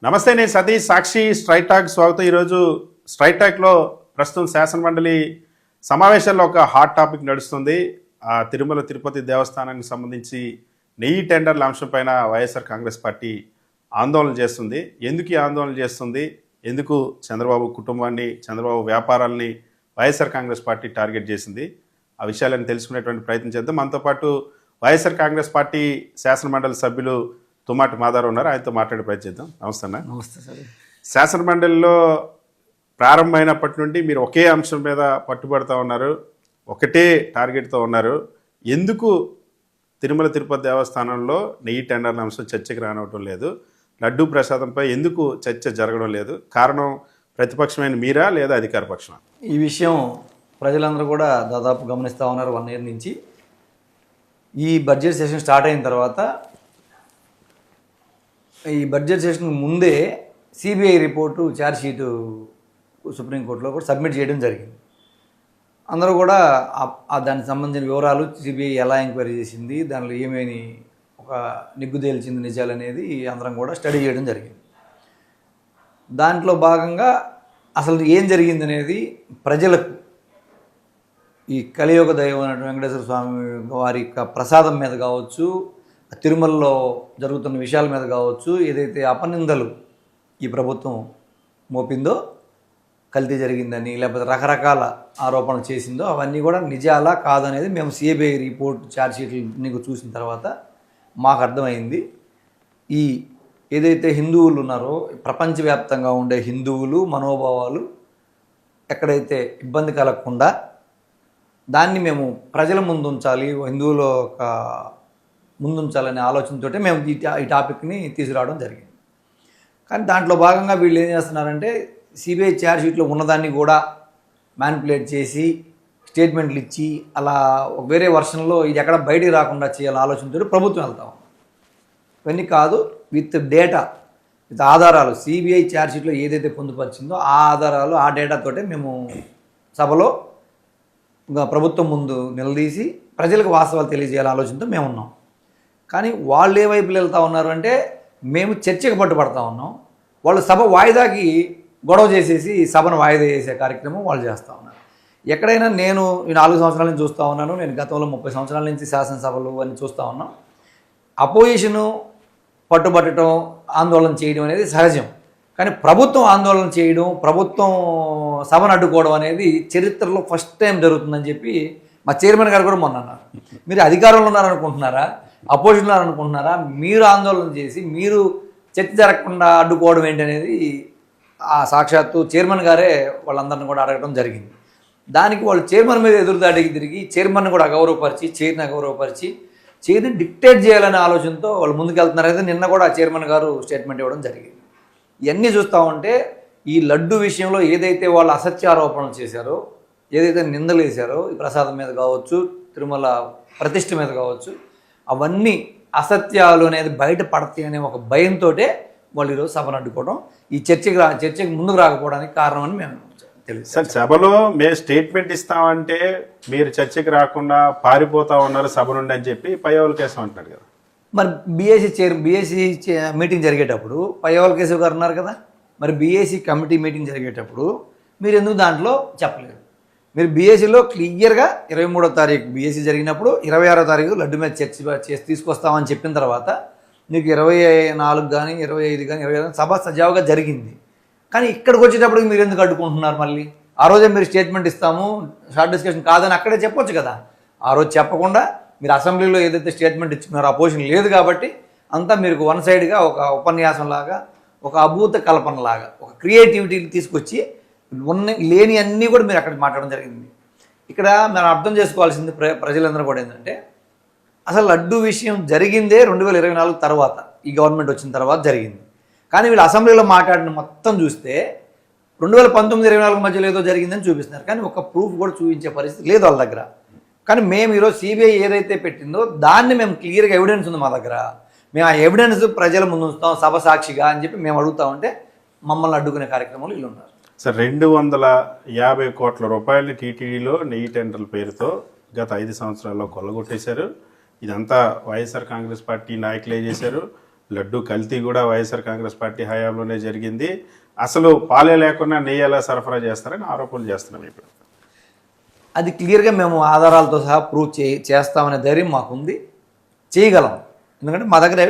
నమస్తే, నేను సతీష్. సాక్షి straight talk స్వాగతం. ఈరోజు స్ట్రైట్ టాక్లో ప్రస్తుతం శాసనమండలి సమావేశాల్లో ఒక హాట్ టాపిక్ నడుస్తుంది. ఆ తిరుమల తిరుపతి దేవస్థానానికి సంబంధించి నెయ్యి టెండర్ల అంశంపైన వైఎస్ఆర్ కాంగ్రెస్ పార్టీ ఆందోళన చేస్తుంది. ఎందుకు ఈ ఆందోళన చేస్తుంది, ఎందుకు చంద్రబాబు కుటుంబాన్ని, చంద్రబాబు వ్యాపారాలని వైఎస్ఆర్ కాంగ్రెస్ పార్టీ టార్గెట్ చేసింది, ఆ విషయాలను తెలుసుకునేటువంటి ప్రయత్నం చేద్దాం. మనతో పాటు వైఎస్ఆర్ కాంగ్రెస్ పార్టీ శాసనమండలి సభ్యులు తుమ్మాటి మాధవరావు ఉన్నారు. ఆయనతో మాట్లాడే ప్రయత్నం చేద్దాం. నమస్తే అన్న. నమస్తే సార్. శాసనమండలిలో ప్రారంభమైనప్పటి నుండి మీరు ఒకే అంశం మీద పట్టుబడుతూ ఉన్నారు, ఒకటే టార్గెట్తో ఉన్నారు. ఎందుకు తిరుమల తిరుపతి దేవస్థానంలో నెయ్యి టెండర్ల అంశం చర్చకు రానివ్వటం లేదు, లడ్డూ ప్రసాదంపై ఎందుకు చర్చ జరగడం లేదు? కారణం ప్రతిపక్షమైన మీరా లేదా అధికార పక్షమా? ఈ విషయం ప్రజలందరూ కూడా దాదాపు గమనిస్తూ ఉన్నారు 1 year నుంచి. ఈ బడ్జెట్ సెషన్ స్టార్ట్ అయిన తర్వాత ఈ బడ్జెట్ సెషన్ ముందే సిబిఐ రిపోర్టు ఛార్జ్షీటు సుప్రీంకోర్టులో కూడా సబ్మిట్ చేయడం జరిగింది. అందరూ కూడా దానికి సంబంధించిన వివరాలు, సిబిఐ ఎలా ఎంక్వైరీ చేసింది, దానిలో ఏమేమి ఒక నిగ్గు తేల్చింది నిజాలు అనేది అందరం కూడా స్టడీ చేయడం జరిగింది. దాంట్లో భాగంగా అసలు ఏం జరిగింది అనేది ప్రజలకు, ఈ కలియుగ దైవం అయినటువంటి వెంకటేశ్వర స్వామి వారి యొక్క ప్రసాదం మీద కావచ్చు, తిరుమలలో జరుగుతున్న విషయాల మీద కావచ్చు, ఏదైతే అపనిందలు ఈ ప్రభుత్వం మోపిందో, కల్తీ జరిగిందని లేకపోతే రకరకాల ఆరోపణలు చేసిందో, అవన్నీ కూడా నిజాలా కాదనేది మేము సిబిఐ రిపోర్ట్ ఛార్జ్షీట్లు చూసిన తర్వాత మాకు అర్థమైంది. ఈ ఏదైతే హిందువులు ఉన్నారో, ప్రపంచవ్యాప్తంగా ఉండే హిందువులు మనోభావాలు ఎక్కడైతే ఇబ్బంది కలగకుండా దాన్ని మేము ప్రజల ముందు ఉంచాలి, హిందువుల ఒక ముందుంచాలనే ఆలోచనతో మేము ఈ టాపిక్ని తీసుకురావడం జరిగింది. కానీ దాంట్లో భాగంగా వీళ్ళు ఏం చేస్తున్నారంటే, సిబిఐ ఛార్జ్షీట్లో ఉన్నదాన్ని కూడా మ్యానిపులేట్ చేసి స్టేట్మెంట్లు ఇచ్చి అలా వేరే వర్షన్లో ఇది ఎక్కడ బయటికి రాకుండా చేయాలని ఆలోచనతో ప్రభుత్వం వెళ్తాం. ఇవన్నీ కాదు, విత్ డేటా, విత్ ఆధారాలు, సిబిఐ ఛార్జ్షీట్లో ఏదైతే పొందుపరిచిందో ఆ ఆధారాలు, ఆ డేటాతోటే మేము సభలో ప్రభుత్వం ముందు నిలదీసి ప్రజలకు వాస్తవాలు తెలియజేయాలని ఆలోచనతో మేము ఉన్నాం. కానీ వాళ్ళు ఏ వైపులు వెళ్తూ ఉన్నారు అంటే, మేము చర్చకు పట్టుబడతా ఉన్నాం, వాళ్ళు సభ వాయిదాకి గొడవ చేసేసి సభను వాయిదా చేసే కార్యక్రమం వాళ్ళు చేస్తూ ఉన్నారు. ఎక్కడైనా నేను ఈ 4 సంవత్సరాల నుంచి చూస్తూ ఉన్నాను, నేను గతంలో 30 సంవత్సరాల నుంచి శాసనసభలు అని చూస్తూ ఉన్నాం. అపోజిషను పట్టుబట్టడం, ఆందోళన చేయడం అనేది సహజం. కానీ ప్రభుత్వం ఆందోళన చేయడం, ప్రభుత్వం సభను అడ్డుకోవడం అనేది చరిత్రలో ఫస్ట్ టైం జరుగుతుందని చెప్పి మా చైర్మన్ గారు కూడా మొన్న అన్నారు. మీరు అధికారంలో ఉన్నారనుకుంటున్నారా, అపోజిషన్ ఉన్నారనుకుంటున్నారా, మీరు ఆందోళన చేసి మీరు చర్చ జరగకుండా అడ్డుకోవడం ఏంటనేది ఆ సాక్షాత్తు చైర్మన్ గారే వాళ్ళందరిని కూడా అడగడం జరిగింది. దానికి వాళ్ళు చైర్మన్ మీద ఎదురుదాడికి తిరిగి చైర్మన్ కూడా అగౌరవపరిచి, చైర్ని అగౌరవపరిచి, చైర్ని డిక్టేట్ చేయాలనే ఆలోచనతో వాళ్ళు ముందుకెళ్తున్నారైతే నిన్న కూడా చైర్మన్ గారు స్టేట్మెంట్ ఇవ్వడం జరిగింది. ఇవన్నీ చూస్తూ ఉంటే ఈ లడ్డు విషయంలో ఏదైతే వాళ్ళు అసత్య ఆరోపణలు చేశారో, ఏదైతే నిందలు వేశారో, ఈ ప్రసాదం మీద కావచ్చు, తిరుమల ప్రతిష్ఠ మీద కావచ్చు, అవన్నీ అసత్యాలు అనేది బయట పడతాయి అనే ఒక భయంతో వాళ్ళు ఈరోజు సభను అడ్డుకోవడం, ఈ చర్చకి ముందుకు రాకపోవడానికి కారణం అని మేము తెలుసు. సార్, సభలో మేము స్టేట్మెంట్ ఇస్తామంటే మీరు చర్చకి రాకుండా పారిపోతా ఉన్నారు సభ నుండి అని చెప్పి పయ్యవల కేశవ్ అంటున్నారు కదా. మరి బీఏసీ మీటింగ్ జరిగేటప్పుడు పయ్యవల కేశవ్ గారు ఉన్నారు కదా, మరి బీఏసీ కమిటీ మీటింగ్ జరిగేటప్పుడు మీరు ఎందుకు దాంట్లో చెప్పలేదు? మీరు బీఏసీలో క్లియర్గా 23వ తారీఖు బీఏసీ జరిగినప్పుడు 26వ తారీఖు లడ్డు మీద చర్చ చేసి తీసుకొస్తామని చెప్పిన తర్వాత మీకు 24 కానీ 25 కానీ 25 సభ సజావుగా జరిగింది. కానీ ఇక్కడికి వచ్చేటప్పుడు మీరు ఎందుకు అడ్డుకుంటున్నారు? మళ్ళీ ఆ రోజే మీరు స్టేట్మెంట్ ఇస్తాము, షార్ట్ డిస్కషన్ కాదని అక్కడే చెప్పొచ్చు కదా. ఆ రోజు చెప్పకుండా మీరు అసెంబ్లీలో ఏదైతే స్టేట్మెంట్ ఇచ్చుకున్నారో అపోజిషన్ లేదు కాబట్టి అంతా మీరు వన్ సైడ్గా ఒక ఉపన్యాసంలాగా, ఒక అభూత కల్పనలాగా, ఒక క్రియేటివిటీని తీసుకొచ్చి లేని అన్నీ కూడా మీరు అక్కడ మాట్లాడడం జరిగింది. ఇక్కడ మనం అర్థం చేసుకోవాల్సింది ప్రజలందరూ కూడా ఏంటంటే, అసలు లడ్డు విషయం జరిగిందే 2024 తర్వాత, ఈ గవర్నమెంట్ వచ్చిన తర్వాత జరిగింది. కానీ వీళ్ళు అసెంబ్లీలో మాట్లాడిన మొత్తం చూస్తే 2019-24 మధ్యలో ఏదో జరిగిందని చూపిస్తున్నారు. కానీ ఒక ప్రూఫ్ కూడా చూపించే పరిస్థితి లేదు వాళ్ళ దగ్గర. కానీ మేము ఈరోజు సిబిఐ ఏదైతే పెట్టిందో దాన్ని మేము క్లియర్గా ఎవిడెన్స్ ఉంది మా దగ్గర, మేము ఆ ఎవిడెన్స్ ప్రజల ముందు ఉంచుతాం సభ సాక్షిగా అని చెప్పి మేము అడుగుతా ఉంటే మమ్మల్ని అడ్డుకునే కార్యక్రమాలు వీళ్ళు ఉన్నారు. సార్, 250 కోట్ల రూపాయలు టీటీడీలో నెయ్యి టెండర్ల పేరుతో గత 5 సంవత్సరాల్లో కొల్లగొట్టేశారు. ఇదంతా వైఎస్ఆర్ కాంగ్రెస్ పార్టీ నాయకులే చేశారు. లడ్డు కల్తీ కూడా వైఎస్ఆర్ కాంగ్రెస్ పార్టీ హయాంలోనే జరిగింది. అసలు పాలే లేకుండా నెయ్యి ఎలా సరఫరా చేస్తారని ఆరోపణలు చేస్తున్నాం ఇప్పుడు. అది క్లియర్గా మేము ఆధారాలతో సహా ప్రూవ్ చేస్తామనే ధైర్యం మాకుంది, చేయగలం. ఎందుకంటే మా దగ్గర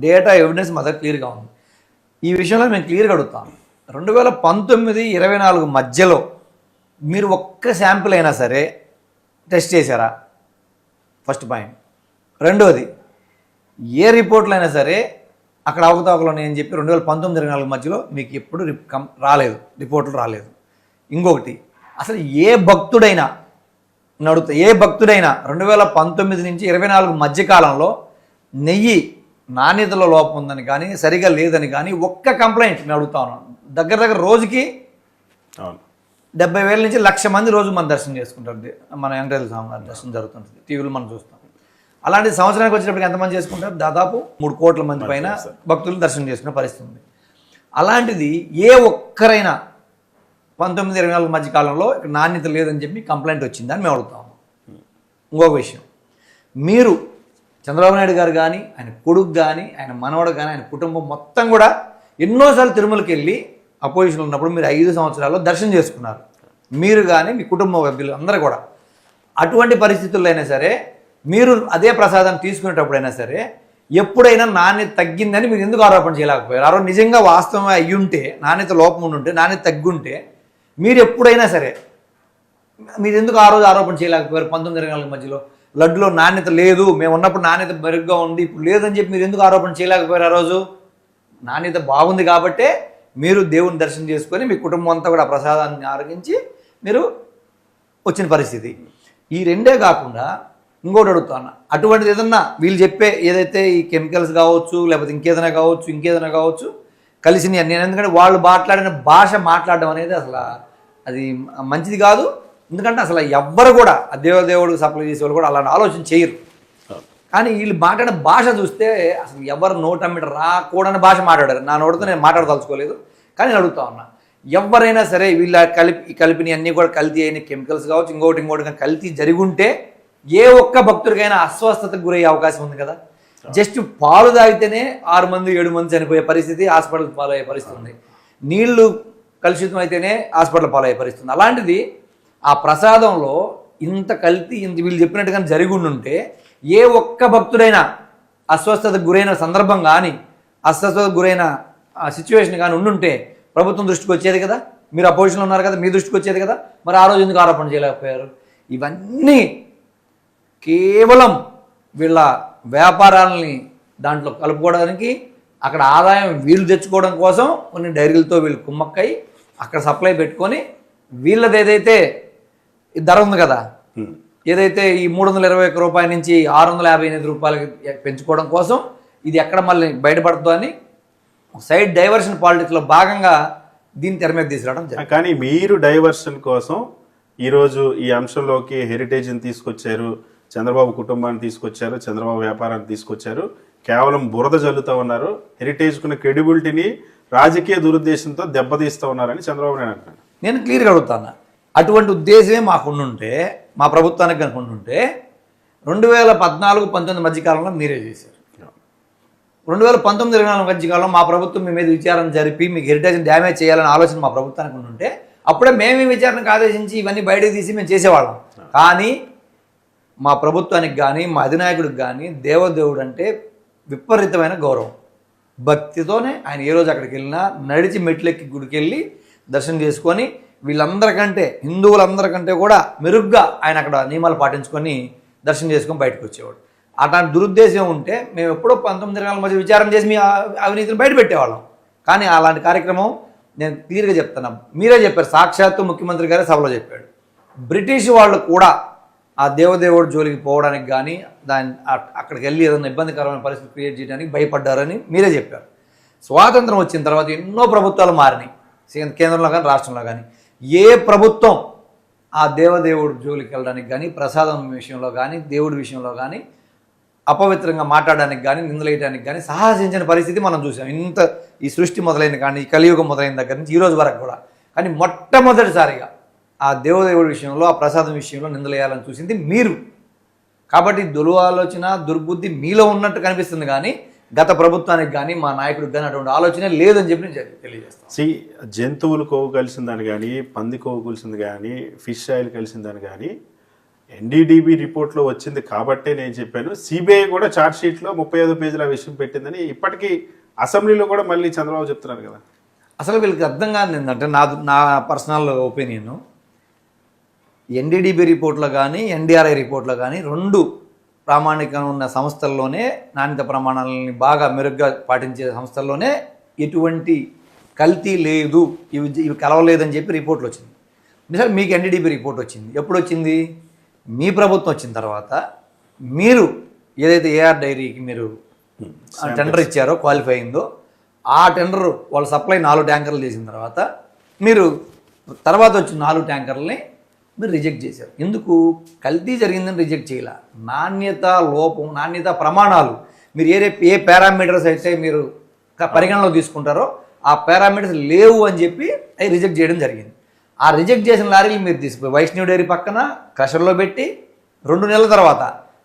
డేటా ఎవిడెన్స్ మా దగ్గర క్లియర్గా ఉంది. ఈ విషయంలో మేము క్లియర్గా అడుగుతాం. 2019-24 మధ్యలో మీరు ఒక్క శాంపిల్ అయినా సరే టెస్ట్ చేశారా? First point. రెండోది, ఏ రిపోర్ట్లు అయినా సరే అక్కడ అవకతవకలు ఉన్నాయని చెప్పి 2019-24 మధ్యలో మీకు ఎప్పుడు రాలేదు, రిపోర్ట్లు రాలేదు. ఇంకొకటి, అసలు ఏ భక్తుడైనా 2019 నుంచి 24 మధ్యకాలంలో నెయ్యి నాణ్యతలో లోపం ఉందని కానీ సరిగా లేదని కానీ ఒక్క కంప్లైంట్ నేను అడుగుతా ఉన్నాను. దగ్గర రోజుకి 70,000 నుంచి 1,00,000 మంది రోజు మన దర్శనం చేసుకుంటారు. మన వెంకటేశ్వర స్వామి గారి దర్శనం జరుగుతుంటుంది, టీవీలో మనం చూస్తాం. అలాంటి సంవత్సరానికి వచ్చేటప్పటికి ఎంతమంది చేసుకుంటారు? దాదాపు 3 కోట్ల మంది పైన భక్తులు దర్శనం చేసుకునే పరిస్థితి ఉంది. అలాంటిది ఏ ఒక్కరైనా 19-24 మధ్య కాలంలో ఇక్కడ నాణ్యత లేదని చెప్పి కంప్లైంట్ వచ్చిందని మేము అడుగుతాము. ఇంకొక విషయం, మీరు చంద్రబాబు నాయుడు గారు కానీ, ఆయన కొడుకు కానీ, ఆయన మనవడు కానీ, ఆయన కుటుంబం మొత్తం కూడా ఎన్నోసార్లు తిరుమలకి వెళ్ళి అపోజిషన్లో ఉన్నప్పుడు మీరు 5 సంవత్సరాల్లో దర్శనం చేసుకున్నారు. మీరు కానీ మీ కుటుంబ సభ్యులు అందరూ కూడా. అటువంటి పరిస్థితుల్లో అయినా సరే మీరు అదే ప్రసాదాన్ని తీసుకునేటప్పుడైనా సరే ఎప్పుడైనా నాణ్యత తగ్గిందని మీరు ఎందుకు ఆరోపణ చేయలేకపోయారు? ఆ రోజు నిజంగా వాస్తవం అయ్యుంటే, నాణ్యత లోపం ఉంటే, నాణ్యత తగ్గుంటే మీరు ఎప్పుడైనా సరే మీరు ఎందుకు ఆ రోజు ఆరోపణ చేయలేకపోయారు? 19-24 మధ్యలో లడ్డులో నాణ్యత లేదు, మేము ఉన్నప్పుడు నాణ్యత మెరుగ్గా ఉంది, ఇప్పుడు లేదని చెప్పి మీరు ఎందుకు ఆరోపణ చేయలేకపోయారు? ఆ రోజు నాణ్యత బాగుంది కాబట్టే మీరు దేవుని దర్శనం చేసుకొని మీ కుటుంబం అంతా కూడా ప్రసాదాన్ని ఆరగించి మీరు వచ్చిన పరిస్థితి. ఈ రెండే కాకుండా ఇంకోటి అడుగుతాను, అటువంటిది ఏదన్నా వీళ్ళు చెప్పే ఏదైతే ఈ కెమికల్స్ కావచ్చు, లేకపోతే ఇంకేదైనా కావచ్చు కలిసినవి నేను, ఎందుకంటే వాళ్ళు మాట్లాడిన భాష మాట్లాడడం అనేది అసలు అది మంచిది కాదు. ఎందుకంటే అసలు ఎవ్వరు కూడా ఆ దేవుడికి సప్లై చేసే వాళ్ళు కూడా అలాంటి ఆలోచన చేయరు. కానీ వీళ్ళు మాట్లాడిన భాష చూస్తే అసలు ఎవరు నోటమ్మిట రాకూడని భాష మాట్లాడారు. నా నోటితో నేను మాట్లాడదలుచుకోలేదు, కానీ నేను అడుగుతా ఉన్నా, ఎవరైనా సరే వీళ్ళ కలిపిని అన్నీ కూడా కల్తీ అయిన కెమికల్స్ కావచ్చు, ఇంకోటి కల్తీ జరిగి ఉంటే ఏ ఒక్క భక్తుడికైనా అస్వస్థతకు గురయ్యే అవకాశం ఉంది కదా. జస్ట్ పాలు తాగితేనే 6 మంది 7 మంది చనిపోయే పరిస్థితి, హాస్పిటల్ పాలయ్యే పరిస్థితి ఉంది. నీళ్లు కలుషితం అయితేనే హాస్పిటల్ పాలయ్యే పరిస్థితి ఉంది. అలాంటిది ఆ ప్రసాదంలో ఇంత కల్తీ వీళ్ళు చెప్పినట్టుగా జరిగి ఉండుంటే ఏ ఒక్క భక్తుడైనా అస్వస్థతకు గురైన సందర్భం కానీ, అస్వస్థతకు గురైన సిచ్యువేషన్ కానీ ఉండుంటే ప్రభుత్వం దృష్టికి వచ్చేది కదా. మీరు అపోజిషన్లో ఉన్నారు కదా, మీ దృష్టికి వచ్చేది కదా. మరి ఆ రోజు ఎందుకు ఆరోపణ చేయలేకపోయారు? ఇవన్నీ కేవలం వీళ్ళ వ్యాపారాలని దాంట్లో కలుపుకోవడానికి, అక్కడ ఆదాయం వీళ్ళు తెచ్చుకోవడం కోసం కొన్ని డైరీలతో వీళ్ళు కుమ్మక్కై అక్కడ సప్లై పెట్టుకొని వీళ్ళది ఏదైతే ధర ఉంది కదా, ఏదైతే ఈ 321 రూపాయల నుంచి 658 రూపాయలకి పెంచుకోవడం కోసం ఇది ఎక్కడ మళ్ళీ బయటపడుతుందో అని సైడ్ డైవర్షన్ పాలిటిక్స్లో భాగంగా దీన్ని తెర మీద తీసుకురావడం జరిగింది. కానీ మీరు డైవర్షన్ కోసం ఈరోజు ఈ అంశంలోకి హెరిటేజ్ని తీసుకొచ్చారు, చంద్రబాబు కుటుంబాన్ని తీసుకొచ్చారు, చంద్రబాబు వ్యాపారాన్ని తీసుకొచ్చారు, కేవలం బురద జల్లుతూ ఉన్నారు, హెరిటేజ్కున్న క్రెడిబిలిటీని రాజకీయ దురుద్దేశంతో దెబ్బతీస్తూ ఉన్నారని చంద్రబాబు నాయుడు అంటున్నాను. నేను క్లియర్గా అడుగుతాను, అటువంటి ఉద్దేశమే మాకుండుంటే, మా ప్రభుత్వానికి కనుక ఉండుంటే 2014-19 మధ్యకాలంలో మీరే చేశారు. 2019-24 మధ్యకాలంలో మా ప్రభుత్వం మీ మీద విచారణ జరిపి మీకు హెరిటేజ్ని డ్యామేజ్ చేయాలని ఆలోచన మా ప్రభుత్వానికి ఉండుంటే అప్పుడే మేమే విచారణకు ఆదేశించి ఇవన్నీ బయటకు తీసి మేము చేసేవాళ్ళం. కానీ మా ప్రభుత్వానికి కానీ, మా అధినాయకుడికి కానీ దేవదేవుడు అంటే విపరీతమైన గౌరవం, భక్తితోనే ఆయన ఏ రోజు అక్కడికి వెళ్ళినా నడిచి మెట్లెక్కి గుడికి వెళ్ళి దర్శనం చేసుకొని వీళ్ళందరికంటే, హిందువులందరికంటే కూడా మెరుగ్గా ఆయన అక్కడ నియమాలు పాటించుకొని దర్శనం చేసుకొని బయటకు వచ్చేవాడు. అట్లాంటి దురుద్దేశం ఉంటే మేము ఎప్పుడో 19 మధ్య విచారం చేసి మీ అవినీతిని బయట పెట్టేవాళ్ళం. కానీ అలాంటి కార్యక్రమం నేను క్లియర్గా చెప్తున్నా, మీరే చెప్పారు, సాక్షాత్తు ముఖ్యమంత్రి గారే సభలో చెప్పాడు. బ్రిటిష్ వాళ్ళు కూడా ఆ దేవదేవుడు జోలికి పోవడానికి కానీ అక్కడికి వెళ్ళి ఏదైనా ఇబ్బందికరమైన పరిస్థితి క్రియేట్ చేయడానికి భయపడ్డారని మీరే చెప్పారు. స్వాతంత్రం వచ్చిన తర్వాత ఎన్నో ప్రభుత్వాలు మారినాయి, కేంద్రంలో కానీ రాష్ట్రంలో కానీ. ఏ ప్రభుత్వం ఆ దేవదేవుడు జోలికి వెళ్ళడానికి కానీ, ప్రసాదం విషయంలో కానీ, దేవుడి విషయంలో కానీ, అపవిత్రంగా మాట్లాడడానికి కానీ, నిందలేయడానికి కానీ సాహసించిన పరిస్థితి మనం చూసాం. ఇంత ఈ సృష్టి మొదలైంది కానీ, ఈ కలియుగం మొదలైన దగ్గర నుంచి ఈ రోజు వరకు కూడా. కానీ మొట్టమొదటిసారిగా ఆ దేవదేవుడి విషయంలో, ఆ ప్రసాదం విషయంలో నిందలేయాలని చూసింది మీరు. కాబట్టి దులు ఆలోచన, దుర్బుద్ధి మీలో ఉన్నట్టు కనిపిస్తుంది, కానీ గత ప్రభుత్వానికి కానీ మా నాయకుడికి కానీ అటువంటి ఆలోచన లేదని చెప్పి నేను తెలియజేస్తాను. జంతువులు కొవ్వు కలిసిందని కానీ, పంది కొవ్వు కలిసింది కానీ, ఫిష్ ఆయిల్ కలిసిందని కానీ ఎన్డీడీబీ రిపోర్ట్లో వచ్చింది కాబట్టే నేను చెప్పాను. సిబిఐ కూడా ఛార్జ్ షీట్లో 35 పేజీల విషయం పెట్టిందని ఇప్పటికీ అసెంబ్లీలో కూడా మళ్ళీ చంద్రబాబు చెప్తున్నారు కదా. అసలు వీళ్ళకి అర్థం కాదు ఏంటంటే నా పర్సనల్ ఒపీనియన్, ఎన్డీడీబీ రిపోర్ట్లో కానీ ఎన్డీఆర్ఐ రిపోర్ట్లో కానీ రెండు ప్రామాణికంగా ఉన్న సంస్థల్లోనే, నాణ్యత ప్రమాణాలని బాగా మెరుగ్గా పాటించే సంస్థల్లోనే ఎటువంటి కల్తీ లేదు, ఇవి కలవలేదని చెప్పి రిపోర్ట్లు వచ్చింది. నిజాలు మీకు ఎన్డీడీబీ రిపోర్ట్ వచ్చింది ఎప్పుడు వచ్చింది? మీ ప్రభుత్వం వచ్చిన తర్వాత మీరు ఏదైతే ఏఆర్ డైరీకి మీరు టెండర్ ఇచ్చారో, క్వాలిఫై అయిందో, ఆ టెండర్ వాళ్ళ సప్లై 4 ట్యాంకర్లు చేసిన తర్వాత మీరు తర్వాత వచ్చిన 4 ట్యాంకర్లని మీరు రిజెక్ట్ చేశారు. ఎందుకు? కల్తీ జరిగిందని రిజెక్ట్ చేయాల, నాణ్యత లోపం, నాణ్యత ప్రమాణాలు మీరు ఏ పారామీటర్స్ అయితే మీరు పరిగణలో తీసుకుంటారో ఆ పారామీటర్స్ లేవు అని చెప్పి అవి రిజెక్ట్ చేయడం జరిగింది. ఆ రిజెక్ట్ చేసిన లారీలు మీరు తీసుకుపోయి వైష్ణవి డైరీ పక్కన క్రషర్లో పెట్టి 2 నెలల తర్వాత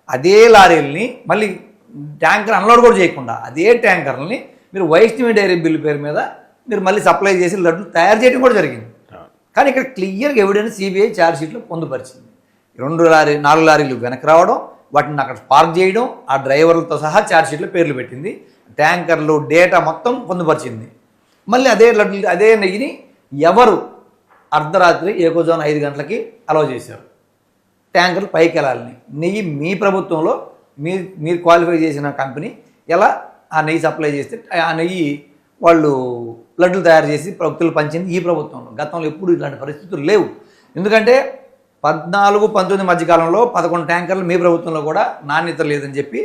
అదే లారీలని మళ్ళీ ట్యాంకర్ అన్లోడ్ కూడా చేయకుండా అదే ట్యాంకర్లని మీరు వైష్ణవి డైరీ బిల్లు పేరు మీద మీరు మళ్ళీ సప్లై చేసి లడ్డు తయారు చేయడం కూడా జరిగింది. కానీ ఇక్కడ క్లియర్గా ఎవిడెన్స్ సిబిఐ ఛార్జ్ షీట్లో పొందుపరిచింది. 4 లారీలు వెనక్కి రావడం, వాటిని అక్కడ పార్క్ చేయడం, ఆ డ్రైవర్లతో సహా ఛార్జ్ షీట్లో పేర్లు పెట్టింది, ట్యాంకర్లు డేటా మొత్తం పొందుపరిచింది. మళ్ళీ అదే నెయ్యిని ఎవరు అర్ధరాత్రి ఏకోజామున 5 గంటలకి అలౌ చేశారు ట్యాంకర్లు పైకి వెళ్ళాలని. నెయ్యి మీ ప్రభుత్వంలో మీరు క్వాలిఫై చేసిన కంపెనీ ఎలా ఆ నెయ్యి సప్లై చేస్తే ఆ నెయ్యి వాళ్ళు లడ్డులు తయారు చేసి భక్తులు పంచింది ఈ ప్రభుత్వంలో. గతంలో ఎప్పుడు ఇలాంటి పరిస్థితులు లేవు. ఎందుకంటే 14-19 మధ్యకాలంలో 11 ట్యాంకర్లు మీ ప్రభుత్వంలో కూడా నాణ్యత లేదని చెప్పి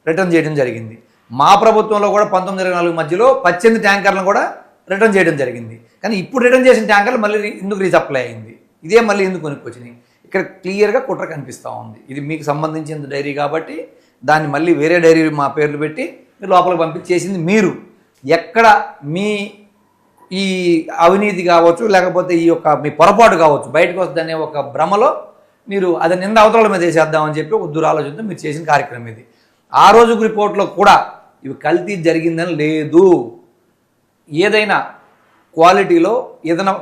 రిటర్న్ చేయడం జరిగింది. మా ప్రభుత్వంలో కూడా 19-24 మధ్యలో 18 ట్యాంకర్లను కూడా రిటర్న్ చేయడం జరిగింది. కానీ ఇప్పుడు రిటర్న్ చేసిన ట్యాంకర్లు మళ్ళీ ఎందుకు రీసప్లై అయింది? ఇదే మళ్ళీ ఎందుకు కొనుక్కొచ్చినాయి? ఇక్కడ క్లియర్గా కుట్ర కనిపిస్తూ ఉంది. ఇది మీకు సంబంధించిన డైరీ కాబట్టి దాన్ని మళ్ళీ వేరే డైరీ మా పేర్లు పెట్టి మీరు లోపలికి పంపించేసింది మీరు. ఎక్కడ మీ ఈ అవినీతి కావచ్చు, లేకపోతే ఈ యొక్క మీ పొరపాటు కావచ్చు బయటకు వస్తుందనే ఒక భ్రమలో మీరు అది నింద అవతల మీద వేసేద్దామని చెప్పి ఒక దురాలోచనతో మీరు చేసిన కార్యక్రమం ఇది. ఆ రోజు రిపోర్ట్లో కూడా ఇవి కల్తీ జరిగిందని లేదు. ఏదైనా క్వాలిటీలో ఏదైనా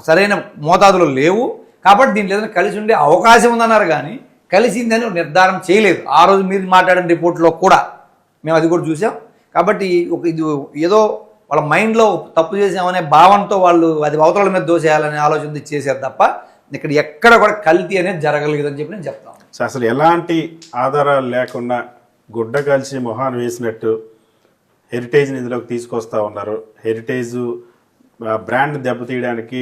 సరైన మోతాదులో లేవు కాబట్టి దీంట్లో ఏదైనా కలిసి ఉండే అవకాశం ఉందన్నారు, కానీ కలిసిందని నిర్ధారణ చేయలేదు. ఆ రోజు మీరు మాట్లాడిన రిపోర్ట్లో కూడా మేము అది కూడా చూసాం. కాబట్టి ఇది ఏదో వాళ్ళ మైండ్లో తప్పు చేసామనే భావంతో వాళ్ళు అది అవతల మీద దోసేయాలనే ఆలోచన చేశారు తప్ప ఇక్కడ ఎక్కడ కూడా కల్తీ అనేది జరగలేదని చెప్పి నేను చెప్తాను. అసలు ఎలాంటి ఆధారాలు లేకుండా గుడ్డ కలిసి మొహాన్ని వేసినట్టు హెరిటేజ్ నిధిలోకి తీసుకొస్తా ఉన్నారు, హెరిటేజ్ బ్రాండ్ దెబ్బతీయడానికి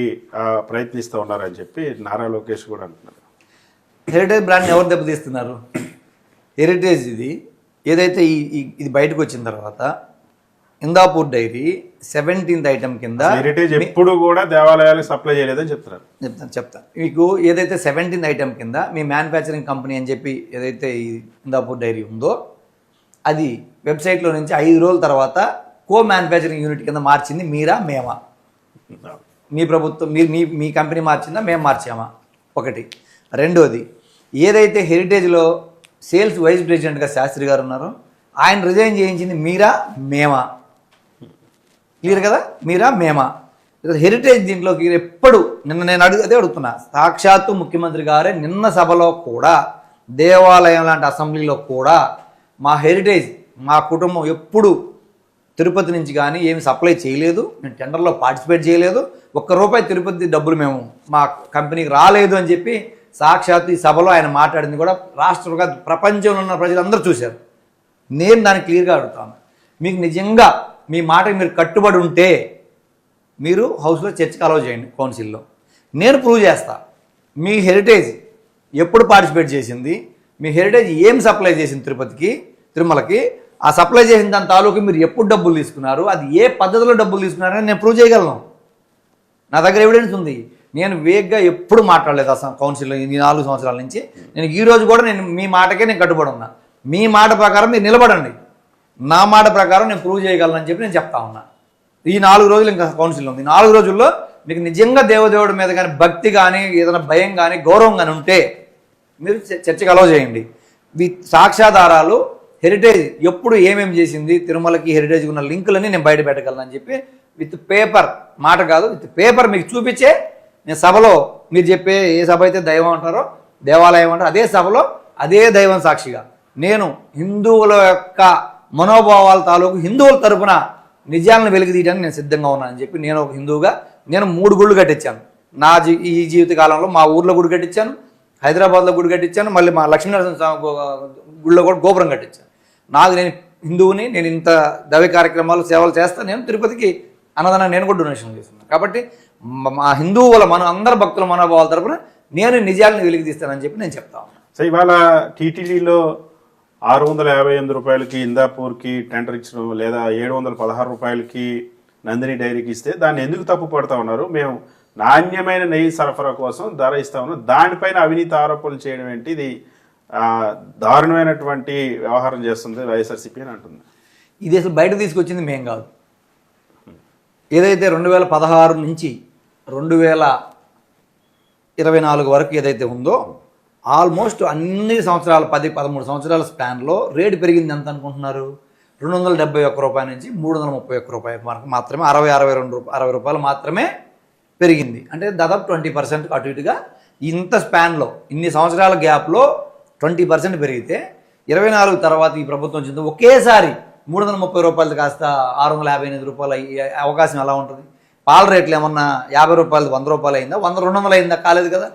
ప్రయత్నిస్తూ ఉన్నారు అని చెప్పి నారా లోకేష్ కూడా అంటున్నారు. హెరిటేజ్ బ్రాండ్ ఎవరు దెబ్బతీస్తున్నారు? హెరిటేజ్ ఇది ఏదైతే ఇది బయటకు వచ్చిన తర్వాత ఇందాపూర్ డైరీ 17th ఐటమ్ కింద హెరిటేజ్ ఎప్పుడు కూడా దేవాలయాలకు సప్లై చేయలేదని చెప్తాను మీకు. ఏదైతే 17th ఐటమ్ కింద మీ మ్యానుఫ్యాక్చరింగ్ కంపెనీ అని చెప్పి ఏదైతే ఈ ఇందాపూర్ డైరీ ఉందో అది వెబ్సైట్లో నుంచి 5 రోజుల తర్వాత కో మ్యానుఫ్యాక్చరింగ్ యూనిట్ కింద మార్చింది మీరా మేమా? మీ ప్రభుత్వం మీ కంపెనీ మార్చిందా మేము మార్చామా? ఒకటి. రెండోది, ఏదైతే హెరిటేజ్లో సేల్స్ వైస్ ప్రెసిడెంట్గా శాస్త్రి గారు ఉన్నారో ఆయన రిజైన్ చేయించింది మీరా మేమా? క్లియర్ కదా, మీరా మేమా? హెరిటేజ్ దీంట్లోకి ఎప్పుడు నేను అదే అడుగుతున్నా, సాక్షాత్తు ముఖ్యమంత్రి గారే నిన్న సభలో కూడా దేవాలయం లాంటి అసెంబ్లీలో కూడా మా హెరిటేజ్ మా కుటుంబం ఎప్పుడు తిరుపతి నుంచి కానీ ఏమి సప్లై చేయలేదు, మేము టెండర్లో పార్టిసిపేట్ చేయలేదు, ₹1 తిరుపతి డబ్బులు మేము మా కంపెనీకి రాలేదు అని చెప్పి సాక్షాత్తు ఈ సభలో ఆయన మాట్లాడింది కూడా రాష్ట్రంగా ప్రపంచంలో ఉన్న ప్రజలందరూ చూశారు. నేను దాన్ని క్లియర్గా అడుగుతాను, మీకు నిజంగా మీ మాటకి మీరు కట్టుబడి ఉంటే మీరు హౌస్లో చర్చకు అలౌ చేయండి కౌన్సిల్లో. నేను ప్రూవ్ చేస్తా మీ హెరిటేజ్ ఎప్పుడు పార్టిసిపేట్ చేసింది, మీ హెరిటేజ్ ఏం సప్లై చేసింది తిరుమలకి, ఆ సప్లై చేసిన దాని తాలూకు మీరు ఎప్పుడు డబ్బులు తీసుకున్నారు, అది ఏ పద్ధతిలో డబ్బులు తీసుకున్నారని నేను ప్రూవ్ చేయగలను. నా దగ్గర ఎవిడెన్స్ ఉంది. నేను వేగ్గా ఎప్పుడు మాట్లాడలేదు అసలు కౌన్సిల్లో ఈ 4 సంవత్సరాల నుంచి. నేను ఈరోజు కూడా మీ మాటకే నేను కట్టుబడి ఉన్నా. మీ మాట ప్రకారం మీరు నిలబడండి, నా మాట ప్రకారం నేను ప్రూవ్ చేయగలనని చెప్పి నేను చెప్తా ఉన్నా. ఈ 4 రోజులు ఇంకా కౌన్సిల్ ఉంది. 4 రోజుల్లో మీకు నిజంగా దేవదేవుడి మీద కానీ భక్తి కానీ ఏదైనా భయం కానీ గౌరవం కానీ ఉంటే మీరు చర్చకు అలౌ చేయండి. సాక్ష్యాధారాలు హెరిటేజ్ ఎప్పుడు ఏమేమి చేసింది, తిరుమలకి హెరిటేజ్కి ఉన్న లింకులన్నీ నేను బయట పెట్టగలను చెప్పి విత్ పేపర్, మాట కాదు విత్ పేపర్ మీకు చూపించే నేను సభలో, మీరు చెప్పే ఏ సభ అయితే దైవం అంటారో దేవాలయం అంటారో అదే సభలో అదే దైవం సాక్షిగా నేను హిందువుల యొక్క మనోభావాల తాలూకు హిందువుల తరపున నిజాలను వెలికితీయడానికి నేను సిద్ధంగా ఉన్నానని చెప్పి నేను ఒక హిందువుగా నేను 3 గుళ్ళు కట్టించాను. ఈ జీవిత కాలంలో మా ఊర్లో గుడి కట్టించాను, హైదరాబాద్లో గుడి కట్టించాను, మళ్ళీ మా లక్ష్మీనరసింహ స్వామి గుడిలో కూడా గోపురం కట్టించాను. నేను హిందువుని, నేను ఇంత దైవ కార్యక్రమాలు సేవలు చేస్తాను. నేను తిరుపతికి అన్నదానం నేను కూడా డొనేషన్ చేస్తున్నాను. కాబట్టి మా హిందువుల అందరి భక్తుల మనోభావాల తరపున నేను నిజాలను వెలికి తీస్తానని చెప్పి నేను చెప్తా ఉన్నాను. సో ఇవాళ టీటీడీలో 658 రూపాయలకి ఇందాపూర్కి టెండర్ ఇచ్చడం, లేదా 716 రూపాయలకి నందిని డైరీకి ఇస్తే దాన్ని ఎందుకు తప్పు పడతా ఉన్నారు? మేము నాణ్యమైన నెయ్యి సరఫరా కోసం ధర ఇస్తా ఉన్నాం, దానిపైన అవినీతి ఆరోపణలు చేయడం ఏంటి? ఇది దారుణమైనటువంటి వ్యవహారం చేస్తుంది వైఎస్ఆర్సీపీ అని అంటుంది. ఇది అసలు బయట తీసుకొచ్చింది మేం కాదు. ఏదైతే 2016 నుంచి 2024 వరకు ఏదైతే ఉందో ఆల్మోస్ట్ అన్ని సంవత్సరాలు 10-13 సంవత్సరాల స్పాన్లో రేటు పెరిగింది ఎంత అనుకుంటున్నారు? 271 రూపాయల నుంచి 331 రూపాయల వరకు మాత్రమే, 60 రూపాయలు మాత్రమే పెరిగింది. అంటే దాదాపు 20% అటు ఇటుగా ఇంత స్పాన్లో, ఇన్ని సంవత్సరాల గ్యాప్లో 20% పెరిగితే 24 తర్వాత ఈ ప్రభుత్వం వచ్చింది ఒకేసారి 330 రూపాయలు కాస్త 658 రూపాయలు అయ్యే అవకాశం ఎలా ఉంటుంది? పాల రేట్లు ఏమన్నా 50 రూపాయలు 100 రూపాయలు అయిందా? 100 200 అయిందా? కాలేదు కదా.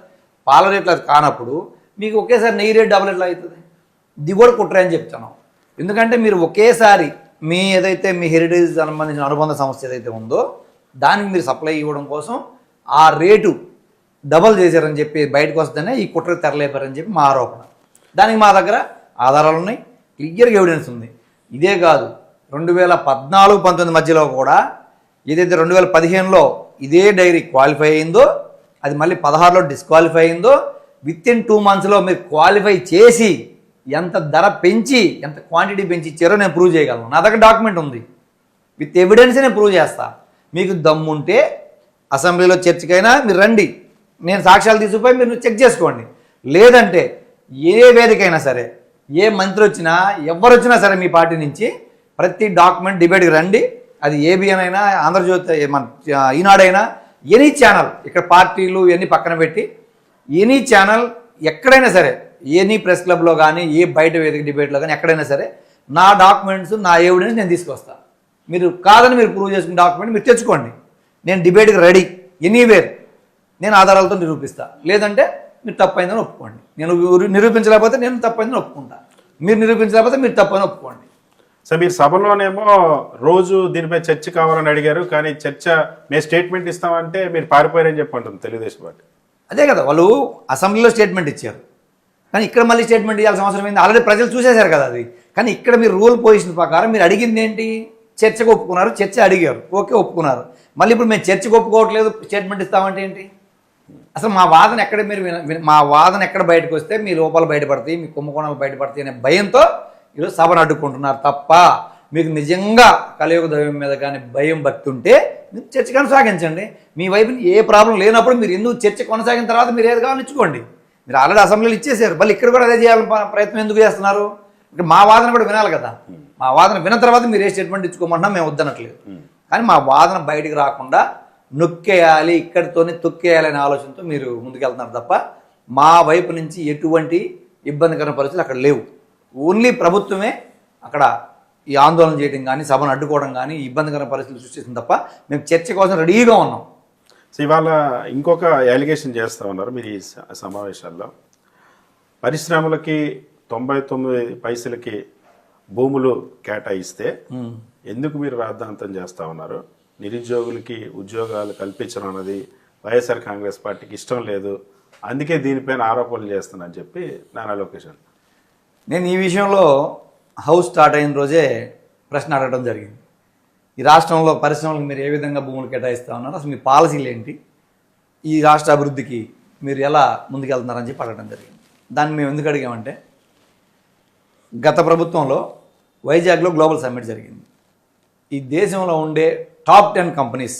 పాల రేట్లు అది కానప్పుడు మీకు ఒకేసారి నెయ్యి రేట్ డబుల్ ఎట్లా అవుతుంది? ఇది కూడా కుట్రే అని చెప్తున్నాం. ఎందుకంటే మీరు ఒకేసారి మీ ఏదైతే మీ హెరిటేజ్ సంబంధించిన అనుబంధ సంస్థ ఏదైతే ఉందో దానికి మీరు సప్లై ఇవ్వడం కోసం ఆ రేటు డబల్ చేశారని చెప్పి బయటకు వస్తేనే ఈ కుట్ర తెరలేపారని చెప్పి మా ఆరోపణ. దానికి మా దగ్గర ఆధారాలు ఉన్నాయి, క్లియర్గా ఎవిడెన్స్ ఉంది. ఇదే కాదు, 2014-19 మధ్యలో కూడా ఏదైతే 2015లో ఇదే డైరీ క్వాలిఫై అయిందో అది మళ్ళీ 16లో డిస్క్వాలిఫై అయిందో, విత్-ఇన్ 2 మంత్స్లో మీరు క్వాలిఫై చేసి ఎంత ధర పెంచి ఎంత క్వాంటిటీ పెంచి ఇచ్చారో నేను ప్రూవ్ చేయగలను. నా దగ్గర డాక్యుమెంట్ ఉంది, విత్ ఎవిడెన్స్ నేను ప్రూవ్ చేస్తా. మీకు దమ్ముంటే అసెంబ్లీలో చర్చకైనా మీరు రండి, నేను సాక్ష్యాలు తీసుకుపోయి మీరు చెక్ చేసుకోండి. లేదంటే ఏ వేదికైనా సరే, ఏ మంత్రి వచ్చినా ఎవరు వచ్చినా సరే మీ పార్టీ నుంచి ప్రతి డాక్యుమెంట్ డిబేట్కి రండి. అది ఏబిఎన్ అయినా, ఆంధ్రజ్యోతి, మన ఈనాడైనా, ఎనీ ఛానల్, ఇక్కడ పార్టీలు ఇవన్నీ పక్కన పెట్టి ఎనీ ఛానల్ ఎక్కడైనా సరే, ఎనీ ప్రెస్ క్లబ్లో కానీ ఏ బయట వేదిక డిబేట్లో కానీ ఎక్కడైనా సరే నా డాక్యుమెంట్స్, నా ఎవిడెన్స్ నేను తీసుకొస్తాను. మీరు కాదని మీరు ప్రూవ్ చేసుకున్న డాక్యుమెంట్ మీరు తెచ్చుకోండి, నేను డిబేట్కి రెడీ ఎనీవేర్, నేను ఆధారాలతో నిరూపిస్తా. లేదంటే మీరు తప్పైందని ఒప్పుకోండి, నేను నిరూపించలేకపోతే నేను తప్పైందని ఒప్పుకుంటా, మీరు నిరూపించలేకపోతే మీరు తప్పని ఒప్పుకోండి. సో మీరు సభలోనేమో రోజు దీనిపై చర్చ కావాలని అడిగారు, కానీ చర్చ మేము స్టేట్మెంట్ ఇస్తామంటే మీరు పారిపోయారని చెప్పి అంటుంది తెలుగుదేశం పార్టీ. అదే కదా, వాళ్ళు అసెంబ్లీలో స్టేట్మెంట్ ఇచ్చారు, కానీ ఇక్కడ మళ్ళీ స్టేట్మెంట్ ఇవ్వాల్సిన అవసరం ఏంది? ఆల్రెడీ ప్రజలు చూసేశారు కదా అది. కానీ ఇక్కడ మీరు రూల్ పొజిషన్ ప్రకారం మీరు అడిగింది ఏంటి? చర్చకు ఒప్పుకున్నారు, చర్చ అడిగారు, ఓకే ఒప్పుకున్నారు. మళ్ళీ ఇప్పుడు మేము చర్చకు ఒప్పుకోవట్లేదు, స్టేట్మెంట్ ఇస్తామంటే ఏంటి? అసలు మా వాదన ఎక్కడ మా వాదన ఎక్కడ బయటకు వస్తే మీ లోపాలు బయటపడతాయి, మీ కుంభకోణాలు బయటపడతాయి అనే భయంతో ఈరోజు సభను అడ్డుకుంటున్నారు తప్ప మీకు నిజంగా కలియుగ దైవం మీద కానీ భయం భక్తి ఉంటే మీరు చర్చ కొనసాగించండి. మీ వైపు ఏ ప్రాబ్లం లేనప్పుడు మీరు ఎందుకు చర్చ కొనసాగిన తర్వాత మీరు ఏది కావాలని ఇచ్చుకోండి. మీరు ఆల్రెడీ అసెంబ్లీలో ఇచ్చేసారు, మళ్ళీ ఇక్కడ కూడా అదే చేయాలని ప్రయత్నం ఎందుకు చేస్తున్నారు? అంటే మా వాదన కూడా వినాలి కదా. మా వాదన విన్న తర్వాత మీరు ఏ స్టేట్మెంట్ ఇచ్చుకోమంటున్నా మేము వద్దనట్లేదు, కానీ మా వాదన బయటికి రాకుండా నొక్కేయాలి, ఇక్కడితోనే తొక్కేయాలనే ఆలోచనతో మీరు ముందుకెళ్తున్నారు తప్ప మా వైపు నుంచి ఎటువంటి ఇబ్బందికర పరిస్థితులు అక్కడ లేవు. ఓన్లీ ప్రభుత్వమే అక్కడ ఈ ఆందోళన చేయడం కానీ, సభను అడ్డుకోవడం కానీ, ఇబ్బందికర పరిస్థితులు సృష్టిస్తుంది తప్ప మేము చర్చ కోసం రెడీగా ఉన్నాం. సో ఇవాళ ఇంకొక అలిగేషన్ చేస్తూ ఉన్నారు మీరు ఈ సమావేశాల్లో. పరిశ్రమలకి 99 పైసలకి భూములు కేటాయిస్తే ఎందుకు మీరు రాద్ధాంతం చేస్తూ ఉన్నారు? నిరుద్యోగులకి ఉద్యోగాలు కల్పించడం అన్నది వైఎస్ఆర్ కాంగ్రెస్ పార్టీకి ఇష్టం లేదు, అందుకే దీనిపైన ఆరోపణలు చేస్తున్నాను చెప్పి నానా లోకేష్. నేను ఈ విషయంలో హౌస్ స్టార్ట్ అయిన రోజే ప్రశ్న అడగడం జరిగింది. ఈ రాష్ట్రంలో పరిశ్రమలకు మీరు ఏ విధంగా భూములు కేటాయిస్తూ ఉన్నారు, అసలు మీ పాలసీలు ఏంటి, ఈ రాష్ట్ర అభివృద్ధికి మీరు ఎలా ముందుకెళ్తున్నారని చెప్పి అడగడం జరిగింది. దాన్ని మేము ఎందుకు అడిగామంటే, గత ప్రభుత్వంలో వైజాగ్లో గ్లోబల్ సమ్మిట్ జరిగింది. ఈ దేశంలో ఉండే టాప్ 10 కంపెనీస్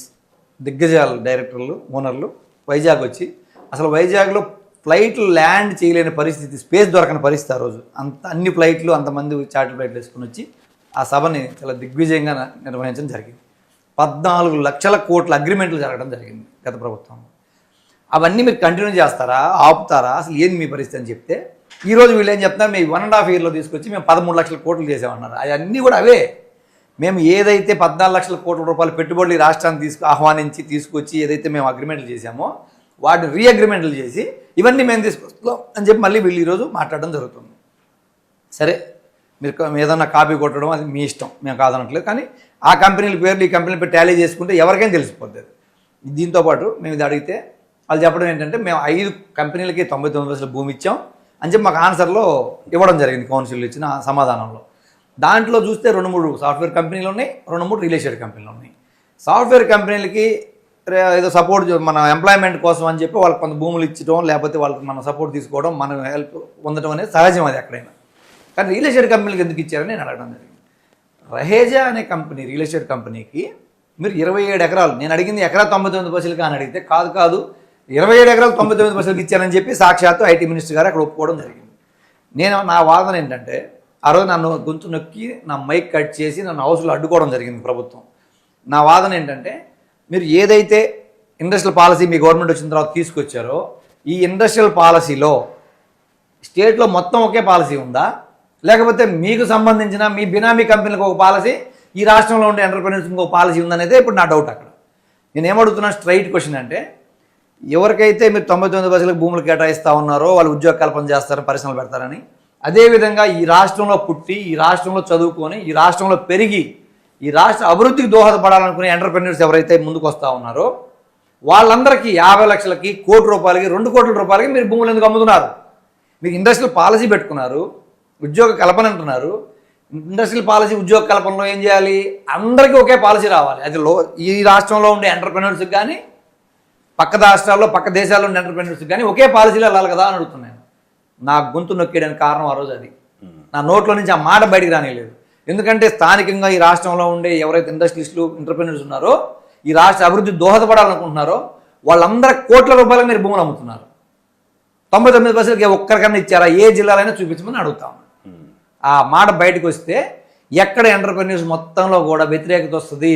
దిగ్గజాల డైరెక్టర్లు, ఓనర్లు వైజాగ్ వచ్చి అసలు వైజాగ్లో ఫ్లైట్లు ల్యాండ్ చేయలేని పరిస్థితి, స్పేస్ దొరకని పరిస్థితి ఆ రోజు. అన్ని ఫ్లైట్లు అంతమంది చార్టర్ ఫ్లైట్లు వేసుకుని వచ్చి ఆ సభని చాలా దిగ్విజయంగా నిర్వహించడం జరిగింది. 14 లక్షల కోట్ల అగ్రిమెంట్లు జరగడం జరిగింది గత ప్రభుత్వం. అవన్నీ మీరు కంటిన్యూ చేస్తారా, ఆపుతారా, అసలు ఏంది మీ పరిస్థితి అని చెప్తే, ఈరోజు వీళ్ళు ఏం చెప్తున్నారు, మేము 1.5 yearలో తీసుకొచ్చి మేము 13 లక్షల కోట్లు చేసామన్నారు. అవన్నీ కూడా అవే. మేము ఏదైతే 14 లక్షల కోట్ల రూపాయలు పెట్టుబడులు ఈ రాష్ట్రాన్ని ఆహ్వానించి తీసుకొచ్చి ఏదైతే మేము అగ్రిమెంట్లు చేశామో వాటిని రీఅగ్రిమెంట్లు చేసి ఇవన్నీ మేము తీసుకొస్తాం అని చెప్పి మళ్ళీ వీళ్ళు ఈరోజు మాట్లాడడం జరుగుతుంది. సరే, మీరు ఏదన్నా కాపీ కొట్టడం అది మీ ఇష్టం, మేము కాదనట్లేదు. కానీ ఆ కంపెనీల పేర్లు ఈ కంపెనీల పేరు టాలీ చేసుకుంటే ఎవరికైనా తెలిసిపోతుంది. దీంతోపాటు మేము ఇది అడిగితే వాళ్ళు చెప్పడం ఏంటంటే, మేము 5 కంపెనీలకి 99% భూమి ఇచ్చాం అని చెప్పి మాకు ఆన్సర్లో ఇవ్వడం జరిగింది. కౌన్సిల్ ఇచ్చిన సమాధానంలో దాంట్లో చూస్తే 2-3 సాఫ్ట్వేర్ కంపెనీలు ఉన్నాయి, 2-3 రియల్ ఎస్టేట్ కంపెనీలు ఉన్నాయి. సాఫ్ట్వేర్ కంపెనీలకి ఏదో సపోర్ట్ మన ఎంప్లాయ్మెంట్ కోసం అని చెప్పి వాళ్ళకి కొంత భూములు ఇచ్చడం, లేకపోతే వాళ్ళకి మనం సపోర్ట్ తీసుకోవడం, మనం హెల్ప్ పొందడం అనేది సహజం, అది ఎక్కడైనా. కానీ రియల్ ఎస్టేట్ కంపెనీలకు ఎందుకు ఇచ్చారని నేను అడగడం జరిగింది. రహేజా అనే కంపెనీ, రియల్ ఎస్టేట్ కంపెనీకి మీరు 27 ఎకరాలు, నేను అడిగింది ఎకరా 99% అని అడిగితే కాదు 27 ఎకరాలు 99% ఇచ్చారని చెప్పి సాక్షాత్తు ఐటీ మినిస్టర్ గారు అక్కడ ఒప్పుకోవడం జరిగింది. నా వాదన ఏంటంటే, ఆ రోజు నన్ను గొంతు నొక్కి నా మైక్ కట్ చేసి నన్ను హౌస్లో అడ్డుకోవడం జరిగింది ప్రభుత్వం. నా వాదన ఏంటంటే, మీరు ఏదైతే ఇండస్ట్రియల్ పాలసీ మీ గవర్నమెంట్ వచ్చిన తర్వాత తీసుకొచ్చారో, ఈ ఇండస్ట్రియల్ పాలసీలో స్టేట్లో మొత్తం ఒకే పాలసీ ఉందా, లేకపోతే మీకు సంబంధించిన మీ బినామీ కంపెనీలకు ఒక పాలసీ, ఈ రాష్ట్రంలో ఉండే ఎంటర్ప్రెన్యూర్స్కి ఇంకొక పాలసీ ఉందనేదే ఇప్పుడు నా డౌట్. అక్కడ నేను ఏమడుగుతున్నా, స్ట్రైట్ క్వశ్చన్ అంటే, ఎవరికైతే మీరు 99% భూములు కేటాయిస్తూ ఉన్నారో వాళ్ళు ఉద్యోగ కల్పన చేస్తారని, పరిశ్రమలు పెడతారని, అదేవిధంగా ఈ రాష్ట్రంలో పుట్టి, ఈ రాష్ట్రంలో చదువుకొని, ఈ రాష్ట్రంలో పెరిగి, ఈ రాష్ట్ర అభివృద్ధికి దోహదపడాలనుకునే ఎంటర్ప్రెన్యూర్స్ ఎవరైతే ముందుకు వస్తూ ఉన్నారో వాళ్ళందరికీ 50 లక్షలకి, ₹1 కోటి, ₹2 కోట్ల మీరు భూములు ఎందుకు అమ్ముతున్నారు? మీకు ఇండస్ట్రియల్ పాలసీ పెట్టుకున్నారు, ఉద్యోగ కల్పన అంటున్నారు. ఇండస్ట్రియల్ పాలసీ, ఉద్యోగ కల్పనలో ఏం చేయాలి? అందరికీ ఒకే పాలసీ రావాలి. అది ఈ రాష్ట్రంలో ఉండే ఎంటర్ప్రెన్యూర్స్కి కానీ, పక్క రాష్ట్రాల్లో, పక్క దేశాల్లో ఉండే ఎంటర్ప్రెన్యూర్స్కి కానీ ఒకే పాలసీలో వెళ్ళాలి కదా అని అడుగుతున్నాను. నా గొంతు నొక్కేయడానికి కారణం ఆ రోజు అది. నా నోట్లో నుంచి ఆ మాట బయటికి రానిలేదు. ఎందుకంటే స్థానికంగా ఈ రాష్ట్రంలో ఉండే ఎవరైతే ఇండస్ట్రియలిస్టులు, ఎంటర్ప్రెన్యూర్స్ ఉన్నారో, ఈ రాష్ట్ర అభివృద్ధి దోహదపడాలనుకుంటున్నారో వాళ్ళందరూ కోట్ల రూపాయలకు మీరు భూములు అమ్ముతున్నారు. 99% ఒక్కరికన్నా ఇచ్చారా? ఏ జిల్లాలైనా చూపించమని అడుగుతాం. ఆ మాట బయటకు వస్తే ఎక్కడ ఎంటర్ప్రెన్యూర్స్ మొత్తంలో కూడా వ్యతిరేకత వస్తుంది,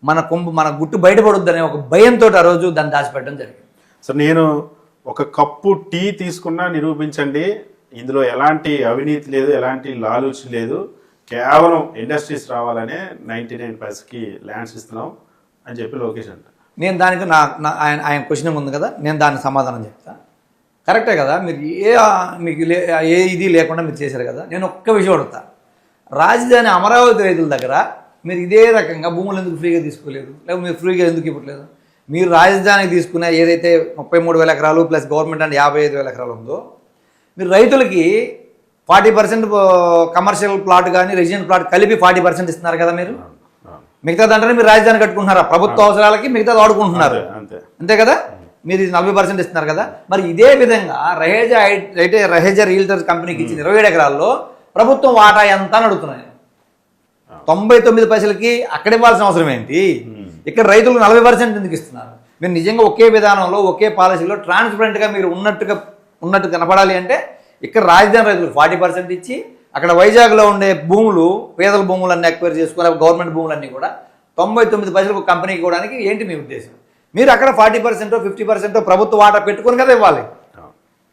మన గుట్టు బయటపడుద్ది అనే ఒక భయంతో ఆ రోజు దాన్ని దాచిపెట్టడం జరిగింది. సో నేను ఒక కప్పు టీ తీసుకున్నా నిరూపించండి, ఇందులో ఎలాంటి అవినీతి లేదు, ఎలాంటి లాలూచి లేదు, కేవలం ఇండస్ట్రీస్ రావాలనే 99%కి ల్యాండ్స్ ఇస్తున్నాం అని చెప్పి లోకేష్ అంట. నేను దానికి ఆయన క్వశ్చన్ ఉంది కదా, నేను దానికి సమాధానం చెప్తా. కరెక్టే కదా, మీరు మీకు ఏ ఇది లేకుండా మీరు చేశారు కదా. నేను ఒక్క విషయం అడుగుతా, రాజధాని అమరావతి రైతుల దగ్గర మీరు ఇదే రకంగా భూములు ఎందుకు ఫ్రీగా తీసుకోలేదు, లేకపోతే మీరు ఫ్రీగా ఎందుకు ఇవ్వట్లేదు? మీరు రాజధానికి తీసుకునే ఏదైతే 33,000 ఎకరాలు ప్లస్ గవర్నమెంట్ అంటే 55,000 ఎకరాలు ఉందో, మీరు రైతులకి 40% కమర్షియల్ ప్లాట్ కానీ రెసిడెంట్ ప్లాట్ కలిపి 40% ఇస్తున్నారు కదా. మీరు మిగతా దాంట్లో మీరు రాజధాని కట్టుకుంటున్నారా? ప్రభుత్వ అవసరాలకి మిగతా వాడుకుంటున్నారు, అంతే కదా. మీరు 40% ఇస్తున్నారు కదా. మరి ఇదే విధంగా రహేజా రియల్టర్స్ కంపెనీకి ఇచ్చిన 27 ఎకరాల్లో ప్రభుత్వం వాటా ఎంత అని అడుగుతున్నాయి. 99%కి అక్కడ ఇవ్వాల్సిన అవసరం ఏంటి? ఇక్కడ రైతులకు 40% ఎందుకు ఇస్తున్నారు? మీరు నిజంగా ఒకే విధానంలో, ఒకే పాలసీలో ట్రాన్స్పరెంట్గా మీరు ఉన్నట్టు కనపడాలి అంటే ఇక్కడ రాజధాని రైతులకు 40% ఇచ్చి, అక్కడ వైజాగ్లో ఉండే భూములు, పేదల భూములన్నీ ఎక్వైర్ చేసుకుని గవర్నమెంట్ భూములన్నీ కూడా 99% కంపెనీకి ఇవ్వడానికి ఏంటి మీ ఉద్దేశం? మీరు అక్కడ 40% 50% ప్రభుత్వ వాటా పెట్టుకొని కదా ఇవ్వాలి.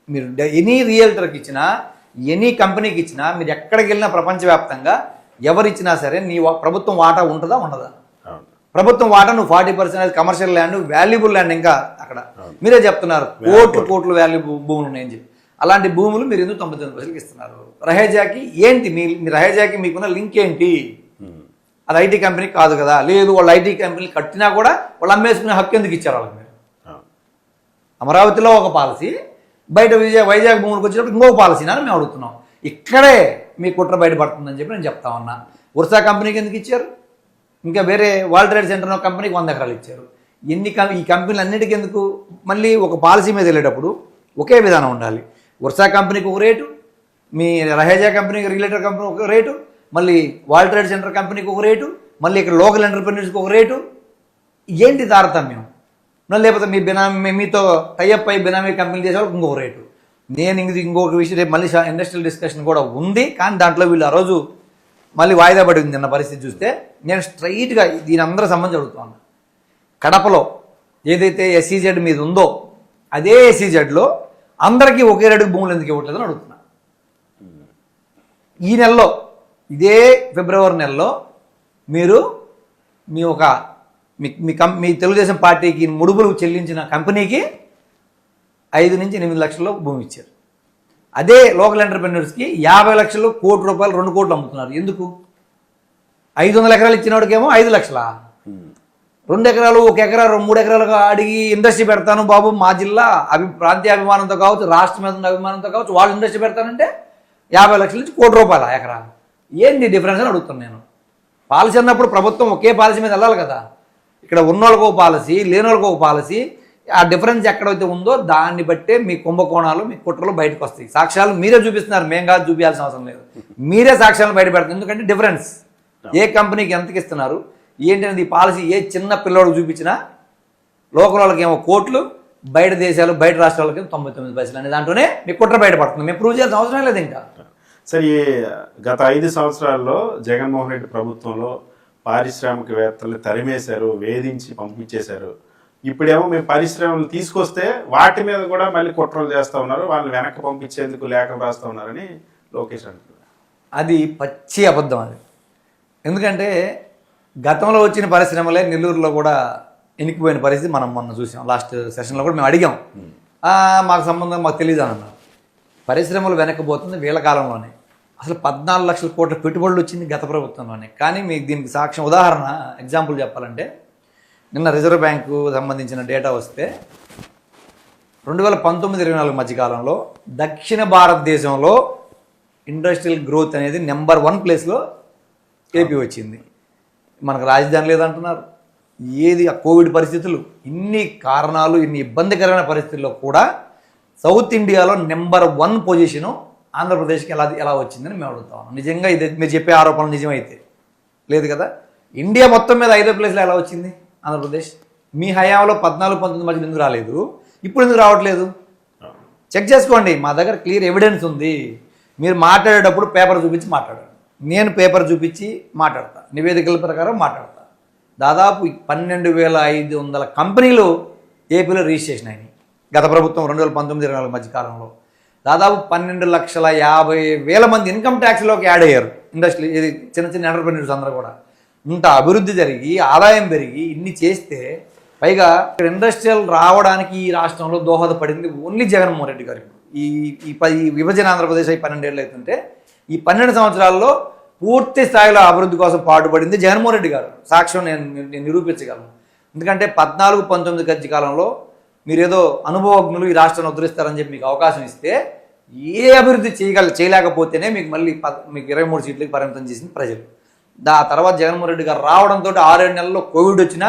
మీరు ఎనీ రియల్టర్కి ఇచ్చినా, ఎనీ కంపెనీకి ఇచ్చినా, మీరు ఎక్కడికి వెళ్ళినా ప్రపంచవ్యాప్తంగా ఎవరిచ్చినా సరే నీ ప్రభుత్వం వాటా ఉంటుందా ఉండదా? ప్రభుత్వం వాటా నువ్వు 40% కమర్షియల్ ల్యాండ్, వాల్యుబుల్ ల్యాండ్. ఇంకా అక్కడ మీరే చెప్తున్నారు కోట్లు వాల్యుబుల్ భూములు ఉన్నాయని చెప్పి. అలాంటి భూములు మీరు ఎందుకు 99%కి ఇస్తున్నారు? రహేజాకి ఏంటి మీ రహేజాకి మీకున్న లింక్ ఏంటి? అది ఐటీ కంపెనీ కాదు కదా. లేదు, వాళ్ళు ఐటీ కంపెనీ కట్టినా కూడా వాళ్ళు అమ్మేసుకునే హక్కు ఎందుకు ఇచ్చారు వాళ్ళకి? మీరు అమరావతిలో ఒక పాలసీ, బయట వైజాగ్ భూములకు వచ్చినప్పుడు ఇంకొక పాలసీ అని మేము అడుగుతున్నాం. ఇక్కడే మీ కుట్ర బయటపడుతుందని చెప్పి నేను చెప్తా ఉన్నా. ఉర్సా కంపెనీకి ఎందుకు ఇచ్చారు? ఇంకా వేరే వరల్డ్ ట్రేడ్ సెంటర్ కంపెనీకి 100 ఎకరాలు ఇచ్చారు. ఈ కంపెనీలు అన్నిటికీ ఎందుకు? మళ్ళీ ఒక పాలసీ మీద వెళ్ళేటప్పుడు ఒకే విధానం ఉండాలి. ఉర్సా కంపెనీకి ఒక రేటు, మీ రహేజా కంపెనీకి, రియల్టర్ కంపెనీ ఒక రేటు, మళ్ళీ వరల్డ్ ట్రేడ్ సెంటర్ కంపెనీకి ఒక రేటు, మళ్ళీ ఇక్కడ లోకల్ ఎంటర్ప్రెన్యూర్స్కి ఒక రేటు. ఏంటి తారతమ్యం? లేకపోతే మీ బినామీ, మీతో టైఅప్ అయ్యి బినామీ కంపెనీ చేసే వాళ్ళకి ఇంకొక రేటు. నేను ఇంకొక విషయం రేపు మళ్ళీ ఇండస్ట్రియల్ డిస్కషన్ కూడా ఉంది, కానీ దాంట్లో వీళ్ళు ఆ రోజు మళ్ళీ వాయిదా పడి ఉంది అన్న పరిస్థితి చూస్తే నేను స్ట్రైట్గా దీని అందరూ సంబంధించి అడుగుతున్నాను. కడపలో ఏదైతే ఎస్సీజెడ్ మీద ఉందో అదే ఎస్సీజెడ్లో అందరికీ ఒకే రేటుకు భూములు ఎందుకు ఇవ్వట్లేదని అడుగుతున్నా. ఈ నెలలో ఇదే ఫిబ్రవరి నెలలో మీరు మీ తెలుగుదేశం పార్టీకి ముడుపులు చెల్లించిన కంపెనీకి 5 నుంచి 8 లక్షల్లో భూమి ఇచ్చారు. అదే లోకల్ ఎంటర్ప్రెన్యూర్స్కి 50 లక్షలు, ₹1 కోటి, 2 కోట్లు అమ్ముతున్నారు. ఎందుకు? 500 ఎకరాలు ఇచ్చిన వాడికేమో 5 లక్షలా, 2 ఎకరాలు, 1 ఎకరా, 3 ఎకరాలుగా అడిగి ఇండస్ట్రీ పెడతాను బాబు మా జిల్లా ప్రాంతీయ అభిమానంతో కావచ్చు, రాష్ట్రం మీద ఉన్న అభిమానంతో కావచ్చు, వాళ్ళు ఇండస్ట్రీ పెడతానంటే 50 లక్షల నుంచి ₹1 కోటి ఎకరా. ఏంటి డిఫరెన్స్ అని అడుగుతాను నేను. పాలసీ అన్నప్పుడు ప్రభుత్వం ఒకే పాలసీ మీద వెళ్ళాలి కదా. ఇక్కడ ఉన్నోళ్ళకు ఒక పాలసీ, లేనోళ్ళకు ఒక పాలసీ. ఆ డిఫరెన్స్ ఎక్కడైతే ఉందో దాన్ని బట్టే మీ కుంభకోణాలు, మీ కుట్రలు బయటకు వస్తాయి. సాక్ష్యాలు మీరే చూపిస్తున్నారు, మేము కాదు చూపించాల్సిన అవసరం లేదు. మీరే సాక్ష్యాలను బయట పెడతారు. ఎందుకంటే డిఫరెన్స్ ఏ కంపెనీకి ఎంతకి ఇస్తున్నారు ఏంటనేది ఈ పాలసీ ఏ చిన్న పిల్లోడికి చూపించినా లోకల్ వాళ్ళకి ఏమో కోట్లు, బయట దేశాలు బయట రాష్ట్రాలకి 99 పైసలు అనే దాంట్లోనే మీ కుట్ర బయటపడుతుంది. మేము ప్రూవ్ చేయాల్సిన అవసరం లేదు. ఇంకా సరే, గత 5 సంవత్సరాల్లో జగన్మోహన్ రెడ్డి ప్రభుత్వంలో పారిశ్రామికవేత్తలు తరిమేశారు, వేధించి పంపించేశారు. ఇప్పుడేమో మేము పరిశ్రమలు తీసుకొస్తే వాటి మీద కూడా మళ్ళీ కుట్రలు చేస్తూ ఉన్నారు, వాళ్ళని వెనక్కి పంపించేందుకు లేఖలు రాస్తూ ఉన్నారని లోకేష్ అంటున్నారు. అది పచ్చి అబద్ధం. అది ఎందుకంటే గతంలో వచ్చిన పరిశ్రమలే నెల్లూరులో కూడా ఎనికిపోయిన పరిస్థితి మనం మొన్న చూసాం. లాస్ట్ సెషన్లో కూడా మేము అడిగాం, మాకు సంబంధం మాకు తెలియదు అని అన్నారు. పరిశ్రమలు వెనక్కిపోతుంది వీళ్ళ కాలంలోనే. అసలు 14 లక్షల కోట్ల పెట్టుబడులు వచ్చింది గత ప్రభుత్వంలోనే. కానీ మీకు దీనికి సాక్ష్యం ఉదాహరణ ఎగ్జాంపుల్ చెప్పాలంటే, నిన్న రిజర్వ్ బ్యాంకు సంబంధించిన డేటా వస్తే 2019-24 మధ్యకాలంలో దక్షిణ భారతదేశంలో ఇండస్ట్రియల్ గ్రోత్ అనేది నెంబర్ 1 ప్లేస్లో ఏపీ వచ్చింది. మనకు రాజధాని లేదంటున్నారు. ఏది ఆ కోవిడ్ పరిస్థితులు, ఇన్ని కారణాలు, ఇన్ని ఇబ్బందికరమైన పరిస్థితుల్లో కూడా సౌత్ ఇండియాలో నెంబర్ 1 పొజిషను ఆంధ్రప్రదేశ్కి ఎలా వచ్చిందని మేము అడుగుతాం. నిజంగా ఇది మీరు చెప్పే ఆరోపణలు నిజమైతే లేదు కదా. ఇండియా మొత్తం మీద 5వ ప్లేస్లో ఎలా వచ్చింది ఆంధ్రప్రదేశ్? మీ హయాంలో 14-19 మధ్యలో ఎందుకు రాలేదు? ఇప్పుడు ఎందుకు రావట్లేదు? చెక్ చేసుకోండి. మా దగ్గర క్లియర్ ఎవిడెన్స్ ఉంది. మీరు మాట్లాడేటప్పుడు పేపర్ చూపించి మాట్లాడండి. నేను పేపర్ చూపించి మాట్లాడతా, నివేదికల ప్రకారం మాట్లాడతా. దాదాపు 12,500 కంపెనీలు ఏపీలో రిజిస్ట్రేషన్ అయినాయి గత ప్రభుత్వం 2019-24 మధ్యకాలంలో. దాదాపు 12,50,000 మంది ఇన్కమ్ ట్యాక్స్లోకి యాడ్ అయ్యారు. ఇండస్ట్రీ ఇది చిన్న చిన్న ఎంటర్ప్రెన్యూర్స్ అందరూ కూడా. ఇంత అభివృద్ధి జరిగి ఆదాయం పెరిగి ఇన్ని చేస్తే పైగా ఇక్కడ ఇండస్ట్రియల్ రావడానికి ఈ రాష్ట్రంలో దోహదపడింది ఓన్లీ జగన్మోహన్ రెడ్డి గారికి. ఈ విభజన ఆంధ్రప్రదేశ్ 12 ఏళ్ళు అవుతుంటే ఈ 12 సంవత్సరాల్లో పూర్తి స్థాయిలో అభివృద్ధి కోసం పాటుపడింది జగన్మోహన్ రెడ్డి గారు. సాక్ష్యం నేను నిరూపించగలను. ఎందుకంటే 14-19 గజ్జి కాలంలో మీరేదో అనుభవజ్ఞులు ఈ రాష్ట్రాన్ని ఉద్ధరిస్తారని చెప్పి మీకు అవకాశం ఇస్తే ఏ అభివృద్ధి చేయలేకపోతేనే మీకు మళ్ళీ మీకు 23 సీట్లకి పరిమితం చేసింది ప్రజలు. తర్వాత జగన్మోహన్ రెడ్డి గారు రావడంతో 6-7 నెలల్లో కోవిడ్ వచ్చినా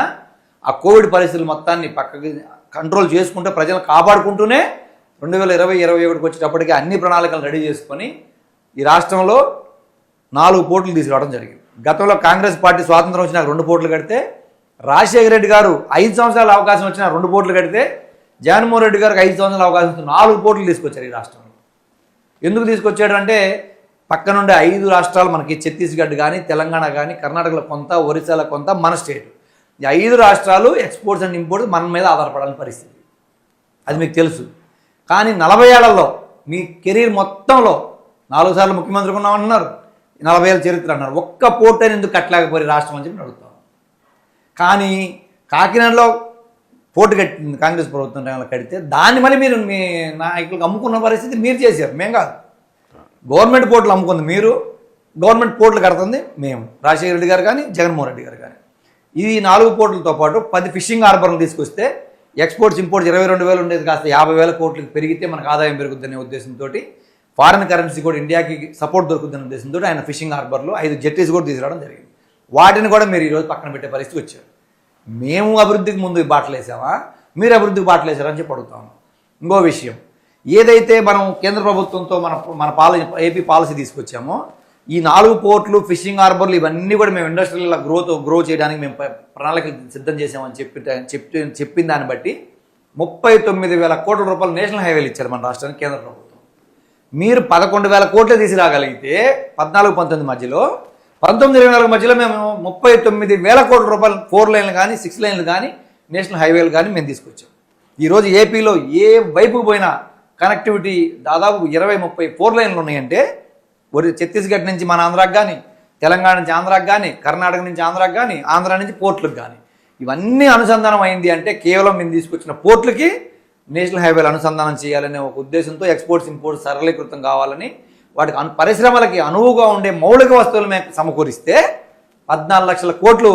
ఆ కోవిడ్ పరిస్థితులు మొత్తాన్ని పక్కకి కంట్రోల్ చేసుకుంటూ ప్రజలను కాపాడుకుంటూనే 2020-21 వచ్చేటప్పటికి అన్ని ప్రణాళికలు రెడీ చేసుకొని ఈ రాష్ట్రంలో 4 పోర్టులు తీసుకురావడం జరిగింది. గతంలో కాంగ్రెస్ పార్టీ స్వాతంత్రం వచ్చినా 2 పోర్టులు కడితే, రాజశేఖర రెడ్డి గారు 5 సంవత్సరాల అవకాశం వచ్చినా 2 పోర్టులు కడితే, జగన్మోహన్ రెడ్డి గారికి 5 సంవత్సరాల అవకాశం వస్తుంది 4 పోర్టులు తీసుకొచ్చారు ఈ రాష్ట్రంలో. ఎందుకు తీసుకొచ్చాడు అంటే పక్కనుండే 5 రాష్ట్రాలు మనకి ఛత్తీస్గఢ్ కానీ, తెలంగాణ కానీ, కర్ణాటకలో కొంత, ఒరిస్సాలో కొంత, మన స్టేట్. ఈ 5 రాష్ట్రాలు ఎక్స్పోర్ట్స్ అండ్ ఇంపోర్ట్స్ మన మీద ఆధారపడాలని పరిస్థితి. అది మీకు తెలుసు. కానీ 40 ఏళ్లలో మీ కెరీర్ మొత్తంలో 4 సార్లు ముఖ్యమంత్రి ఉన్నామంటున్నారు, 40 ఏళ్ళ చరిత్ర అన్నారు. ఒక్క పోర్ట్ అని ఎందుకు కట్టలేకపోయి రాష్ట్రం అని చెప్పి అడుగుతాం. కానీ కాకినాడలో పోర్టు కట్టింది కాంగ్రెస్ ప్రభుత్వం టైంలో కడితే దాన్ని మళ్ళీ మీరు మీ నాయకులకు అమ్ముకున్న పరిస్థితి మీరు చేశారు, మేము కాదు. గవర్నమెంట్ పోర్టులు అమ్ముకుంది మీరు, గవర్నమెంట్ పోర్టులు కడుతుంది మేము, రాజశేఖర రెడ్డి గారు కానీ, జగన్మోహన్ రెడ్డి గారు కానీ. ఈ 4 పోర్టులతో పాటు 10 ఫిషింగ్ హార్బర్లు తీసుకొస్తే ఎక్స్పోర్ట్స్ ఇంపోర్ట్స్ 22,000 ఉండేది కాస్త 50,000 కోట్లకి పెరిగితే మనకు ఆదాయం పెరుగుతుందనే ఉద్దేశంతో, ఫారిన్ కరెన్సీ కూడా ఇండియాకి సపోర్ట్ దొరుకుతుందనే ఉద్దేశంతో ఆయన ఫిషింగ్ హార్బర్లు 5 జెట్టీస్ కూడా తీసుకురావడం జరిగింది. వాటిని కూడా మీరు ఈరోజు పక్కన పెట్టే పరిస్థితి వచ్చారు. మేము అభివృద్ధికి ముందు బాటలు వేసామా, మీరు అభివృద్ధికి బాటలు వేసారని చెప్పి అడుగుతాము. ఇంకో విషయం, ఏదైతే మనం కేంద్ర ప్రభుత్వంతో మన ఏపీ పాలసీ తీసుకొచ్చామో, ఈ 4 పోర్టులు, ఫిషింగ్ హార్బర్లు ఇవన్నీ కూడా మేము ఇండస్ట్రియల్ గ్రో చేయడానికి మేము ప్రణాళికలు సిద్ధం చేసామని చెప్పిన దాన్ని బట్టి 39,000 కోట్ల రూపాయలు నేషనల్ హైవేలు ఇచ్చారు మన రాష్ట్రానికి కేంద్ర ప్రభుత్వం. మీరు 11,000 కోట్లు తీసుకురాగలిగితే 14-19 మధ్యలో 19-24 మధ్యలో మేము 39,000 కోట్ల రూపాయలు 4 లైన్లు కానీ 6 లైన్లు కానీ నేషనల్ హైవేలు కానీ మేము తీసుకొచ్చాం. ఈరోజు ఏపీలో ఏ వైపుకు పోయినా కనెక్టివిటీ దాదాపు 20-30 4 లైన్లు ఉన్నాయంటే ఛత్తీస్గఢ్ నుంచి మన ఆంధ్రాకి కానీ, తెలంగాణ నుంచి ఆంధ్రాకి కానీ, కర్ణాటక నుంచి ఆంధ్రాకి కానీ, ఆంధ్ర నుంచి పోర్టులకు కానీ ఇవన్నీ అనుసంధానం అయింది అంటే కేవలం మేము తీసుకొచ్చిన పోర్టులకి నేషనల్ హైవేలు అనుసంధానం చేయాలనే ఒక ఉద్దేశంతో ఎక్స్పోర్ట్స్ ఇంపోర్ట్స్ సరళీకృతం కావాలని వాటికి పరిశ్రమలకి అనువుగా ఉండే మౌలిక వస్తువులు మేము సమకూరిస్తే 14 లక్షల కోట్లు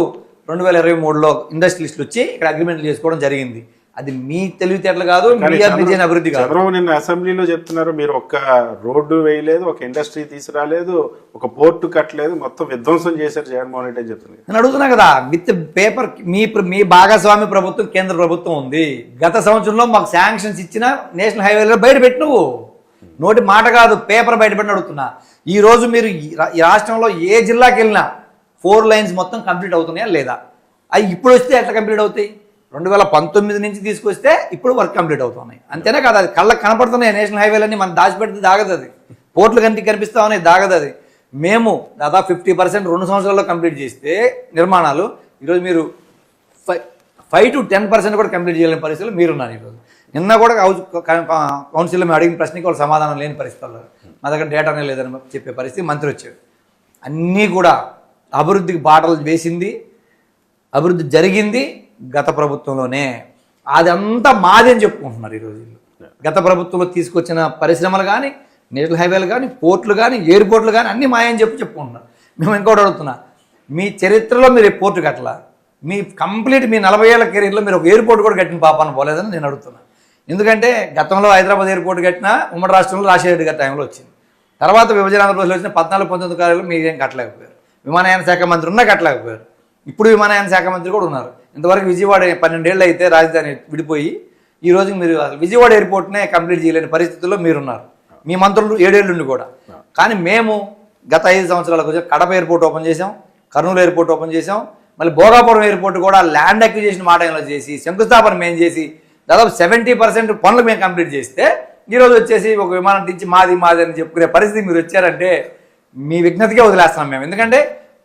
2023లో ఇండస్ట్రియలిస్టులు వచ్చి ఇక్కడ అగ్రిమెంట్లు చేసుకోవడం జరిగింది. అది మీ తెలివితేటలు కాదు, మీ అభివృద్ధి కాదు. చంద్రబాబు నిన్న అసెంబ్లీలో చెప్తున్నారు, మీరు ఒక్క రోడ్డు వేయలేదు, ఒక ఇండస్ట్రీ తీసుకురాలేదు, ఒక పోర్టు కట్టలేదు, మొత్తం విధ్వంసం చేశారు జగన్మోహన్ రెడ్డి అని చెప్తున్నారు. నేను అడుగుతున్నా కదా, విత్ పేపర్ మీ భాగస్వామి ప్రభుత్వం కేంద్ర ప్రభుత్వం ఉంది. గత సంవత్సరంలో మాకు శాంక్షన్స్ ఇచ్చిన నేషనల్ హైవేలో బయట పెట్టి నువ్వు నోటి మాట కాదు పేపర్ బయటపెట్టి అడుగుతున్నా. ఈ రోజు మీరు ఈ రాష్ట్రంలో ఏ జిల్లాకి వెళ్ళినా 4 లైన్స్ మొత్తం కంప్లీట్ అవుతున్నాయా లేదా? అవి ఇప్పుడు వస్తే ఎట్లా కంప్లీట్ అవుతాయి? 2019 నుంచి తీసుకొస్తే ఇప్పుడు వర్క్ కంప్లీట్ అవుతున్నాయి. అంతేనే కదా, అది కళ్ళకి కనపడుతున్నాయి నేషనల్ హైవేలన్నీ. మనం దాచిపెడితే దాగదు అది, పోర్టులు కంటికి కనిపిస్తా ఉన్నాయి దాగదు అది. మేము దాదాపు 50% 2 సంవత్సరాల్లో కంప్లీట్ చేస్తే నిర్మాణాలు, ఈరోజు మీరు 5 to 10% కూడా కంప్లీట్ చేయలేని పరిస్థితులు మీరున్నారు. ఈరోజు నిన్న కూడా కౌన్సిల్లో మేము అడిగిన ప్రశ్నకి వాళ్ళు సమాధానం లేని పరిస్థితుల్లో, మా దగ్గర డేటానే లేదని చెప్పే పరిస్థితి మంత్రి వచ్చాడు. అన్నీ కూడా అభివృద్ధికి బాటలు వేసింది, అభివృద్ధి జరిగింది గత ప్రభుత్వంలోనే. అదంతా మాది అని చెప్పుకుంటున్నారు ఈరోజు. గత ప్రభుత్వంలో తీసుకొచ్చిన పరిశ్రమలు కానీ, నేషనల్ హైవేలు కానీ, పోర్టులు కానీ, ఎయిర్పోర్ట్లు కానీ అన్నీ మాయని చెప్పుకుంటున్నారు. మేము ఇంకోటి అడుగుతున్నా, మీ చరిత్రలో మీరు పోర్టు కట్టలా, మీ 40 ఏళ్ల కెరీర్లో మీరు ఒక ఎయిర్పోర్ట్ కూడా కట్టిన పాపాన పోలేదని నేను అడుగుతున్నా. ఎందుకంటే గతంలో హైదరాబాద్ ఎయిర్పోర్ట్ కట్టినా ఉమ్మడి రాష్ట్రంలో రాజశేఖర రెడ్డి గారి టైంలో వచ్చింది. తర్వాత విభజన ఆంధ్రప్రదేశ్లో వచ్చిన 14-19 కాలంలో మీరేం కట్టలేకపోయారు. విమానయాన శాఖ మంత్రి ఉన్నా కట్టలేకపోయారు. ఇప్పుడు విమానయాన శాఖ మంత్రి కూడా ఉన్నారు. ఇంతవరకు విజయవాడ 12 ఏళ్ళు అయితే రాజధాని విడిపోయి ఈ రోజు మీరు విజయవాడ ఎయిర్పోర్ట్నే కంప్లీట్ చేయలేని పరిస్థితుల్లో మీరున్నారు. మీ మంత్రులు 7 ఏళ్ళు నుండి కూడా. కానీ మేము గత 5 సంవత్సరాలకు వచ్చి కడప ఎయిర్పోర్ట్ ఓపెన్ చేసాం, కర్నూలు ఎయిర్పోర్ట్ ఓపెన్ చేసాం, మళ్ళీ భోగాపురం ఎయిర్పోర్ట్ కూడా ల్యాండ్ అక్విజిషన్ మా టైంలో చేసి శంకుస్థాపన మేము చేసి దాదాపు 70% పనులు మేము కంప్లీట్ చేస్తే ఈరోజు వచ్చేసి ఒక విమానం నుంచి మాది అని చెప్పుకునే పరిస్థితి మీరు వచ్చారంటే మీ విజ్ఞతకే వదిలేస్తున్నాం మేము. ఎందుకంటే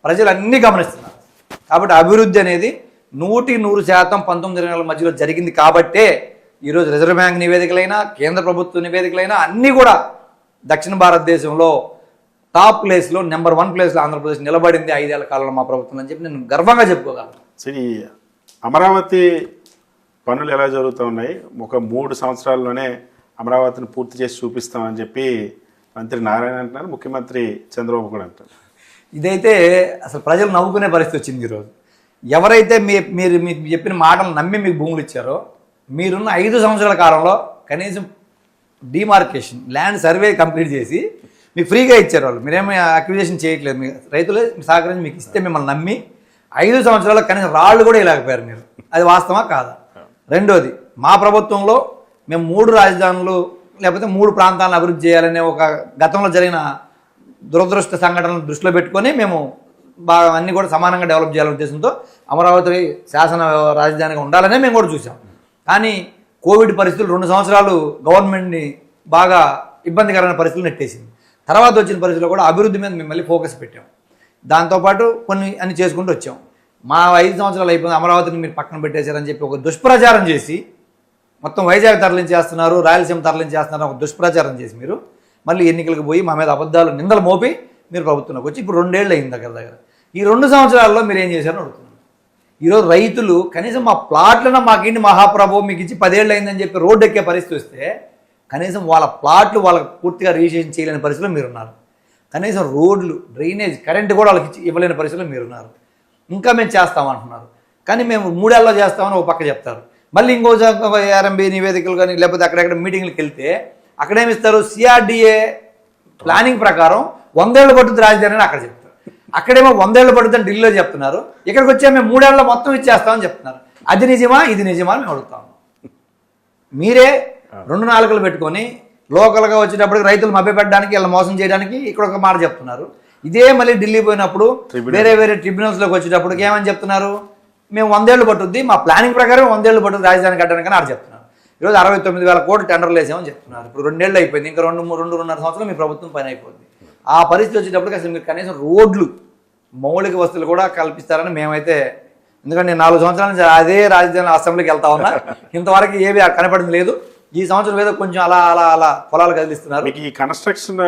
ప్రజలు అన్నీ గమనిస్తున్నారు. కాబట్టి అభివృద్ధి అనేది 100% 19 మధ్యలో జరిగింది కాబట్టే ఈరోజు రిజర్వ్ బ్యాంక్ నివేదికలైనా, కేంద్ర ప్రభుత్వ నివేదికలైనా అన్నీ కూడా దక్షిణ భారతదేశంలో టాప్ ప్లేస్లో నెంబర్ 1 ప్లేస్లో ఆంధ్రప్రదేశ్ నిలబడింది 5 ఏళ్ల కాలంలో మా ప్రభుత్వం అని చెప్పి నేను గర్వంగా చెప్పుకోగలను. సరే, అమరావతి పనులు ఎలా జరుగుతూ ఉన్నాయి? ఒక 3 సంవత్సరాల్లోనే అమరావతిని పూర్తి చేసి చూపిస్తామని చెప్పి మంత్రి నారాయణ అంటున్నారు, ముఖ్యమంత్రి చంద్రబాబు కూడా అంటారు. ఇదైతే అసలు ప్రజలు నవ్వుకునే పరిస్థితి వచ్చింది ఈరోజు. ఎవరైతే మీరు చెప్పిన మాటలు నమ్మి మీకు భూములు ఇచ్చారో, మీరున్న 5 సంవత్సరాల కాలంలో కనీసం డిమార్కేషన్ ల్యాండ్ సర్వే కంప్లీట్ చేసి మీకు ఫ్రీగా ఇచ్చారు వాళ్ళు. మీరేమీ అక్విజిషన్ చేయట్లేదు. మీ రైతులే సహకరించి మీకు ఇస్తే మిమ్మల్ని నమ్మి 5 సంవత్సరాల్లో కనీసం రాళ్ళు కూడా ఇలాగపోయారు మీరు. అది వాస్తవా కాదా? రెండోది, మా ప్రభుత్వంలో మేము 3 రాజధానులు లేకపోతే 3 ప్రాంతాలను అభివృద్ధి చేయాలనే ఒక గతంలో జరిగిన దురదృష్ట సంఘటనలను దృష్టిలో పెట్టుకొని మేము బాగా అన్నీ కూడా సమానంగా డెవలప్ చేయాలనే ఉద్దేశంతో అమరావతి శాసన రాజధానిగా ఉండాలనే మేము కూడా చూసాం. కానీ కోవిడ్ పరిస్థితులు 2 సంవత్సరాలు గవర్నమెంట్ని బాగా ఇబ్బందికరమైన పరిస్థితులు నెట్టేసింది. తర్వాత వచ్చిన పరిస్థితుల్లో కూడా అభివృద్ధి మీద మేము మళ్ళీ ఫోకస్ పెట్టాం. దాంతోపాటు కొన్ని అన్ని చేసుకుంటూ వచ్చాం. మా 5 సంవత్సరాలు అయిపోయింది, అమరావతిని మీరు పక్కన పెట్టేశారని చెప్పి ఒక దుష్ప్రచారం చేసి మొత్తం వైజాగ్ తరలించేస్తున్నారు, రాయలసీమ తరలించేస్తున్నారు ఒక దుష్ప్రచారం చేసి మీరు మళ్ళీ ఎన్నికలకు పోయి మా మీద అబద్ధాలు నిందలు మోపి మీరు ప్రభుత్వంలోకి వచ్చి ఇప్పుడు 2 ఏళ్ళు అయింది దగ్గర. ఈ 2 సంవత్సరాల్లో మీరు ఏం చేశారని అడుగుతున్నారు. ఈరోజు రైతులు కనీసం మా ప్లాట్లను మాకేంటి మహాప్రభు మీకు ఇచ్చి 10 ఏళ్ళు అయిందని చెప్పి రోడ్డు ఎక్కే పరిస్థితి వస్తే కనీసం వాళ్ళ ప్లాట్లు వాళ్ళకి పూర్తిగా రిజిస్ట్రేషన్ చేయలేని పరిస్థితిలో మీరున్నారు. కనీసం రోడ్లు, డ్రైనేజ్, కరెంటు కూడా వాళ్ళకి ఇవ్వలేని పరిస్థితిలో మీరున్నారు. ఇంకా మేము చేస్తామంటున్నారు. కానీ మేము 3 ఏళ్ళలో చేస్తామని ఒక పక్క చెప్తారు. మళ్ళీ ఇంకో ఆర్ఎంబీ నివేదికలు కానీ లేకపోతే అక్కడెక్కడ మీటింగ్లకు వెళ్తే అక్కడేమిస్తారు, సిఆర్డిఏ ప్లానింగ్ ప్రకారం 100 ఏళ్ళు పట్టుద్ది రాజధాని అని అక్కడ చెప్తారు. అక్కడేమో 100 ఏళ్ళు పడుతుందని ఢిల్లీలో చెప్తున్నారు. ఇక్కడికి వచ్చే మేము 3 ఏళ్ళలో మొత్తం ఇచ్చేస్తామని చెప్తున్నారు. అది నిజమా ఇది నిజమా అని మేము అడుగుతాము. మీరే 2 నాలుకలు పెట్టుకొని లోకల్గా వచ్చేటప్పటికి రైతులు మభ్యపెట్టడానికి వీళ్ళని మోసం చేయడానికి ఇక్కడ ఒక మాట చెప్తున్నారు. ఇదే మళ్ళీ ఢిల్లీ పోయినప్పుడు వేరే ట్రిబ్యునల్స్లోకి వచ్చేటప్పటికి ఏమని చెప్తున్నారు, మేము 100 ఏళ్ళు పట్టుద్ది, మా ప్లానింగ్ ప్రకారం 100 ఏళ్ళు పట్టుద్ది రాజధాని కట్టడానికి అని ఆడ చెప్తున్నారు. ఈరోజు 69,000 కోట్లు టెండర్లు వేసామని చెప్తున్నారు. ఇప్పుడు 2 ఏళ్ళు అయిపోయింది, ఇంకా 2.5 సంవత్సరాలు మీ ప్రభుత్వం పని అయిపోద్ది. ఆ పరిస్థితి వచ్చేటప్పటికి అసలు మీరు కనీసం రోడ్లు మౌలిక వసతులు కూడా కల్పిస్తారని మేమైతే, ఎందుకంటే నేను 4 సంవత్సరాల నుంచి అదే రాజధాని అసెంబ్లీకి వెళ్తా ఉన్నా, ఇంతవరకు ఏవి కనపడింది లేదు. ఈ సంవత్సరం ఏదో కొంచెం అలా అలా అలా పొలాలు కదిలిస్తున్నారు. మీకు ఈ కన్స్ట్రక్షన్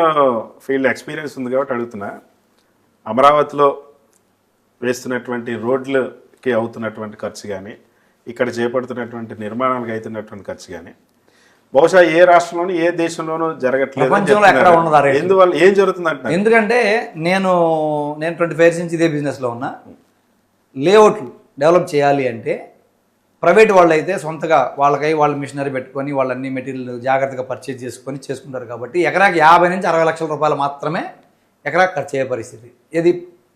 ఫీల్డ్ ఎక్స్పీరియన్స్ ఉంది కాబట్టి అడుగుతున్నా, అమరావతిలో వేస్తున్నటువంటి రోడ్లకి అవుతున్నటువంటి ఖర్చు కానీ, ఇక్కడ చేపడుతున్నటువంటి నిర్మాణాలకు అవుతున్నటువంటి ఖర్చు కానీ బహుశా ఏ రాష్ట్రంలోనూ ఏ దేశంలోనూ జరగట్లేదు. ప్రపంచంలో ఎక్కడ ఉండదు. ఎందువల్ల ఏం జరుగుతుంది అంటే, ఎందుకంటే నేను 25 ఇయర్స్ నుంచి ఇదే బిజినెస్లో ఉన్నా. లేఅవుట్లు డెవలప్ చేయాలి అంటే ప్రైవేట్ వాళ్ళు అయితే సొంతగా వాళ్ళ మిషనరీ పెట్టుకొని వాళ్ళన్ని మెటీరియల్ జాగ్రత్తగా పర్చేజ్ చేసుకొని చేసుకుంటారు. కాబట్టి ఎకరాకి 50 నుంచి 60 లక్షల రూపాయలు మాత్రమే ఎకరాకి ఖర్చు అయ్యే పరిస్థితి. ఇది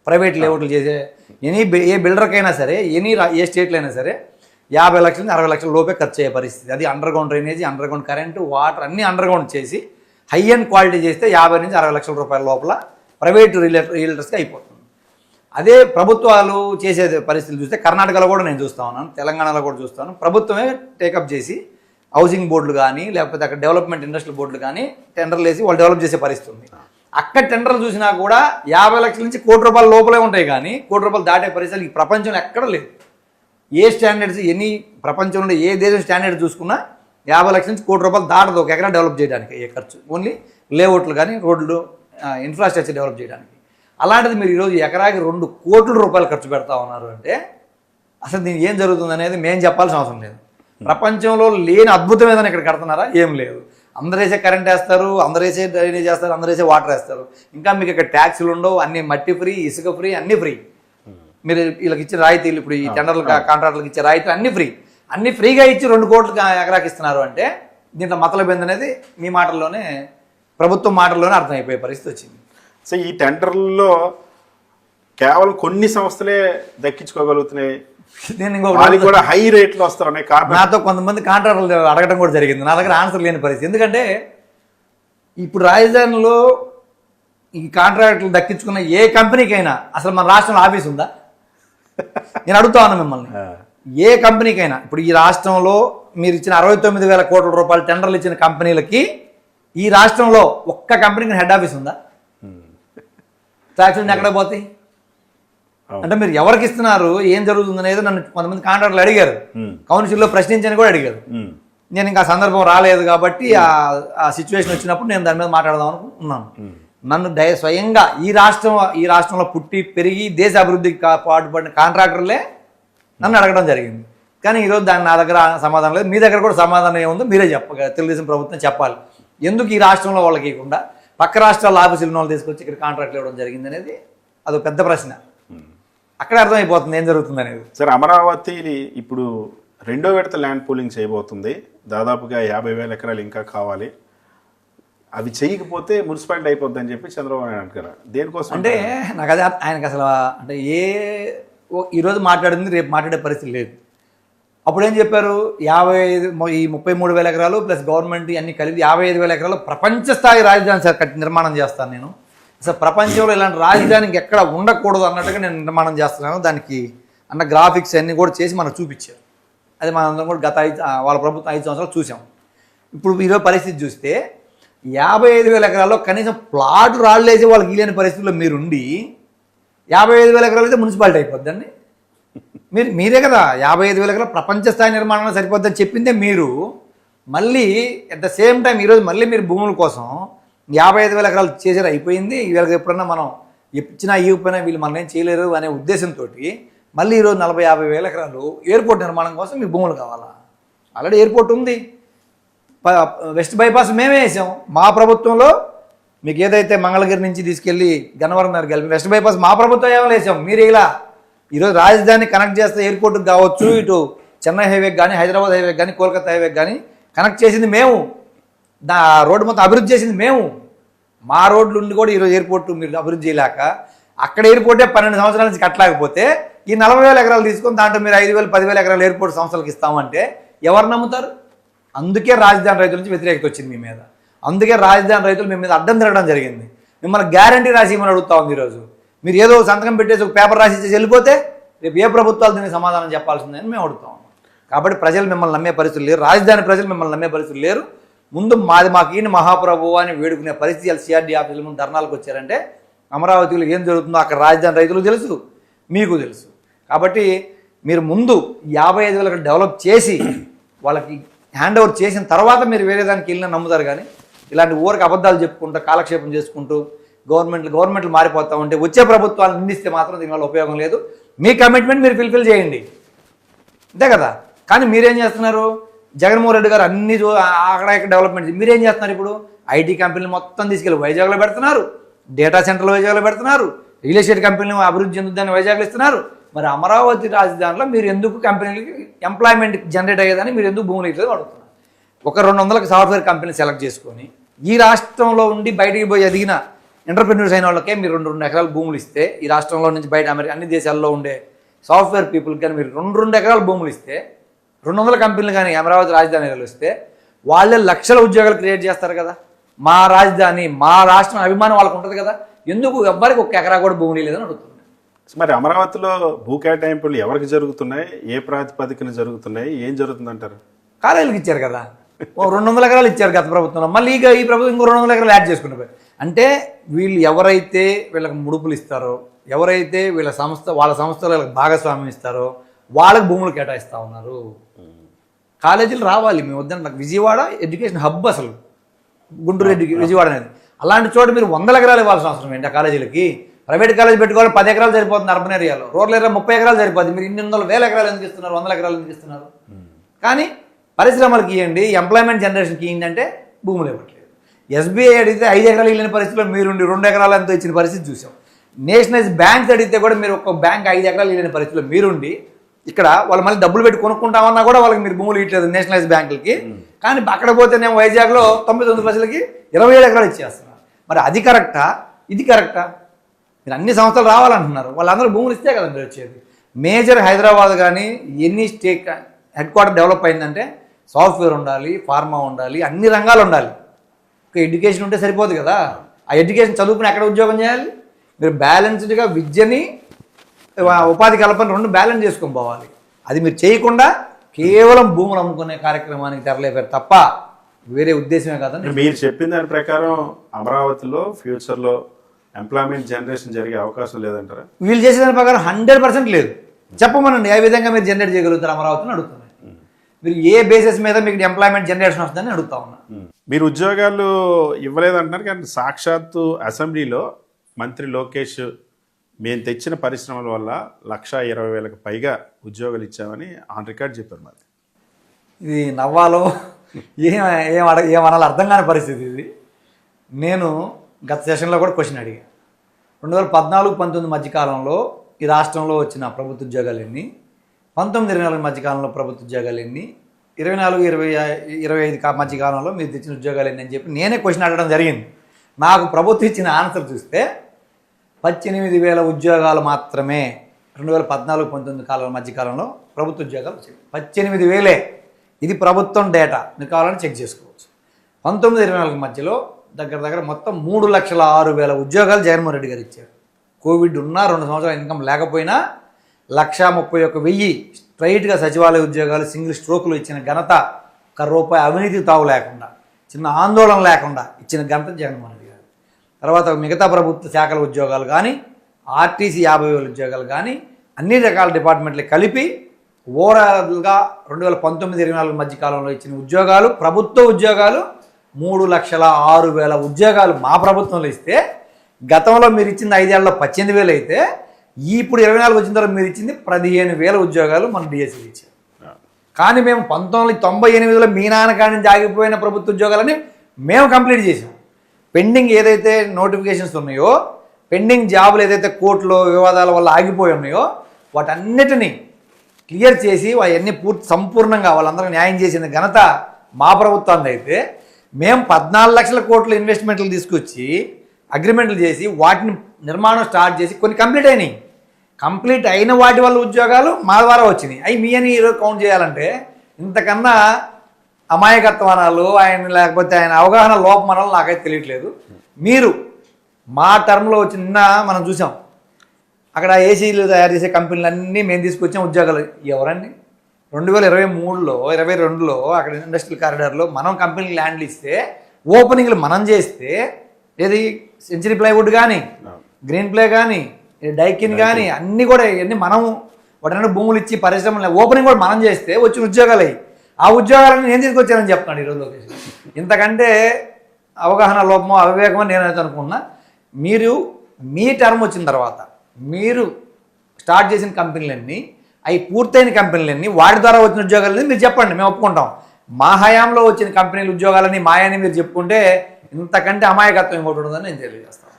ప్రైవేట్ లేఅవుట్లు చేసే ఏ బిల్డర్కైనా సరే, ఏ స్టేట్లో అయినా సరే 50 లక్షల నుంచి 60 లక్షల లోపే ఖర్చు అయ్యే పరిస్థితి. అది under ground drainage, under ground current, water అన్నీ అండర్ గ్రౌండ్ చేసి హై అండ్ క్వాలిటీ చేస్తే 50 నుంచి 60 లక్షల రూపాయల లోపల ప్రైవేట్ రియల్టర్స్కి అయిపోతుంది. అదే ప్రభుత్వాలు చేసే పరిస్థితులు చూస్తే కర్ణాటకలో కూడా నేను చూస్తూ ఉన్నాను, తెలంగాణలో కూడా చూస్తాను. ప్రభుత్వమే టేకప్ చేసి హౌసింగ్ బోర్డులు కానీ లేకపోతే అక్కడ డెవలప్మెంట్ ఇండస్ట్రియల్ బోర్డులు కానీ టెండర్లు వేసి వాళ్ళు డెవలప్ చేసే పరిస్థితి ఉంది. అక్కడ టెండర్లు చూసినా కూడా 50 లక్షల నుంచి ₹1 కోటి లోపలే ఉంటాయి, కానీ ₹1 కోటి దాటే పరిస్థితులు ఈ ప్రపంచంలో ఎక్కడ లేదు. ఏ స్టాండర్డ్స్ ప్రపంచంలో ఏ దేశం స్టాండర్డ్ చూసుకున్నా 50 లక్షల నుంచి ₹1 కోటి దాటదు ఒక ఎకరా డెవలప్ చేయడానికి ఏ ఖర్చు, ఓన్లీ లేఅవుట్లు కానీ రోడ్లు ఇన్ఫ్రాస్ట్రక్చర్ డెవలప్ చేయడానికి. అలాంటిది మీరు ఈరోజు ఎకరాకి ₹2 కోట్ల ఖర్చు పెడతా ఉన్నారు అంటే అసలు దీనికి ఏం జరుగుతుంది అనేది మేము చెప్పాల్సిన అవసరం లేదు. ప్రపంచంలో లేని అద్భుతం ఏదైనా ఇక్కడ కడుతున్నారా? ఏం లేదు. అందరూ వేసే కరెంట్ వేస్తారు, అందరూ వేసే డ్రైనేజ్ చేస్తారు, అందరూ వేసే వాటర్ వేస్తారు. ఇంకా మీకు ఇక్కడ ట్యాక్సులు ఉండవు, అన్ని మట్టి ఫ్రీ, ఇసుక ఫ్రీ, అన్నీ ఫ్రీ. మీరు వీళ్ళకి ఇచ్చే రాయితీలు, ఇప్పుడు ఈ టెండర్లు కాంట్రాక్టులకు ఇచ్చే రాయితీలు అన్నీ ఫ్రీ. అన్నీ ఫ్రీగా ఇచ్చి 2 కోట్లు ఎకరాకి ఇస్తున్నారు అంటే దీంట్లో మతలబ్ అనేది మీ మాటల్లోనే, ప్రభుత్వం మాటల్లోనే అర్థమైపోయే పరిస్థితి వచ్చింది. సో ఈ టెండర్లలో కేవలం కొన్ని సంస్థలే దక్కించుకోగలుగుతున్నాయి. నేను ఇంకొకటి కూడా హై రేట్లు వస్తా ఉన్నాయి. నాతో కొంతమంది కాంట్రాక్టర్లు అడగడం కూడా జరిగింది, నా దగ్గర ఆన్సర్ లేని పరిస్థితి. ఎందుకంటే ఇప్పుడు రాజధానిలో ఈ కాంట్రాక్టులు దక్కించుకున్న ఏ కంపెనీకైనా అసలు మన రాష్ట్రంలో ఆఫీస్ ఉందా? నేను అడుగుతా ఉన్నా మిమ్మల్ని. ఏ కంపెనీకైనా ఇప్పుడు ఈ రాష్ట్రంలో మీరు ఇచ్చిన 69,000 కోట్ల రూపాయలు టెండర్లు ఇచ్చిన కంపెనీలకి ఈ రాష్ట్రంలో ఒక్క కంపెనీకి హెడ్ ఆఫీస్ ఉందా? ట్యాక్సులు ఎక్కడ పోతాయి అంటే మీరు ఎవరికి ఇస్తున్నారు, ఏం జరుగుతుంది అనేది నన్ను కొంతమంది కాంట్రాక్టర్లు అడిగారు, కౌన్సిల్లో ప్రశ్నించని కూడా అడిగారు. నేను ఇంకా సందర్భం రాలేదు కాబట్టి ఆ సిచ్యువేషన్ వచ్చినప్పుడు నేను దాని మీద మాట్లాడదాం అనుకున్నాను. నన్ను స్వయంగా ఈ రాష్ట్రంలో పుట్టి పెరిగి దేశ అభివృద్ధికి పాటుపడిన కాంట్రాక్టర్లే నన్ను అడగడం జరిగింది. కానీ ఈరోజు దాన్ని నా దగ్గర సమాధానం లేదు. మీ దగ్గర కూడా సమాధానం ఏముందో మీరే చెప్పగలరు. తెలుగుదేశం ప్రభుత్వం చెప్పాలి ఎందుకు ఈ రాష్ట్రంలో వాళ్ళకి ఇవ్వకుండా పక్క రాష్ట్రాల ఆఫీసులు వాళ్ళు తీసుకొచ్చి ఇక్కడ కాంట్రాక్ట్లు ఇవ్వడం జరిగింది అనేది అదొక పెద్ద ప్రశ్న. అక్కడే అర్థమైపోతుంది ఏం జరుగుతుంది అనేది. సార్, అమరావతి ఇప్పుడు 2వ విడత ల్యాండ్ పూలింగ్ చేయబోతుంది. దాదాపుగా 50,000 ఎకరాలు ఇంకా కావాలి. అవి చేయకపోతే మున్సిపాలిటీ అయిపోద్ది అని చెప్పి చంద్రబాబు నాయుడు అంటారు. దేనికోసం అంటే నాకు అదే ఆయనకు అసలు అంటే ఈరోజు మాట్లాడింది రేపు మాట్లాడే పరిస్థితి లేదు. అప్పుడు ఏం చెప్పారు, 33,000 ఎకరాలు ప్లస్ గవర్నమెంట్ అన్ని కలిపి 55,000 ఎకరాలు ప్రపంచ స్థాయి రాజధాని నిర్మాణం చేస్తాను నేను. అసలు ప్రపంచంలో ఇలాంటి రాజధానికి ఎక్కడ ఉండకూడదు అన్నట్టుగా నేను నిర్మాణం చేస్తున్నాను. దానికి అన్న గ్రాఫిక్స్ అన్నీ కూడా చేసి మనకు చూపించారు. అది మనందరం కూడా వాళ్ళ ప్రభుత్వం 5 సంవత్సరాలు చూసాం. ఇప్పుడు ఈరోజు పరిస్థితి చూస్తే 55,000 ఎకరాల్లో కనీసం ప్లాట్ రాళ్ళు వేసి వాళ్ళకి వీలైన పరిస్థితుల్లో మీరుండి 55,000 ఎకరాలు అయితే మున్సిపాలిటీ అయిపోద్దండి. మీరే కదా 55,000 ఎకరాలు ప్రపంచ స్థాయి నిర్మాణంలో సరిపోద్దని చెప్పిందే మీరు. మళ్ళీ అట్ ద సేమ్ టైం ఈరోజు మళ్ళీ మీరు భూముల కోసం 55,000 ఎకరాలు చేసేది అయిపోయింది. వీళ్ళకి ఎప్పుడన్నా మనం ఇచ్చినా ఇవ్వకపోయినా వీళ్ళు మనం ఏం చేయలేరు అనే ఉద్దేశంతో మళ్ళీ ఈరోజు 40,000-50,000 ఎకరాలు ఎయిర్పోర్ట్ నిర్మాణం కోసం మీకు భూములు కావాలా? ఆల్రెడీ ఎయిర్పోర్ట్ ఉంది. వెస్ట్ బైపాస్ మేమే వేసాం మా ప్రభుత్వంలో. మీకు ఏదైతే మంగళగిరి నుంచి తీసుకెళ్ళి గన్నవరం దగ్గరికి వెళ్ళి వెస్ట్ బైపాస్ మా ప్రభుత్వం ఏమైనా వేసాం, మీరు ఇలా ఈరోజు రాజధాని కనెక్ట్ చేస్తే ఎయిర్పోర్ట్కి కావచ్చు, ఇటు చెన్నై హైవేకి కానీ హైదరాబాద్ హైవేకి కానీ కోల్కతా హైవేకి కానీ కనెక్ట్ చేసింది మేము. రోడ్డు మొత్తం అభివృద్ధి చేసింది మేము. మా రోడ్లు ఉండి కూడా ఈరోజు ఎయిర్పోర్ట్ మీరు అభివృద్ధి చేయలేక అక్కడ ఎయిర్పోర్టే 12 సంవత్సరాల నుంచి కట్టలేకపోతే ఈ 40,000 ఎకరాలు తీసుకొని దాంట్లో మీరు 5,000, 10,000 ఎకరాలు ఎయిర్పోర్ట్ సంస్థలకు ఇస్తామంటే ఎవరు నమ్ముతారు? అందుకే రాజధాని రైతుల నుంచి వ్యతిరేకత వచ్చింది మీ మీద. అందుకే రాజధాని రైతులు మీ మీద అడ్డం తిరగడం జరిగింది. మిమ్మల్ని గ్యారంటీ రాసి ఇవ్వమని అడుగుతా ఉంది. ఈరోజు మీరు ఏదో సంతకం పెట్టేసి ఒక పేపర్ రాసి ఇచ్చేసి వెళ్ళిపోతే రేపు ఏ ప్రభుత్వాలు దీనికి సమాధానం చెప్పాల్సిందని మేము అడుగుతాం. కాబట్టి ప్రజలు మిమ్మల్ని నమ్మే పరిస్థితులు లేరు, రాజధాని ప్రజలు మిమ్మల్ని నమ్మే పరిస్థితులు లేరు. ముందు మాకు ఈయన మహాప్రభు అని వేడుకునే పరిస్థితి సిఆర్డీ ఆఫీసుల ముందు ధర్నాలకు వచ్చారంటే అమరావతిలో ఏం జరుగుతుందో అక్కడ రాజధాని రైతులకు తెలుసు, మీకు తెలుసు. కాబట్టి మీరు ముందు 55,000 డెవలప్ చేసి వాళ్ళకి హ్యాండ్ ఓవర్ చేసిన తర్వాత మీరు వేరే దానికి వెళ్ళినా నమ్ముతారు. కానీ ఇలాంటి ఊరికి అబద్ధాలు చెప్పుకుంటూ కాలక్షేపం చేసుకుంటూ గవర్నమెంట్లు మారిపోతూ ఉంటే వచ్చే ప్రభుత్వాలు నిందిస్తే మాత్రం దీనివల్ల ఉపయోగం లేదు. మీ కమిట్మెంట్ మీరు ఫుల్ఫిల్ చేయండి, అంతే కదా. కానీ మీరేం చేస్తున్నారు? జగన్మోహన్ రెడ్డి గారు అన్ని అక్కడ ఇక్కడ డెవలప్మెంట్, మీరేం చేస్తున్నారు? ఇప్పుడు ఐటీ కంపెనీలు మొత్తం తీసుకెళ్ళి వైజాగ్లో పెడుతున్నారు, డేటా సెంటర్లు వైజాగ్లో పెడుతున్నారు, రియల్ ఎస్టేట్ కంపెనీలు అభివృద్ధి చెందుద్దని వైజాగ్లో ఇస్తున్నారు. మరి అమరావతి రాజధానిలో మీరు ఎందుకు కంపెనీలకి ఎంప్లాయ్మెంట్ జనరేట్ అయ్యేదని మీరు ఎందుకు భూములు ఇట్లేదు అడుగుతున్నారు? ఒక 200 సాఫ్ట్వేర్ కంపెనీ సెలెక్ట్ చేసుకొని ఈ రాష్ట్రంలో ఉండి బయటికి పోయి ఎదిగిన ఎంటర్ప్రెన్యూర్స్ అయిన వాళ్ళకే మీరు 2 ఎకరాల భూములు ఇస్తే, ఈ రాష్ట్రంలో నుంచి బయట అన్ని దేశాల్లో ఉండే సాఫ్ట్వేర్ పీపుల్ కానీ మీరు 2 ఎకరాల భూములు ఇస్తే, 200 కంపెనీలు కానీ అమరావతి రాజధానిలో ఇస్తే వాళ్ళే లక్షల ఉద్యోగాలు క్రియేట్ చేస్తారు కదా. మా రాజధాని మా రాష్ట్రం అభిమానం వాళ్ళకు ఉంటుంది కదా. ఎందుకు ఎవ్వరికి 1 ఎకరా కూడా భూములు లేదని అడుగుతుంది. మరి అమరావతిలో భూ కేటాయింపులు ఎవరికి జరుగుతున్నాయి, ఏ ప్రాతిపదికన జరుగుతున్నాయి, ఏం జరుగుతుందంటారు? కాలేజీలకు ఇచ్చారు కదా, 200 ఎకరాలు ఇచ్చారు గత ప్రభుత్వంలో, మళ్ళీ ఈ ప్రభుత్వం ఇంకో 200 ఎకరాలు యాడ్ చేసుకున్నారు. అంటే వీళ్ళు ఎవరైతే వీళ్ళకి ముడుపులు ఇస్తారో, ఎవరైతే వాళ్ళ సంస్థలో భాగస్వామ్యం ఇస్తారో వాళ్ళకి భూములు కేటాయిస్తూ ఉన్నారు. కాలేజీలు రావాలి, మేము వద్దని. నాకు విజయవాడ ఎడ్యుకేషన్ హబ్, అసలు గుంటూరు విజయవాడ అనేది. అలాంటి చోట మీరు 100 ఎకరాలు ఇవ్వాల్సిన అవసరం ఏంటి? ఆ కాలేజీలకి ప్రైవేట్ కాలేజ్ పెట్టుకోవాలి, 10 ఎకరాలు సరిపోతుంది అర్బన్ ఏరియాలో. రూరల్ ఏరియా 30 ఎకరాలు సరిపోతుంది. మీరు 100 ఎకరాలు ఎందుకు ఇస్తున్నారు, 100 ఎకరాలు ఎందుకు ఇస్తున్నారు? కానీ పరిశ్రమలకు ఇవ్వండి, ఎంప్లాయ్మెంట్ జనరేషన్కి ఇవ్వండి అంటే భూములు ఇవ్వట్లేదు. ఎస్బీఐ అడిగితే 5 ఎకరాలు ఇల్లని పరిస్థితిలో మీరుండి 2 ఎకరాలు ఎంతో ఇచ్చిన పరిస్థితి చూసాం. నేషనలైజ్ బ్యాంక్స్ అడిగితే కూడా మీరు ఒక బ్యాంక్ 5 ఎకరాలు ఇల్లని పరిస్థితిలో మీరుండి ఇక్కడ వాళ్ళు మళ్ళీ డబ్బులు పెట్టి కొనుక్కుంటామన్నా కూడా వాళ్ళకి మీరు భూములు ఇవ్వట్లేదు నేషనలైజ్ బ్యాంకులకి. కానీ అక్కడ పోతే నేను వైజాగ్లో 99 ప్రజలకి 27 ఎకరాలు ఇచ్చేస్తున్నారు. మరి అది కరెక్టా, ఇది కరెక్టా? మీరు అన్ని సంస్థలు రావాలంటున్నారు, వాళ్ళందరూ భూములు ఇస్తే కదా మీరు వచ్చేది. మేజర్ హైదరాబాద్ కానీ ఎన్ని స్టేట్ హెడ్ క్వార్టర్ డెవలప్ అయిందంటే సాఫ్ట్వేర్ ఉండాలి, ఫార్మా ఉండాలి, అన్ని రంగాలు ఉండాలి. ఒక ఎడ్యుకేషన్ ఉంటే సరిపోదు కదా. ఆ ఎడ్యుకేషన్ చదువుకుని ఎక్కడ ఉద్యోగం చేయాలి? మీరు బ్యాలెన్స్డ్గా విద్యని ఉపాధి కల్పన 2 బ్యాలెన్స్ చేసుకొని పోవాలి. అది మీరు చేయకుండా కేవలం భూములు అమ్ముకునే కార్యక్రమానికి తెరలేపారు తప్ప వేరే ఉద్దేశమే కాదని. మీరు చెప్పిన దాని ప్రకారం అమరావతిలో ఫ్యూచర్లో ఎంప్లాయ్మెంట్ జనరేషన్ జరిగే అవకాశం లేదంటారా? వీళ్ళు చేసే దాని ప్రకారం 100% లేదు. చెప్పమనండి, ఏ విధంగా మీరు జనరేట్ చేయగలుగుతారు అమరావతిని అడుగుతున్నాను. మీరు ఏ బేసిస్ మీద మీకు ఎంప్లాయ్మెంట్ జనరేషన్ వస్తుందని అడుగుతా ఉన్నా. మీరు ఉద్యోగాలు ఇవ్వలేదంటున్నారు, కానీ సాక్షాత్తు అసెంబ్లీలో మంత్రి లోకేష్ మేము తెచ్చిన పరిశ్రమల వల్ల 120,000కు పైగా ఉద్యోగాలు ఇచ్చామని ఆన్ రికార్డ్ చెప్పారు. మరి ఇది నవ్వాలో ఏమనాలో అర్థం కాని పరిస్థితి ఇది. నేను గత సెషన్లో కూడా క్వశ్చన్ అడిగా. 2014-19 మధ్యకాలంలో ఈ రాష్ట్రంలో వచ్చిన ప్రభుత్వ ఉద్యోగాలు ఎన్ని, 19-24 మధ్యకాలంలో ప్రభుత్వ ఉద్యోగాలు ఎన్ని, 24-25 మధ్యకాలంలో మీరు తెచ్చిన ఉద్యోగాలు ఎన్ని అని చెప్పి నేనే క్వశ్చన్ అడగడం జరిగింది. నాకు ప్రభుత్వం ఇచ్చిన ఆన్సర్ చూస్తే 18,000 ఉద్యోగాలు మాత్రమే 2014-19 కాలం మధ్యకాలంలో ప్రభుత్వ ఉద్యోగాలు వచ్చాయి. 18,000. ఇది ప్రభుత్వం డేటా, మీరు కావాలని చెక్ చేసుకోవచ్చు. 19-24 మధ్యలో దగ్గర మొత్తం 3,06,000 ఉద్యోగాలు జగన్మోహన్ రెడ్డి గారు ఇచ్చారు. కోవిడ్ ఉన్నా 2 సంవత్సరాల ఇన్కమ్ లేకపోయినా 131,000 స్ట్రైట్గా సచివాలయ ఉద్యోగాలు సింగిల్ స్ట్రోకులు ఇచ్చిన ఘనత, ₹1 అవినీతి తావు లేకుండా, చిన్న ఆందోళన లేకుండా ఇచ్చిన ఘనత జగన్మోహన్ రెడ్డి గారు. తర్వాత మిగతా ప్రభుత్వ శాఖల ఉద్యోగాలు కానీ, ఆర్టీసీ 50,000 ఉద్యోగాలు కానీ, అన్ని రకాల డిపార్ట్మెంట్లు కలిపి ఓవరాల్గా 2019-24 మధ్యకాలంలో ఇచ్చిన ఉద్యోగాలు, ప్రభుత్వ ఉద్యోగాలు 3,06,000 ఉద్యోగాలు మా ప్రభుత్వంలో ఇస్తే, గతంలో మీరు ఇచ్చింది 5 ఏళ్లలో 18,000 అయితే, ఇప్పుడు 24 వచ్చిన తర్వాత మీరు ఇచ్చింది 15,000 ఉద్యోగాలు మన డిఎస్సీ ఇచ్చారు. కానీ మేము 1998లో మీ నాన్నకాడి నుంచి ఆగిపోయిన ప్రభుత్వ ఉద్యోగాలని మేము కంప్లీట్ చేసాం. పెండింగ్ ఏదైతే నోటిఫికేషన్స్ ఉన్నాయో, పెండింగ్ జాబులు ఏదైతే కోర్టులో వివాదాల వల్ల ఆగిపోయి ఉన్నాయో వాటన్నిటినీ క్లియర్ చేసి అవన్నీ సంపూర్ణంగా వాళ్ళందరికీ న్యాయం చేసిన ఘనత మా ప్రభుత్వాన్ని. అయితే మేము 14 లక్షల కోట్ల ఇన్వెస్ట్మెంట్లు తీసుకొచ్చి అగ్రిమెంట్లు చేసి వాటిని నిర్మాణం స్టార్ట్ చేసి కొన్ని కంప్లీట్ అయినాయి. కంప్లీట్ అయిన వాటి వల్ల ఉద్యోగాలు మా ద్వారా వచ్చినాయి. అవి మీ అని ఈరోజు కౌంట్ చేయాలంటే ఇంతకన్నా అమాయకత్వం అనాలు ఆయన, లేకపోతే ఆయన అవగాహన లోపం అనాలు నాకైతే తెలియట్లేదు. మీరు మా టర్మ్లో వచ్చిన మనం చూసాం, అక్కడ ఏసీలు తయారు చేసే కంపెనీలు అన్నీ మేము తీసుకొచ్చాం ఉద్యోగాలు. ఎవరండి 2023లో 22లో అక్కడ ఇండస్ట్రియల్ కారిడార్లో మనం కంపెనీకి ల్యాండ్లు ఇస్తే ఓపెనింగ్లు మనం చేస్తే ఏది సెంచరీ ప్లైవుడ్ కానీ గ్రీన్ ప్లే కానీ డైకిన్ కానీ అన్నీ కూడా ఇవన్నీ మనం వాటి భూములు ఇచ్చి పరిశ్రమలు ఓపెనింగ్ కూడా మనం చేస్తే వచ్చిన ఉద్యోగాలు అయ్యి ఆ ఉద్యోగాలను నేను తీసుకొచ్చానని చెప్తున్నాడు ఈరోజు లోకేష్. ఇంతకంటే అవగాహన లోపమో అవివేకమో నేనైతే అనుకున్నా. మీరు మీ టర్మ్ వచ్చిన తర్వాత మీరు స్టార్ట్ చేసిన కంపెనీలన్నీ అవి పూర్తయిన కంపెనీలన్నీ వాటి ద్వారా వచ్చిన ఉద్యోగాలని మీరు చెప్పండి, మేము ఒప్పుకుంటాం. మా హయాంలో వచ్చిన కంపెనీల ఉద్యోగాలని మాయని మీరు చెప్పుకుంటే ఇంతకంటే అమాయకత్వం ఇంకోటి ఉండదని నేను తెలియజేస్తాను.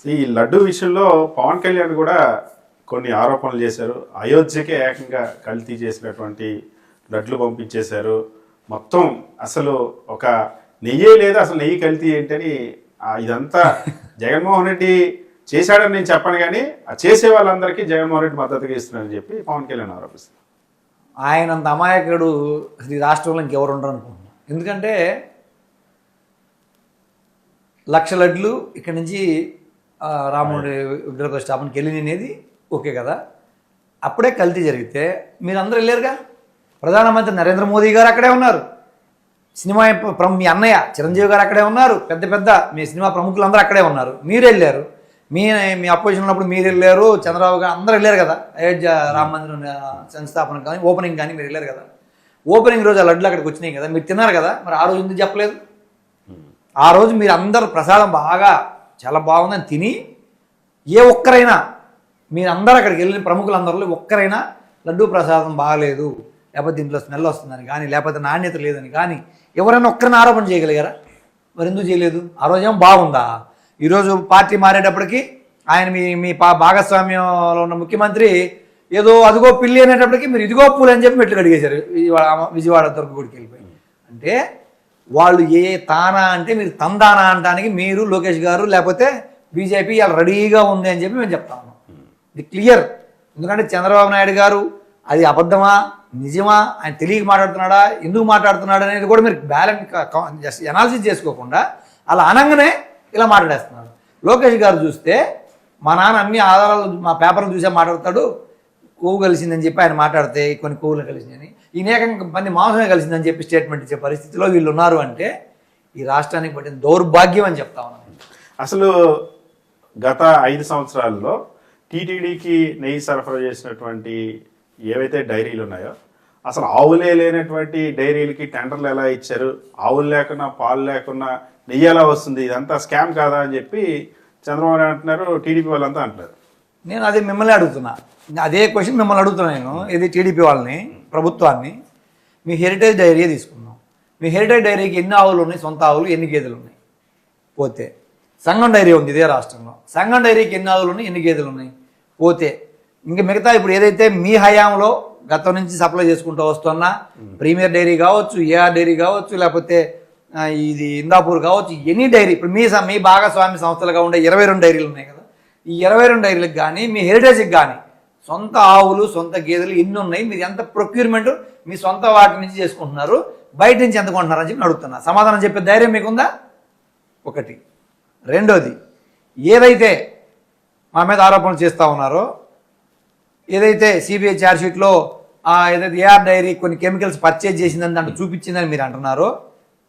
ఈ లడ్డు విషయంలో పవన్ కళ్యాణ్ కూడా కొన్ని ఆరోపణలు చేశారు. అయోధ్యకే ఏకంగా కల్తీ చేసినటువంటి లడ్లు పంపించేశారు. మొత్తం అసలు ఒక నెయ్యే లేదు, అసలు నెయ్యి కల్తీ ఏంటని ఇదంతా జగన్మోహన్ రెడ్డి చేశాడని నేను చెప్పను, కానీ ఆ చేసే వాళ్ళందరికీ జగన్మోహన్ రెడ్డి మద్దతుగా ఇస్తున్నారని చెప్పి పవన్ కళ్యాణ్ ఆరోపిస్తారు. ఆయనంత అమాయకుడు ఈ రాష్ట్రంలో ఇంకెవరు ఉండరు అనుకుంటున్నాను. ఎందుకంటే 1,00,000 లడ్లు ఇక్కడి నుంచి రాముడి విగ్రహ ప్రతిష్టాపనకి వెళ్ళినది ఓకే కదా. అప్పుడే కల్తీ జరిగితే మీరందరూ వెళ్ళారుగా. ప్రధానమంత్రి నరేంద్ర మోదీ గారు అక్కడే ఉన్నారు, సినిమా మీ అన్నయ్య చిరంజీవి గారు అక్కడే ఉన్నారు, పెద్ద పెద్ద మీ సినిమా ప్రముఖులందరూ అక్కడే ఉన్నారు. మీరు వెళ్ళారు, మీ అపోజిషన్ ఉన్నప్పుడు మీరు వెళ్ళారు, చంద్రబాబు గారు అందరూ వెళ్ళారు కదా. అయోధ్య రామ మందిరం సంస్థాపన కానీ ఓపెనింగ్ కానీ మీరు వెళ్ళారు కదా. ఓపెనింగ్ రోజు ఆ లడ్లు అక్కడికి వచ్చినాయి కదా, మీరు తిన్నారు కదా. మరి ఆ రోజు ఎందుకు చెప్పలేదు? ఆ రోజు మీరు అందరూ ప్రసాదం బాగా చాలా బాగుందని తిని ఏ ఒక్కరైనా మీరందరూ అక్కడికి వెళ్ళిన ప్రముఖులందరిలో ఒక్కరైనా లడ్డూ ప్రసాదం బాగలేదు, లేకపోతే దీంట్లో స్మెల్ వస్తుందని కానీ, లేకపోతే నాణ్యత లేదని కానీ ఎవరైనా ఒక్కరిని ఆరోపణ చేయగలిగారా? మరి ఎందుకు చేయలేదు? ఆ రోజేమో బాగుందా? ఈరోజు పార్టీ మారేటప్పటికి ఆయన మీ భాగస్వామ్యంలో ఉన్న ముఖ్యమంత్రి ఏదో అదిగో పిల్లి అనేటప్పటికి మీరు ఇదిగో పూలు అని చెప్పి మెట్లు కడిగేశారు విజయవాడ దుర్గగుడికి వెళ్ళిపోయి. అంటే వాళ్ళు ఏ తానా అంటే మీరు తందానా అనడానికి మీరు లోకేష్ గారు లేకపోతే బీజేపీ వాళ్ళు రెడీగా ఉంది అని చెప్పి మేము చెప్తా ఉన్నాం. ఇది క్లియర్. ఎందుకంటే చంద్రబాబు నాయుడు గారు అది అబద్ధమా నిజమా, ఆయన తెలియక మాట్లాడుతున్నాడా, ఎందుకు మాట్లాడుతున్నాడు అనేది కూడా మీరు బ్యాలెన్స్ జస్ట్ అనాలిసిస్ చేసుకోకుండా అలా అనగానే ఇలా మాట్లాడేస్తున్నారు. లోకేష్ గారు చూస్తే మా నాన్న అన్ని ఆధారాలు మా పేపర్లు చూసే మాట్లాడతాడు, కొవ్వు కలిసిందని చెప్పి ఆయన మాట్లాడితే కొన్ని కొవ్వులు కలిసిందని, ఈ ఏకంగా మంది మాంసమే కలిసిందని చెప్పి స్టేట్మెంట్ ఇచ్చే పరిస్థితిలో వీళ్ళు ఉన్నారు అంటే ఈ రాష్ట్రానికి పట్టిన దౌర్భాగ్యం అని చెప్తా ఉన్నాను. అసలు గత 5 సంవత్సరాల్లో టీటీడీకి నెయ్యి సరఫరా చేసినటువంటి ఏవైతే డైరీలు ఉన్నాయో అసలు ఆవులే లేనటువంటి డైరీలకి టెండర్లు ఎలా ఇచ్చారు, ఆవులు లేకున్నా పాలు లేకున్నా నెయ్యి ఎలా వస్తుంది, ఇదంతా స్కామ్ కాదా అని చెప్పి చంద్రబాబు నాయుడు అంటున్నారు, టీడీపీ వాళ్ళంతా అంటున్నారు. నేను అదే మిమ్మల్ని అడుగుతున్నా, అదే క్వశ్చన్ మిమ్మల్ని అడుగుతున్నా నేను. ఇది టీడీపీ వాళ్ళని, ప్రభుత్వాన్ని. మీ హెరిటేజ్ డైరీ తీసుకున్నాం. మీ హెరిటేజ్ డైరీకి ఎన్ని ఆవులు ఉన్నాయి, సొంత ఆవులు ఎన్ని గేదెలు ఉన్నాయి? పోతే సంఘం డైరీ ఉంది ఇదే రాష్ట్రంలో, సంఘం డైరీకి ఎన్ని ఆవులు ఉన్నాయి, ఎన్ని గేదెలు ఉన్నాయి? పోతే ఇంకా మిగతా ఇప్పుడు ఏదైతే మీ హయాంలో గతం నుంచి సప్లై చేసుకుంటూ వస్తున్నా ప్రీమియర్ డైరీ కావచ్చు, ఏఆర్ డైరీ కావచ్చు, లేకపోతే ఇది ఇందాపూర్ కావచ్చు, ఎనీ డైరీ ఇప్పుడు మీ భాగస్వామి సంస్థలుగా ఉండే 22 డైరీలు ఉన్నాయి కదా. ఈ 22 డైరీలకు కానీ మీ హెరిటేజ్కి కానీ సొంత ఆవులు సొంత గేదెలు ఎన్ని ఉన్నాయి, మీరు ఎంత ప్రొక్యూర్మెంట్ మీ సొంత వాటి నుంచి చేసుకుంటున్నారు, బయట నుంచి ఎంత కొంటున్నారని చెప్పి అడుగుతున్నా. సమాధానం చెప్పే ధైర్యం మీకుందా? ఒకటి. రెండోది, ఏదైతే మా మీద ఆరోపణలు చేస్తూ ఉన్నారో, ఏదైతే సిబిఐ ఛార్జ్షీట్లో ఏదైతే ఏఆర్ డైరీ కొన్ని కెమికల్స్ పర్చేజ్ చేసిందని దాంట్లో చూపించిందని మీరు అంటున్నారో,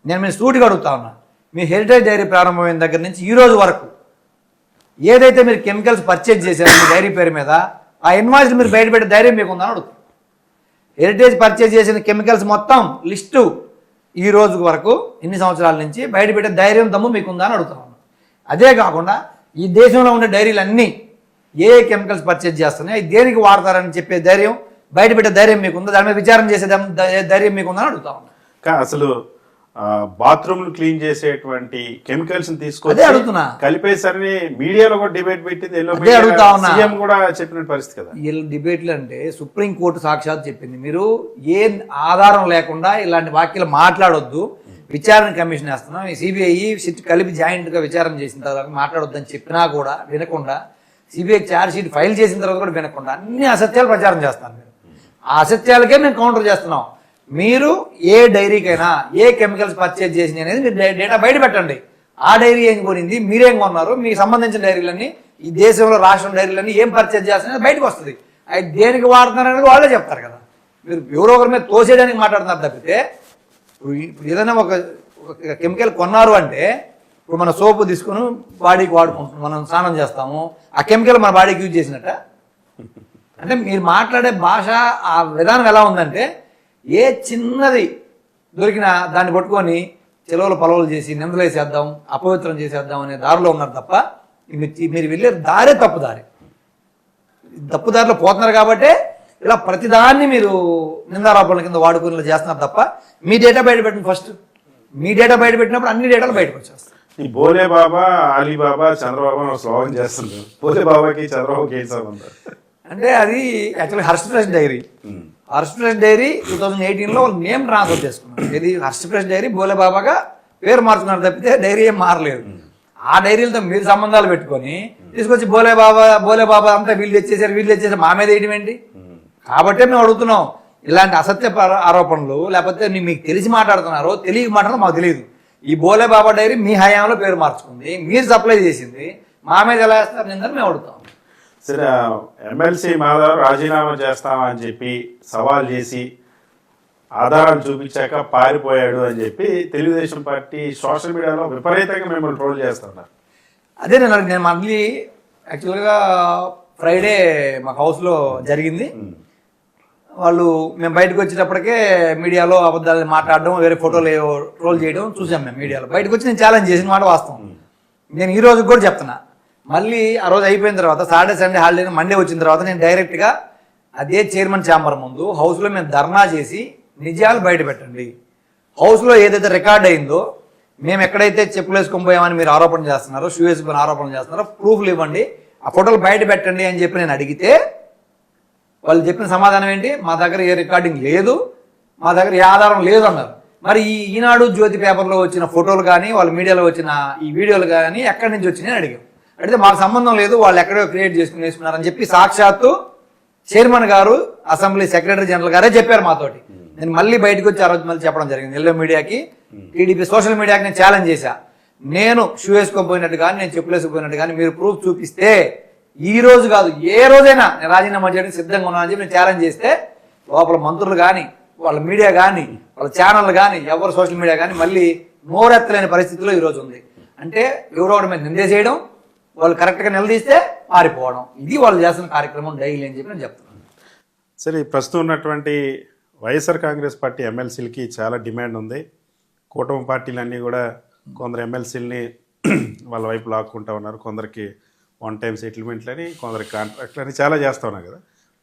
నేను మీరు సూటిగా అడుగుతా ఉన్నా, మీ హెరిటేజ్ డైరీ ప్రారంభమైన దగ్గర నుంచి ఈ రోజు వరకు ఏదైతే మీరు కెమికల్స్ పర్చేజ్ చేశారో మీ డైరీ పేరు మీద ఆ ఇన్వాయిస్లు మీరు బయటపెట్టే ధైర్యం మీకు ఉందని అడుగుతాం. హెరిటేజ్ పర్చేజ్ చేసిన కెమికల్స్ మొత్తం లిస్టు ఈ రోజు వరకు ఇన్ని సంవత్సరాల నుంచి బయటపెట్టే ధైర్యం దమ్ము మీకు ఉందా అని అడుగుతా ఉన్నాం. అదే కాకుండా ఈ దేశంలో ఉండే డైరీలన్నీ ఏ కెమికల్స్ పర్చేజ్ చేస్తున్నాయి, దేనికి వాడతారని చెప్పే ధైర్యం బయటపెట్టే ధైర్యం మీకుందా, దాని మీద విచారణ చేసే ధైర్యం మీకుందని అడుగుతా ఉన్నా. అసలు బాత్రూమ్లు క్లీన్ చేసేటువంటి కెమికల్స్ తీసుకొని అడుగుతున్నా, కలిపేసరి మీడియాలో కూడా డిబేట్ పెట్టింది, సీఎం కూడా చెప్పిన పరిస్థితి కదా. వీళ్ళు డిబేట్లు అంటే సుప్రీంకోర్టు సాక్షాత్ చెప్పింది, మీరు ఏ ఆధారం లేకుండా ఇలాంటి వాక్యాలు మాట్లాడొద్దు, విచారణ కమిషన్ వేస్తున్నాం, ఈ సిబిఐ సిట్ కలిపి జాయింట్గా విచారణ చేసిన తర్వాత మాట్లాడొద్దని చెప్పినా కూడా వినకుండా, సిబిఐ ఛార్జ్షీట్ ఫైల్ చేసిన తర్వాత కూడా వినకుండా అన్ని అసత్యాలు ప్రచారం చేస్తాను. మీరు ఆ అసత్యాలకే మేము కౌంటర్ చేస్తున్నాం. మీరు ఏ డైరీకైనా ఏ కెమికల్స్ పర్చేజ్ చేసింది అనేది మీరు డేటా బయట పెట్టండి. ఆ డైరీ ఏం కొనింది, మీరేం కొన్నారు, మీకు సంబంధించిన డైరీలన్నీ ఈ దేశంలో రాష్ట్రం డైరీలన్నీ ఏం పర్చేజ్ చేస్తున్నాయి బయటకు వస్తుంది. అది దేనికి వాడుతున్నారు అనేది వాళ్ళే చెప్తారు కదా. మీరు ఎవరో ఒకరి మీద తోసేయడానికి మాట్లాడుతున్నారు తప్పితే ఇప్పుడు ఏదైనా ఒక కెమికల్ కొన్నారు అంటే ఇప్పుడు మన సోపు తీసుకుని బాడీకి వాడుకుంటున్నాం, మనం స్నానం చేస్తాము, ఆ కెమికల్ మన బాడీకి యూజ్ చేసినట్ట. అంటే మీరు మాట్లాడే భాష ఆ విధానం ఎలా ఉందంటే ఏ చిన్నది దొరికినా దాన్ని పట్టుకొని చెలవలు పొలవలు చేసి నిందలేసేద్దాం, అపవిత్రం చేసేద్దాం అనే దారిలో ఉన్నారు తప్ప మీరు వెళ్ళే దారే తప్పుదారిలో పోతున్నారు కాబట్టి ఇలా ప్రతిదాన్ని మీరు నిందారోపణల కింద వాడుకుని చేస్తున్నారు తప్ప మీ డేటా బయట పెట్టండి. ఫస్ట్ మీ డేటా బయట పెట్టినప్పుడు అన్ని డేటాలు బయటకు వచ్చేస్తాయి. ఈ బోలే బాబా అలీబాబా చంద్రబాబు స్లోగన్ చేస్తుంది. బోలే బాబాకి చంద్రబాబుకి ఏం సంబంధం అంటే అది యాక్చువల్లీ హర్షప్రకాష్ డైరీ. హర్షప్రకాష్ డైరీ 2018లో వాళ్ళు నేమ్ ట్రాన్స్ఫర్ చేసుకున్నారు. ఇది హర్షప్రకాష్ డైరీ బోలే బాబాగా పేరు మార్చుకున్నారు తప్పితే డైరీ ఏం మారలేదు. ఆ డైరీలతో మీరు సంబంధాలు పెట్టుకొని తీసుకొచ్చి బోలే బాబా అంతా వీళ్ళు తెచ్చేసారు మా మీద వేయడం ఏంటి? కాబట్టి మేము అడుగుతున్నాం, ఇలాంటి అసత్య ఆరోపణలు లేకపోతే మీకు తెలిసి మాట్లాడుతున్నారో తెలియక మాట్లాడో మాకు తెలియదు. ఈ బోలే బాబా డైరీ మీ హయాంలో పేరు మార్చుకుంది, మీరు సప్లై చేసింది, మా మీద ఎలా వేస్తారు నిందని మేము అడుగుతాం. సరే, ఎమ్మెల్సీ మాధవ్ రాజీనామా చేస్తామని చెప్పి సవాల్ చేసి ఆధారాలు చూపించాక పారిపోయాడు అని చెప్పి తెలుగుదేశం పార్టీ సోషల్ మీడియాలో విపరీతంగా మిమ్మల్ని ట్రోల్ చేస్తున్నారు. అదే నేను మళ్ళీ యాక్చువల్గా ఫ్రైడే మా హౌస్లో జరిగింది. వాళ్ళు మేము బయటకు వచ్చేటప్పటికే మీడియాలో అబద్ధాలు మాట్లాడడం, వేరే ఫోటోలు ట్రోల్ చేయడం చూసాం మేము మీడియాలో. బయటకు వచ్చి నేను ఛాలెంజ్ చేసిన మాట వాస్తవం. నేను ఈ రోజు కూడా చెప్తున్నా, మళ్ళీ ఆ రోజు అయిపోయిన తర్వాత సాటర్డే సండే హాలిడే మండే వచ్చిన తర్వాత నేను డైరెక్ట్గా అదే చైర్మన్ ఛాంబర్ ముందు హౌస్లో మేము ధర్నా చేసి నిజాలు బయట పెట్టండి, హౌస్లో ఏదైతే రికార్డ్ అయిందో మేము ఎక్కడైతే చెప్పులు వేసుకొని పోయామని మీరు ఆరోపణ చేస్తున్నారో, షూ వేసుకొని ఆరోపణ చేస్తున్నారో ప్రూఫ్లు ఇవ్వండి, ఆ ఫోటోలు బయట పెట్టండి అని చెప్పి నేను అడిగితే వాళ్ళు చెప్పిన సమాధానం ఏంటి? మా దగ్గర ఏ రికార్డింగ్ లేదు, మా దగ్గర ఏ ఆధారం లేదు అన్నారు. మరి ఈ ఈనాడు జ్యోతి పేపర్లో వచ్చిన ఫోటోలు కానీ వాళ్ళ మీడియాలో వచ్చిన ఈ వీడియోలు కానీ ఎక్కడి నుంచి వచ్చినాయని అడిగాం. అడిగితే మాకు సంబంధం లేదు, వాళ్ళు ఎక్కడో క్రియేట్ చేసుకుని వేసుకున్నారని చెప్పి సాక్షాత్తు చైర్మన్ గారు, అసెంబ్లీ సెక్రటరీ జనరల్ గారే చెప్పారు మాతోటి. నేను మళ్ళీ బయటకు వచ్చి ఆ రోజు మళ్ళీ చెప్పడం జరిగింది. ఎల్లో మీడియాకి, టీడీపీ సోషల్ మీడియాకి నేను ఛాలెంజ్ చేశా. నేను షూ వేసుకోపోయినట్టు కానీ నేను చెప్పులు వేసుకుపోయినట్టు కానీ మీరు ప్రూఫ్ చూపిస్తే ఈ రోజు కాదు ఏ రోజైనా నేను రాజీనామా చేయడానికి సిద్ధంగా ఉన్నానని చెప్పి నేను ఛాలెంజ్ చేస్తే లోపల మంత్రులు కానీ వాళ్ళ మీడియా కానీ వాళ్ళ ఛానల్ కానీ ఎవరు సోషల్ మీడియా కానీ మళ్ళీ నోరెత్తలేని పరిస్థితిలో ఈరోజు ఉంది. అంటే ఎవరో ఒకటి మీద నిందేసేయడం, వాళ్ళు కరెక్ట్గా నిలదీస్తే పారిపోవడం, ఇది వాళ్ళు చేస్తున్న కార్యక్రమం డైలీ అని చెప్పి నేను చెప్తున్నాను. సరే, ప్రస్తుతం ఉన్నటువంటి వైఎస్ఆర్ కాంగ్రెస్ పార్టీ ఎమ్మెల్సీలకి చాలా డిమాండ్ ఉంది. కూటమి పార్టీలన్నీ కూడా కొందరు ఎమ్మెల్సీలని వాళ్ళ వైపు లాక్కుంటా ఉన్నారు. కొందరికి వన్ టైం సెటిల్మెంట్లని, కొందరికి కాంట్రాక్ట్లని చాలా చేస్తూ ఉన్నారు కదా.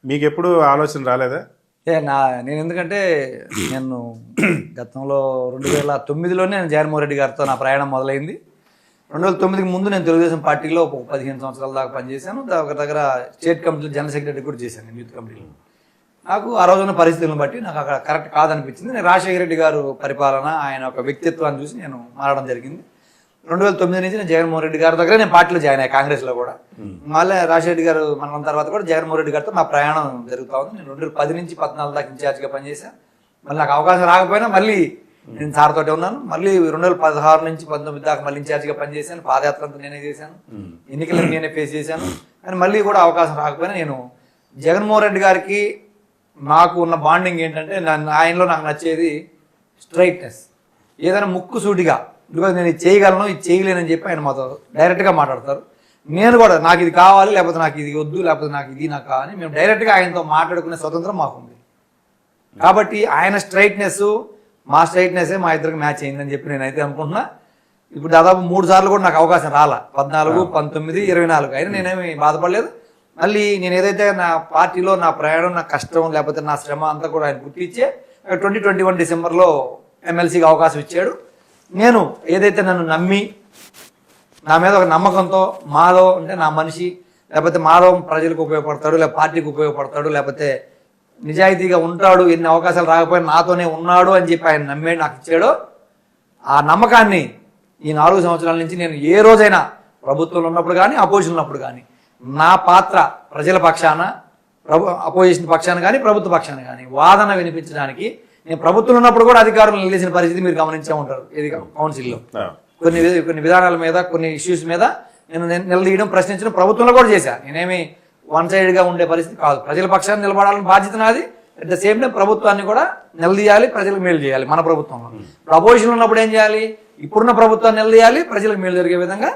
మీకు ఎప్పుడు ఆలోచన రాలేదా? నేను ఎందుకంటే నేను గతంలో 2009లోనే నేను జగన్మోహన్ రెడ్డి గారితో నా ప్రయాణం మొదలైంది. 2009కి ముందు నేను తెలుగుదేశం పార్టీలో 15 సంవత్సరాల దాకా పనిచేశాను. దగ్గర స్టేట్ కమిటీలో జనరల్ సెక్రటరీ కూడా చేశాను యూత్ కమిటీలో. నాకు ఆ రోజున్న పరిస్థితులను బట్టి నాకు అక్కడ కరెక్ట్ కాదనిపించింది. నేను రాజశేఖర రెడ్డి గారు పరిపాలన, ఆయన ఒక వ్యక్తిత్వాన్ని చూసి నేను మారడం జరిగింది. 2009 నుంచి నేను జగన్మోహన్ రెడ్డి గారి దగ్గర నేను పార్టీలో జాయిన్ అయ్యాను, కాంగ్రెస్లో కూడా. మళ్ళీ రాజశేఖర రెడ్డి గారు మన తర్వాత కూడా జగన్మోహన్ రెడ్డి గారితో నా ప్రయాణం జరుగుతూ ఉంది. నేను 2010 నుంచి 2014 దాకా ఇన్ఛార్జ్గా పనిచేశాను. మళ్ళీ నాకు అవకాశం రాకపోయినా మళ్ళీ నేను సార్ తోటే ఉన్నాను. మళ్ళీ 2016 నుంచి 19 దాకా మళ్ళీ ఇన్ఛార్జ్గా పనిచేశాను. పాదయాత్ర అంతా నేనే చేశాను, ఎన్నికలను నేనే ఫేస్ చేశాను. కానీ మళ్ళీ కూడా అవకాశం రాకపోయినా నేను జగన్మోహన్ రెడ్డి గారికి నాకు ఉన్న బాండింగ్ ఏంటంటే ఆయనలో నాకు నచ్చేది స్ట్రైట్నెస్. ఏదైనా ముక్కు సూటిగా బికాజ్ నేను ఇది చేయగలను, ఇది చేయలేనని చెప్పి ఆయన మాతో డైరెక్ట్గా మాట్లాడతారు. నేను కూడా నాకు ఇది కావాలి, లేకపోతే నాకు ఇది వద్దు, లేకపోతే నాకు ఇది నాకు కావాలి, మేము డైరెక్ట్గా ఆయనతో మాట్లాడుకునే స్వతంత్రం మాకుంది. కాబట్టి ఆయన స్ట్రైట్నెస్ మా స్ట్రైట్నెస్సే మా ఇద్దరికి మ్యాచ్ అయిందని చెప్పి నేనైతే అనుకుంటున్నా. ఇప్పుడు దాదాపు 3 సార్లు కూడా నాకు అవకాశం రాలా, 14, 19, 24 అయినా నేనేమి బాధపడలేదు. మళ్ళీ నేను ఏదైతే నా పార్టీలో నా ప్రయాణం, నా కష్టం, లేకపోతే నా శ్రమ అంతా కూడా ఆయన గుర్తించే 2021 డిసెంబర్లో ఎమ్మెల్సీకి అవకాశం ఇచ్చాడు. నేను ఏదైతే నన్ను నమ్మి నా మీద ఒక నమ్మకంతో మాధవ్ అంటే నా మనిషి, లేకపోతే మాధవ్ ప్రజలకు ఉపయోగపడతాడు, లేకపోతే పార్టీకి ఉపయోగపడతాడు, లేకపోతే నిజాయితీగా ఉంటాడు, ఎన్ని అవకాశాలు రాకపోయినా నాతోనే ఉన్నాడు అని చెప్పి ఆయన నమ్మే నాకు ఇచ్చాడో ఆ నమ్మకాన్ని ఈ 4 సంవత్సరాల నుంచి నేను ఏ రోజైనా ప్రభుత్వంలో ఉన్నప్పుడు కానీ అపోజిషన్ ఉన్నప్పుడు కానీ నా పాత్ర ప్రజల పక్షాన, అపోజిషన్ పక్షాన కానీ ప్రభుత్వ పక్షాన కానీ వాదన వినిపించడానికి నేను ప్రభుత్వంలో ఉన్నప్పుడు కూడా అధికారులు నిలిచిన పరిస్థితి మీరు గమనించే ఉంటారు. ఇది కౌన్సిల్లో కొన్ని విధానాల మీద, కొన్ని ఇష్యూస్ మీద నేను నిలదీయడం, ప్రశ్నించడం ప్రభుత్వంలో కూడా చేశాను. నేనేమి వన్ సైడ్గా ఉండే పరిస్థితి కాదు. ప్రజల పక్షాన్ని నిలబడాలని బాధ్యత నాది, అట్ ద సేమ్ టైం ప్రభుత్వాన్ని కూడా నిలదీయాలి, ప్రజలకు మేలు చేయాలి. మన ప్రభుత్వంలో అపోజిషన్ ఉన్నప్పుడు ఏం చేయాలి? ఇప్పుడున్న ప్రభుత్వాన్ని నిలదీయాలి, ప్రజలకు మేలు జరిగే విధంగా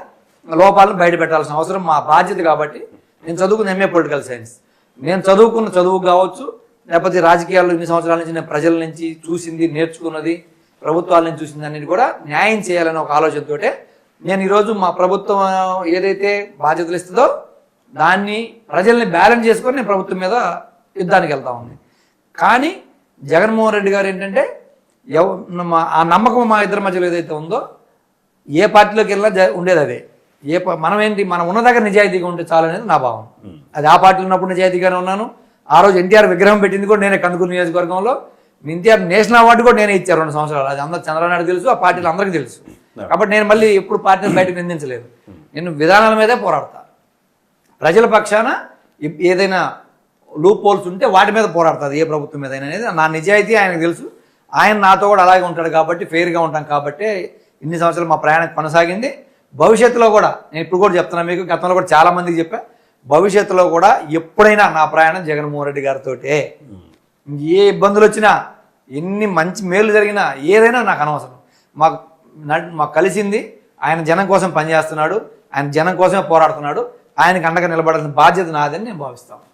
లోపాలను బయట పెట్టాల్సిన అవసరం మా బాధ్యత. కాబట్టి నేను చదువుకున్న ఎంఏ పొలిటికల్ సైన్స్, నేను చదువుకున్న చదువు కావచ్చు, లేకపోతే రాజకీయాల్లో ఇన్ని సంవత్సరాల నుంచి నేను ప్రజల నుంచి చూసింది, నేర్చుకున్నది, ప్రభుత్వాల నుంచి చూసింది అన్నిటి కూడా న్యాయం చేయాలనే ఒక ఆలోచనతో నేను ఈరోజు మా ప్రభుత్వం ఏదైతే బాధ్యతలు ఇస్తుందో దాన్ని ప్రజల్ని బ్యాలెన్స్ చేసుకొని నేను ప్రభుత్వం మీద యుద్ధానికి వెళ్తా ఉంది. కానీ జగన్మోహన్ రెడ్డి గారు ఏంటంటే ఆ నమ్మకం మా ఇద్దరి మధ్యలో ఏదైతే ఉందో ఏ పార్టీలోకి వెళ్ళినా ఉండేది అదే. మనం ఏంటి, మనం ఉన్న దగ్గర నిజాయితీగా ఉంటే చాలు అనేది నా భావం. అది ఆ పార్టీలో ఉన్నప్పుడు నిజాయితీగానే ఉన్నాను. ఆ రోజు ఎన్టీఆర్ విగ్రహం పెట్టింది కూడా నేనే కందుకూరు నియోజకవర్గంలో. ఎన్టీఆర్ నేషనల్ అవార్డు కూడా నేనే ఇచ్చారు 2 సంవత్సరాలు. అది అందరూ చంద్రబాబు తెలుసు, ఆ పార్టీలు అందరికీ తెలుసు. కాబట్టి నేను మళ్ళీ ఎప్పుడు పార్టీని బయటకు నిందించలేదు. నేను విధానాల మీదే పోరాడతా. ప్రజల పక్షాన ఏదైనా లూప్ హోల్స్ ఉంటే వాటి మీద పోరాడుతుంది ఏ ప్రభుత్వం మీద అనేది నా నిజాయితీ ఆయనకు తెలుసు. ఆయన నాతో కూడా అలాగే ఉంటాడు కాబట్టి ఫెయిర్గా ఉంటాం కాబట్టి ఇన్ని సంవత్సరాలు మా ప్రయాణం కొనసాగింది. భవిష్యత్తులో కూడా నేను ఇప్పుడు కూడా చెప్తున్నా మీకు, గతంలో కూడా చాలా మందికి చెప్పా, భవిష్యత్తులో కూడా ఎప్పుడైనా నా ప్రయాణం జగన్మోహన్ రెడ్డి గారితో. ఏ ఇబ్బందులు వచ్చినా, ఎన్ని మంచి మేలు జరిగినా, ఏదైనా నాకు అనవసరం. మాకు కలిసింది ఆయన జనం కోసం పనిచేస్తున్నాడు, ఆయన జనం కోసమే పోరాడుతున్నాడు, ఆయనకు అండగా నిలబడాల్సిన బాధ్యత నాదని నేను భావిస్తాను.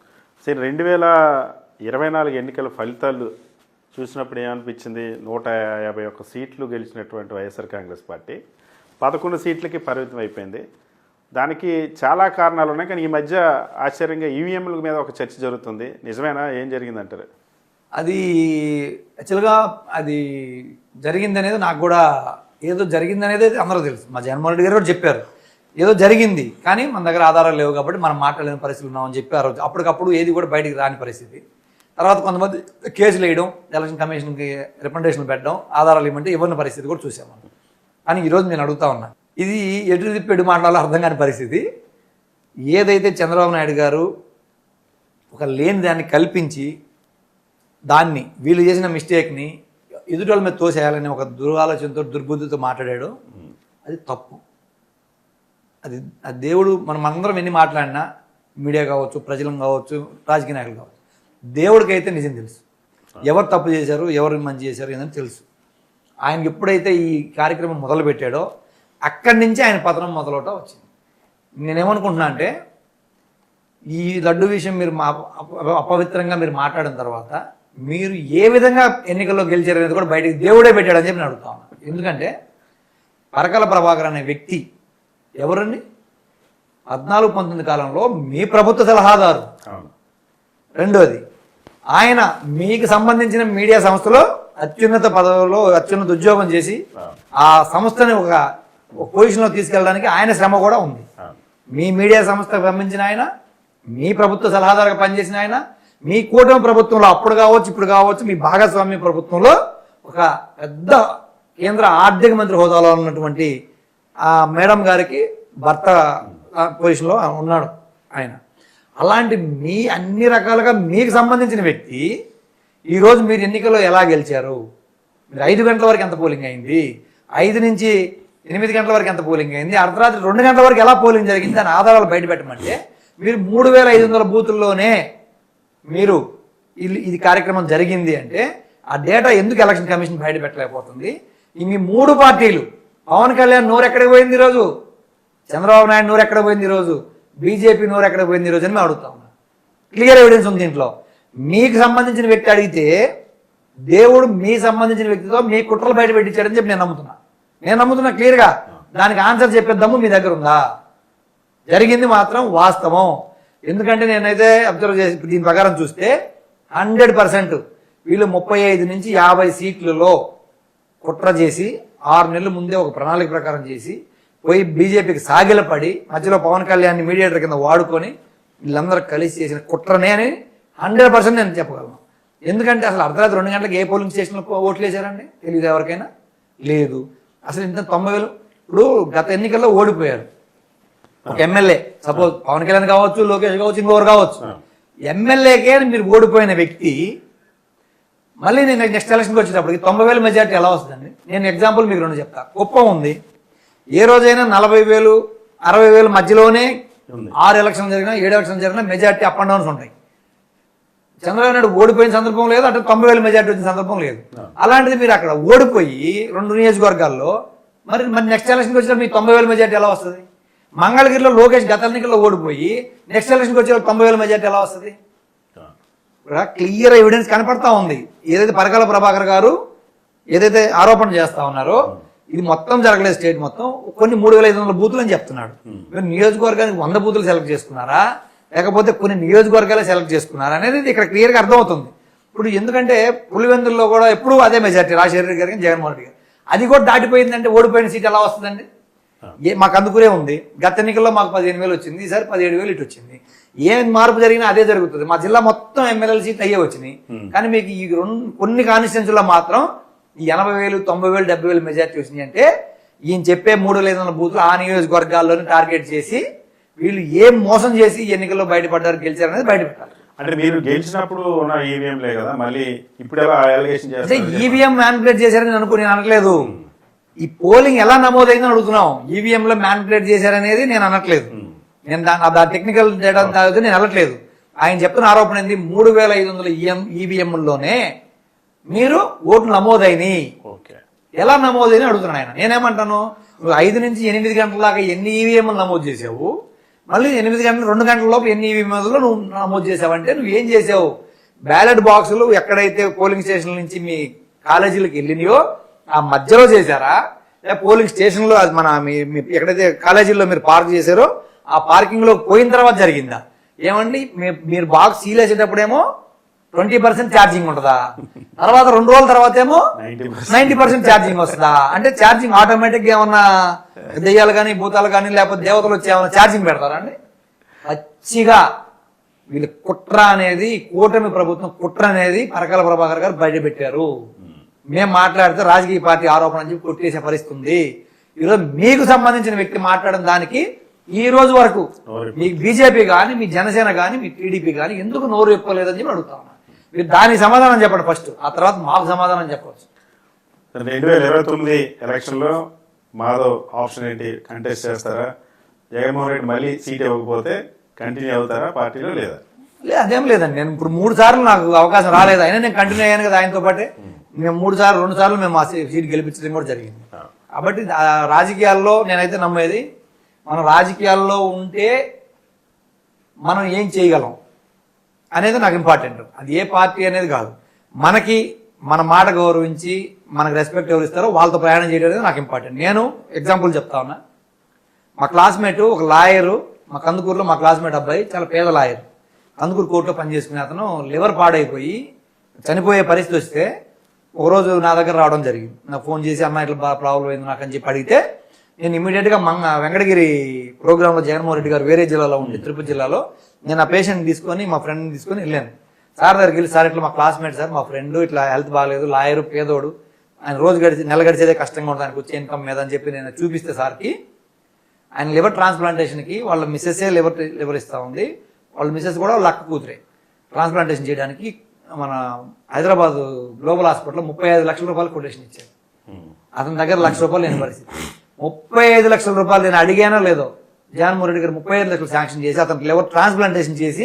సరే, 2024 ఎన్నికల ఫలితాలు చూసినప్పుడు ఏమనిపించింది? 151 సీట్లు గెలిచినటువంటి వైఎస్ఆర్ కాంగ్రెస్ పార్టీ 11 సీట్లకి పరిమితం అయిపోయింది. దానికి చాలా కారణాలు ఉన్నాయి. కానీ ఈ మధ్య ఆశ్చర్యంగా ఈవీఎంల మీద ఒక చర్చ జరుగుతుంది. నిజమేనా? ఏం జరిగిందంటారు? అది యాక్చువల్గా అది జరిగిందనేది నాకు కూడా, ఏదో జరిగిందనేది అందరూ తెలుసు. మా జగన్మోహన్ రెడ్డి గారు కూడా చెప్పారు ఏదో జరిగింది, కానీ మన దగ్గర ఆధారాలు లేవు కాబట్టి మనం మాట్లాడలేని పరిస్థితులు ఉన్నామని చెప్పారు. అప్పటికప్పుడు ఏది కూడా బయటికి రాని పరిస్థితి. తర్వాత కొంతమంది కేసులు వేయడం, ఎలక్షన్ కమిషన్కి రికమెండేషన్లు పెట్టడం, ఆధారాలు ఇవ్వమంటే ఇవ్వని పరిస్థితి కూడా చూసాము. కానీ ఈరోజు నేను అడుగుతా ఉన్నా, ఇది ఎటు తిప్పి మాట్లాడాలో అర్థం కాని పరిస్థితి. ఏదైతే చంద్రబాబు నాయుడు గారు ఒక లేని దాన్ని కల్పించి దాన్ని వీళ్ళు చేసిన మిస్టేక్ని ఎదుటి వాళ్ళ మీద తోసేయాలని ఒక దురాలోచనతో, దుర్బుద్ధితో మాట్లాడాడు. అది తప్పు. అది దేవుడు, మనం అందరం ఎన్ని మాట్లాడినా, మీడియా కావచ్చు, ప్రజలం కావచ్చు, రాజకీయ నాయకులు కావచ్చు, దేవుడికి అయితే నిజం తెలుసు. ఎవరు తప్పు చేశారు, ఎవరు మంచి చేశారు ఏందని తెలుసు. ఆయనకి ఎప్పుడైతే ఈ కార్యక్రమం మొదలు పెట్టాడో అక్కడి నుంచి ఆయన పతనం మొదలవటం వచ్చింది. నేనేమనుకుంటున్నా అంటే, ఈ లడ్డు విషయం మీరు అపవిత్రంగా మీరు మాట్లాడిన తర్వాత మీరు ఏ విధంగా ఎన్నికల్లో గెలిచారు అనేది కూడా బయటికి దేవుడే పెట్టాడని చెప్పి నేను అడుగుతా ఉన్నాను. ఎందుకంటే పరకాల ప్రభాకర్ అనే వ్యక్తి ఎవరండి? 14-19 కాలంలో మీ ప్రభుత్వ సలహాదారు. రెండోది, ఆయన మీకు సంబంధించిన మీడియా సంస్థలో అత్యున్నత పదవిలో అత్యున్నత ఉద్యోగం చేసి ఆ సంస్థని ఒక పొజిషన్లో తీసుకెళ్ళడానికి ఆయన శ్రమ కూడా ఉంది. మీ మీడియా సంస్థకు సంబంధించిన ఆయన, మీ ప్రభుత్వ సలహాదారుగా పనిచేసిన ఆయన, మీ కూటమి ప్రభుత్వంలో అప్పుడు కావచ్చు, ఇప్పుడు కావచ్చు, మీ భాగస్వామ్య ప్రభుత్వంలో ఒక పెద్ద కేంద్ర ఆర్థిక మంత్రి హోదాలో ఉన్నటువంటి ఆ మేడం గారికి భర్త పొజిషన్లో ఉన్నాడు ఆయన. అలాంటి మీ అన్ని రకాలుగా మీకు సంబంధించిన వ్యక్తి ఈరోజు మీరు ఎన్నికల్లో ఎలా గెలిచారు? మీరు 5 గంటల వరకు ఎంత పోలింగ్ అయింది, 5 నుంచి 8 గంటల వరకు ఎంత పోలింగ్ అయింది, అర్ధరాత్రి 2 గంటల వరకు ఎలా పోలింగ్ జరిగింది అని ఆధారాలు బయట పెట్టమంటే మీరు 3500 బూతుల్లోనే మీరు ఇది కార్యక్రమం జరిగింది అంటే ఆ డేటా ఎందుకు ఎలక్షన్ కమిషన్ బయట పెట్టలేకపోతుంది? ఈ 3 పార్టీలు, పవన్ కళ్యాణ్ నోరు ఎక్కడికి పోయింది ఈరోజు, చంద్రబాబు నాయుడు నోరు ఎక్కడ పోయింది ఈరోజు, బీజేపీ నోరు ఎక్కడ పోయింది ఈరోజు అని మేము అడుగుతా ఉన్నాం. క్లియర్ ఎవిడెన్స్ ఉంది దీంట్లో. మీకు సంబంధించిన వ్యక్తి అడిగితే దేవుడు మీ సంబంధించిన వ్యక్తితో మీ కుట్రలు బయట పెట్టించాడని చెప్పి నేను నమ్ముతున్నా క్లియర్గా. దానికి ఆన్సర్ చెప్పేద్దాము మీ దగ్గర ఉందా? జరిగింది మాత్రం వాస్తవం. ఎందుకంటే నేనైతే అబ్జర్వ్ చేసి దీని ప్రకారం చూస్తే 100% వీళ్ళు 35 నుంచి 50 సీట్లలో కుట్ర చేసి 6 నెలల ముందే ఒక ప్రణాళిక ప్రకారం చేసి పోయి బీజేపీకి సాగిలపడి మధ్యలో పవన్ కళ్యాణ్ మీడియేటర్ కింద వాడుకొని వీళ్ళందరూ కలిసి చేసిన కుట్రనే అని 100% నేను చెప్పగలను. ఎందుకంటే అసలు అర్ధరాత్రి 2 గంటలకు ఏ పోలింగ్ స్టేషన్లో ఓట్లు వేశారండి? తెలియదు ఎవరికైనా? లేదు. అసలు ఇంత 90,000 ఇప్పుడు గత ఎన్నికల్లో ఓడిపోయారు ఒక ఎమ్మెల్యే, సపోజ్ పవన్ కళ్యాణ్ కావచ్చు, లోకేష్ కావచ్చు, ఇంకొకరు కావచ్చు, ఎమ్మెల్యేకే మీరు ఓడిపోయిన వ్యక్తి మళ్ళీ నేను నెక్స్ట్ ఎలక్షన్కి వచ్చేటప్పటికి 90,000 మెజార్టీ ఎలా వస్తుందండి? నేను ఎగ్జాంపుల్ మీకు 2 చెప్తా. కుప్పం ఉంది, ఏ రోజైనా 40,000, 60,000 మధ్యలోనే 6 ఎలక్షన్లు జరిగినా 7 ఎలక్షన్లు జరిగినా మెజార్టీ అప్ అండ్ డౌన్స్ ఉంటాయి. చంద్రబాబు నాయుడు ఓడిపోయిన సందర్భం లేదు, అటు 90,000 మెజార్టీ వచ్చిన సందర్భం లేదు. అలాంటిది మీరు అక్కడ ఓడిపోయి 2 నియోజకవర్గాల్లో మరి నెక్స్ట్ ఎలక్షన్కి వచ్చినప్పుడు మీకు 90,000 మెజార్టీ ఎలా వస్తుంది? మంగళగిరిలో లోకేష్ గత ఎన్నికల్లో ఓడిపోయి నెక్స్ట్ ఎలక్షన్కి వచ్చే 90,000 మెజార్టీ ఎలా వస్తుంది? క్లియర్ ఎవిడెన్స్ కనపడతా ఉంది. ఏదైతే పరకాల ప్రభాకర్ గారు ఏదైతే ఆరోపణ చేస్తా ఉన్నారో ఇది మొత్తం జరగలేదు, స్టేట్ మొత్తం కొన్ని 3,500 బూతులు అని చెప్తున్నాడు. మీరు నియోజకవర్గానికి 100 బూతులు సెలెక్ట్ చేసుకున్నారా లేకపోతే కొన్ని నియోజకవర్గాలే సెలెక్ట్ చేసుకున్నారా అనేది ఇక్కడ క్లియర్గా అర్థమవుతుంది. ఇప్పుడు ఎందుకంటే పులివెందుల్లో కూడా ఎప్పుడు అదే మెజార్టీ రాజశేఖర రెడ్డి గారికి జగన్మోహన్ రెడ్డి గారు, అది కూడా దాటిపోయిందంటే ఓడిపోయిన సీట్ ఎలా వస్తుందండి? మాకు అందుకునే ఉంది. గత ఎన్నికల్లో మాకు 15,000 వచ్చింది, ఈసారి 17,000 ఇటు వచ్చింది. ఏం మార్పు జరిగినా అదే జరుగుతుంది. మా జిల్లా మొత్తం ఎమ్మెల్యేల సీట్లు అయ్యే వచ్చినాయి, కానీ మీకు ఈ కొన్ని కాన్స్టిట్యున్సీలో మాత్రం ఈ 80,000, 90,000, 70,000 మెజార్టీ వచ్చినాయి. అంటే ఈయన చెప్పే 3,500 బూతులు ఆ నియోజకవర్గాల్లోనే టార్గెట్ చేసి వీళ్ళు ఏం మోసం చేసి ఎన్నికల్లో బయటపడ్డారు, గెలిచారు అనేది బయట పెట్టాలి. అంటే మీరు గెలిచినప్పుడు ఉన్న ఈవీఎంలే కదా, మళ్ళీ ఇప్పుడు ఎలా అలిగేషన్ అంటే ఈవీఎం మ్యానిపులేట్ చేశారని నేను అనట్లేదు. ఈ పోలింగ్ ఎలా నమోదైందని అడుగుతున్నాం. ఈవీఎంలో మ్యానిపులేట్ చేశారనేది నేను అనట్లేదు. నేను దాని టెక్నికల్ డేటా నేను అనట్లేదు. ఆయన చెప్తున్న ఆరోపణ ఏంది? 3,500 ఈవీఎంలోనే మీరు ఓట్లు నమోదైనవి, ఎలా నమోదైన అడుగుతున్నాను ఆయన. నేనేమంటాను, నువ్వు 5 నుంచి 8 గంటల దాకా ఎన్ని ఈవీఎంలు నమోదు చేసావు, మళ్ళీ 8 గంటలు 2 గంటల లోపు ఎన్ని ఈవీఎంలో నువ్వు నమోదు చేసావంటే నువ్వు ఏం చేసావు? బ్యాలెట్ బాక్సులు ఎక్కడైతే పోలింగ్ స్టేషన్ నుంచి మీ కాలేజీలకు వెళ్ళినాయో ఆ మధ్యలో చేశారా, లేదా పోలింగ్ స్టేషన్ లో మన ఎక్కడైతే కాలేజీల్లో మీరు పార్క్ చేశారో ఆ పార్కింగ్ లో పోయిన తర్వాత జరిగిందా? ఏమండి మీరు బాక్స్ సీల్ వేసేటప్పుడేమో 20% ఛార్జింగ్ ఉంటుందా, తర్వాత 2 రోజుల తర్వాత ఏమో 90% ఛార్జింగ్ వస్తుందా? అంటే ఛార్జింగ్ ఆటోమేటిక్ గా ఏమన్నా దెయ్యాలు కానీ భూతాలు కానీ లేకపోతే దేవతలు వచ్చి ఏమన్నా ఛార్జింగ్ పెడతారా అండి? పచ్చిగా వీళ్ళ కుట్ర అనేది, కూటమి ప్రభుత్వం కుట్ర అనేది పరకాల ప్రభాకర్ గారు బయట పెట్టారు. మేము మాట్లాడితే రాజకీయ పార్టీ ఆరోపణ అని చెప్పి కొట్టేసే పరిస్థితి ఉంది. ఈరోజు మీకు సంబంధించిన వ్యక్తి మాట్లాడిన దానికి ఈ రోజు వరకు మీ బీజేపీ కానీ మీ జనసేన కానీ మీ టీడీపీ కానీ ఎందుకు నోరు ఎప్పలేదని చెప్పి అడుగుతా ఉన్నా. మీరు దానికి సమాధానం చెప్పండి ఫస్ట్, ఆ తర్వాత మాకు సమాధానం చెప్పవచ్చు. 2029 ఎలక్షన్ లో మాధవ్ ఆప్షన్ ఏంటి? కంటెస్ట్ చేస్తారా? జగన్మోహన్ రెడ్డి మళ్ళీ సీట్ ఇవ్వకపోతే కంటిన్యూ అవుతారా పార్టీలో లేదా? అదేం లేదండి. నేను ఇప్పుడు 3 సార్లు నాకు అవకాశం రాలేదు, అయినా నేను కంటిన్యూ అయ్యాను కదా ఆయనతో పాటే. మేము 2 సార్లు మేము ఆ సీట్ గెలిపించడం కూడా జరిగింది. కాబట్టి రాజకీయాల్లో నేనైతే నమ్మేది, మనం రాజకీయాల్లో ఉంటే మనం ఏం చేయగలం అనేది నాకు ఇంపార్టెంట్. అది ఏ పార్టీ అనేది కాదు, మనకి మన మాట గౌరవించి మనకు రెస్పెక్ట్ ఎవరు ఇస్తారో వాళ్ళతో ప్రయాణం చేయడం అనేది నాకు ఇంపార్టెంట్. నేను ఎగ్జాంపుల్ చెప్తా ఉన్నా. మా క్లాస్మేట్ ఒక లాయరు, మా కందుకూరులో మా క్లాస్మేట్ అబ్బాయి చాలా పేద లాయర్, కందుకూరు కోర్టులో పనిచేసుకునే అతను లివర్ పాడైపోయి చనిపోయే పరిస్థితి వస్తే ఒకరోజు నా దగ్గర రావడం జరిగింది. నాకు ఫోన్ చేసి అన్న ఇట్లా ప్రాబ్లం అయింది నాకు అని చెప్పి అడిగితే నేను ఇమీడియట్గా వెంకటగిరి ప్రోగ్రాంలో జగన్మోహన్ రెడ్డి గారు వేరే జిల్లాలో ఉండి తిరుపతి జిల్లాలో నేను ఆ పేషెంట్ తీసుకొని మా ఫ్రెండ్ని తీసుకొని వెళ్ళాను. సార్ దగ్గరికి వెళ్ళి, సార్ ఇట్లా మా క్లాస్మేట్ సార్, మా ఫ్రెండ్ ఇట్లా హెల్త్ బాగాలేదు, లాయరు, పేదోడు, ఆయన రోజు నెల గడిచేదే కష్టంగా ఉంటుంది ఆయనకు వచ్చే ఇన్కమ్ మీద అని చెప్పి నేను చూపిస్తే సార్కి ఆయన లివర్ ట్రాన్స్ప్లాంటేషన్కి వాళ్ళ మిస్సెసే లివర్ ఇస్తూ ఉంది, వాళ్ళ మిస్సెస్ కూడా వాళ్ళ అక్క కూతురే ట్రాన్స్ప్లాంటేషన్ చేయడానికి మన హైదరాబాద్ గ్లోబల్ హాస్పిటల్లో 35 లక్షల రూపాయలు కొటేషన్ ఇచ్చారు. అతని దగ్గర ₹1,00,000 లేని పరిస్థితి. 35 లక్షల రూపాయలు నేను అడిగానో లేదో జగన్మోహన్ రెడ్డి గారు 35 లక్షలు శాంక్షన్ చేసి అతనికి లివర్ ట్రాన్స్ప్లాంటేషన్ చేసి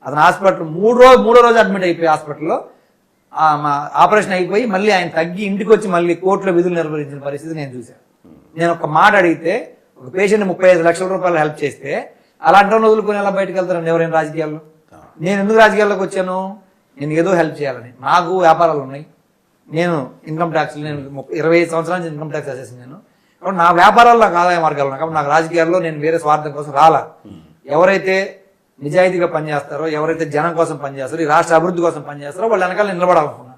అతను హాస్పిటల్ మూడో రోజు అడ్మిట్ అయిపోయి హాస్పిటల్లో ఆపరేషన్ అయిపోయి మళ్ళీ ఆయన తగ్గి ఇంటికి వచ్చి మళ్ళీ కోర్టులో విధులు నిర్వహించిన పరిస్థితి నేను చూశాను. నేను ఒక మాట అడిగితే ఒక పేషెంట్ 35 లక్షల రూపాయలు హెల్ప్ చేస్తే అలాంటి వదులుకొని ఎలా బయటకు వెళ్తారండి ఎవరైనా రాజకీయాల్లో? నేను ఎందుకు రాజకీయాల్లోకి వచ్చాను? నేను ఏదో హెల్ప్ చేయాలని. నాకు వ్యాపారాలు ఉన్నాయి, నేను ఇన్కమ్ ట్యాక్స్, నేను 25 సంవత్సరాల నుంచి ఇన్కమ్ ట్యాక్స్ అసెసింగ్ నేను. కాబట్టి నా వ్యాపారాల్లో నాకు ఆదాయ మార్గాలు ఉన్నాయి. కాబట్టి నాకు రాజకీయాల్లో నేను వేరే స్వార్థం కోసం రాలా. ఎవరైతే నిజాయితీగా పనిచేస్తారో, ఎవరైతే జనం కోసం పనిచేస్తారో, ఈ రాష్ట్ర అభివృద్ధి కోసం పనిచేస్తారో వాళ్ళ వెనకాల నిలబడాలనుకున్నా.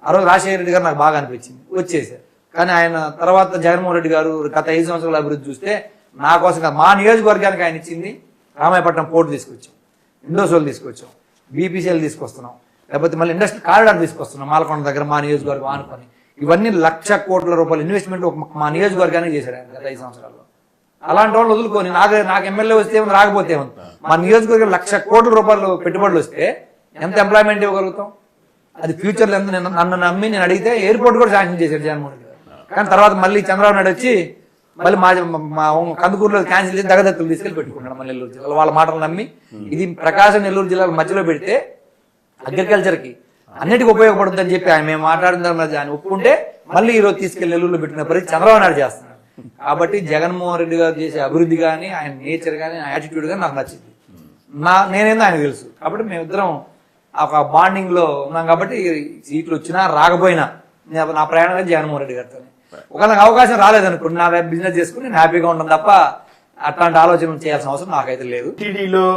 ఆ రోజు రాజశేఖర రెడ్డి గారు నాకు బాగా అనిపించింది, వచ్చేసారు. కానీ ఆయన తర్వాత జగన్మోహన్ రెడ్డి గారు గత 5 సంవత్సరాల అభివృద్ధి చూస్తే నా కోసం కాదు, మా నియోజకవర్గానికి ఆయన ఇచ్చింది రామాయపట్నం పోర్టు తీసుకొచ్చాం, ఇండోసోల్ తీసుకొచ్చాం, బీపీసీఎల్ తీసుకొస్తున్నాం, లేకపోతే మళ్ళీ ఇండస్ట్రీ కారిడార్ తీసుకొస్తున్నాం మాలకొండ దగ్గర మా నియోజకవర్గం ఆనుకొని. ఇవన్నీ ₹1,00,00,000 కోట్ల ఇన్వెస్ట్మెంట్ మా నియోజకవర్గానికి చేశాడు ఆయన గత 5 సంవత్సరాల్లో. అలాంటి వాళ్ళు వదులుకొని నాకు ఎమ్మెల్యే వస్తే ఏమో రాకపోతే ఏమో, మా నియోజకవర్గం ₹1,00,00,000 కోట్ల పెట్టుబడులు వస్తే ఎంత ఎంప్లాయ్మెంట్ ఇవ్వగలుగుతాం? అది ఫ్యూచర్లో ఎంత నన్ను నమ్మి నేను అడిగితే ఎయిర్పోర్ట్ కూడా శాంక్షన్ చేశాడు జగన్మోహన్ రెడ్డి గారు. కానీ తర్వాత మళ్ళీ చంద్రబాబు నాయుడు వచ్చి మళ్ళీ మా కందుకూరులో క్యాన్సిల్ చేసి దగదత్తులు తీసుకెళ్లి పెట్టుకున్నాడు మన నెల్లూరు జిల్లాలో. వాళ్ళ మాటలు నమ్మి ఇది ప్రకాశం నెల్లూరు జిల్లాల మధ్యలో పెడితే అగ్రికల్చర్కి అన్నిటికీ ఉపయోగపడుతుంది అని చెప్పి ఆయన మేము మాట్లాడిన తర్వాత ఆయన ఒప్పుకుంటే మళ్ళీ ఈరోజు తీసుకెళ్లి నెల్లూరులో పెట్టిన పరిస్థితి చంద్రబాబు నాయుడు చేస్తున్నాడు. కాబట్టి జగన్మోహన్ రెడ్డి గారు చేసే అభివృద్ధి కానీ ఆయన నేచర్ కానీ ఆయన యాటిట్యూడ్ కానీ నాకు నచ్చింది. నేనేందో ఆయన తెలుసు. కాబట్టి మేమిద్దరం ఒక బాండింగ్ లో ఉన్నాం. కాబట్టి సీట్లు వచ్చినా రాకపోయినా నా ప్రయాణం జగన్మోహన్ రెడ్డి గారితో. ఒకవేళ నాకు అవకాశం రాలేదనుకోండి, నా బిజినెస్ చేసుకుని నేను హ్యాపీగా ఉంటాను తప్ప అట్లాంటి ఆలోచన చేయాల్సిన అవసరం నాకైతే లేదు. టీడీలో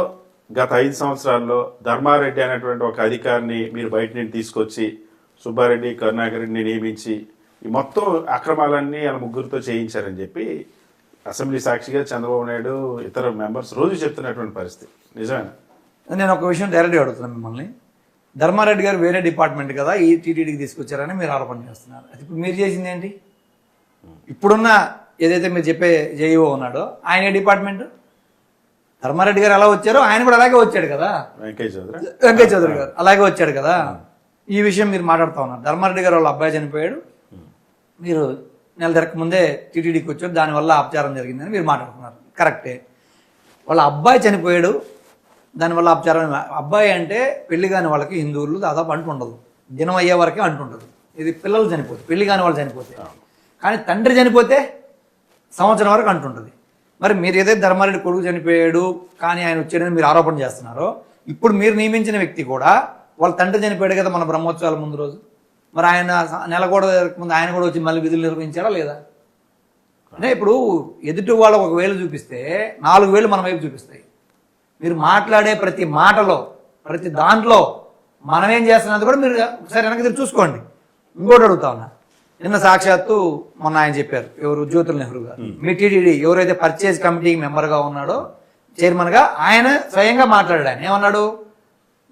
గత 5 సంవత్సరాల్లో ధర్మారెడ్డి అనేటువంటి ఒక అధికారిని మీరు బయట నుండి తీసుకొచ్చి సుబ్బారెడ్డి, కరుణాకర్ రెడ్డిని నియమించి ఈ మొత్తం అక్రమాలన్నీ వాళ్ళ ముగ్గురితో చేయించారని చెప్పి అసెంబ్లీ సాక్షిగా చంద్రబాబు నాయుడు ఇతర మెంబర్స్ రోజు చెప్తున్నటువంటి పరిస్థితి నిజమేనా? నేను ఒక విషయం డైరెక్ట్గా అడుగుతున్నాను మిమ్మల్ని. ధర్మారెడ్డి గారు వేరే డిపార్ట్మెంట్ కదా, ఈ టీటీడీకి తీసుకొచ్చారని మీరు ఆరోపణ చేస్తున్నారు. అది ఇప్పుడు మీరు చేసింది ఏంటి? ఇప్పుడున్న ఏదైతే మీరు చెప్పే జేఈఓ ఉన్నాడో ఆయన ఏ డిపార్ట్మెంట్? ధర్మారెడ్డి గారు ఎలా వచ్చారో ఆయన కూడా అలాగే వచ్చాడు కదా. వెంకయ్య చౌదరి గారు అలాగే వచ్చాడు కదా. ఈ విషయం మీరు మాట్లాడుతూ ఉన్నారు. ధర్మారెడ్డి గారు వాళ్ళ అబ్బాయి చనిపోయాడు, మీరు నెల తిరగక ముందే టీటీడీకి వచ్చాడు, దానివల్ల అపచారం జరిగిందని మీరు మాట్లాడుతున్నారు. కరెక్టే, వాళ్ళ అబ్బాయి చనిపోయాడు, దానివల్ల అపచారం. అబ్బాయి అంటే పెళ్లి కాని వాళ్ళకి హిందువులు దాదాపు అంటుండదు, దినం అయ్యే వరకే అంటుండదు. ఇది పిల్లలు చనిపోతే, పెళ్లి కాని వాళ్ళు చనిపోతే. కానీ తండ్రి చనిపోతే సంవత్సరం వరకు అంటుంటుంది. మరి మీరు ఏదైతే ధర్మారెడ్డి కొడుకు చనిపోయాడు కానీ ఆయన వచ్చాడని మీరు ఆరోపణ చేస్తున్నారో, ఇప్పుడు మీరు నియమించిన వ్యక్తి కూడా వాళ్ళ తండ్రి చనిపోయాడు కదా మన బ్రహ్మోత్సవాల ముందు రోజు. మరి ఆయన నెల కూడా ముందు ఆయన కూడా వచ్చి మళ్ళీ విధులు నిర్వహించాడా లేదా? అంటే ఇప్పుడు ఎదుటి వాళ్ళకు ఒక వేలు చూపిస్తే 4 వేలు మన వైపు చూపిస్తాయి. మీరు మాట్లాడే ప్రతి మాటలో, ప్రతి దాంట్లో మనం ఏం చేస్తున్నది కూడా మీరు ఒకసారి వెనక్కి తిరిగి చూసుకోండి. ఇంకోటి అడుగుతా ఉన్నా, నిన్న సాక్షాత్తు మొన్న ఆయన చెప్పారు, ఎవరు, జ్యోతుల్ నెహ్రూ గారు, మీ టీటీడీ ఎవరైతే పర్చేజ్ కమిటీ మెంబర్గా ఉన్నాడో, చైర్మన్గా, ఆయన స్వయంగా మాట్లాడాడు. ఆయన ఏమన్నాడు?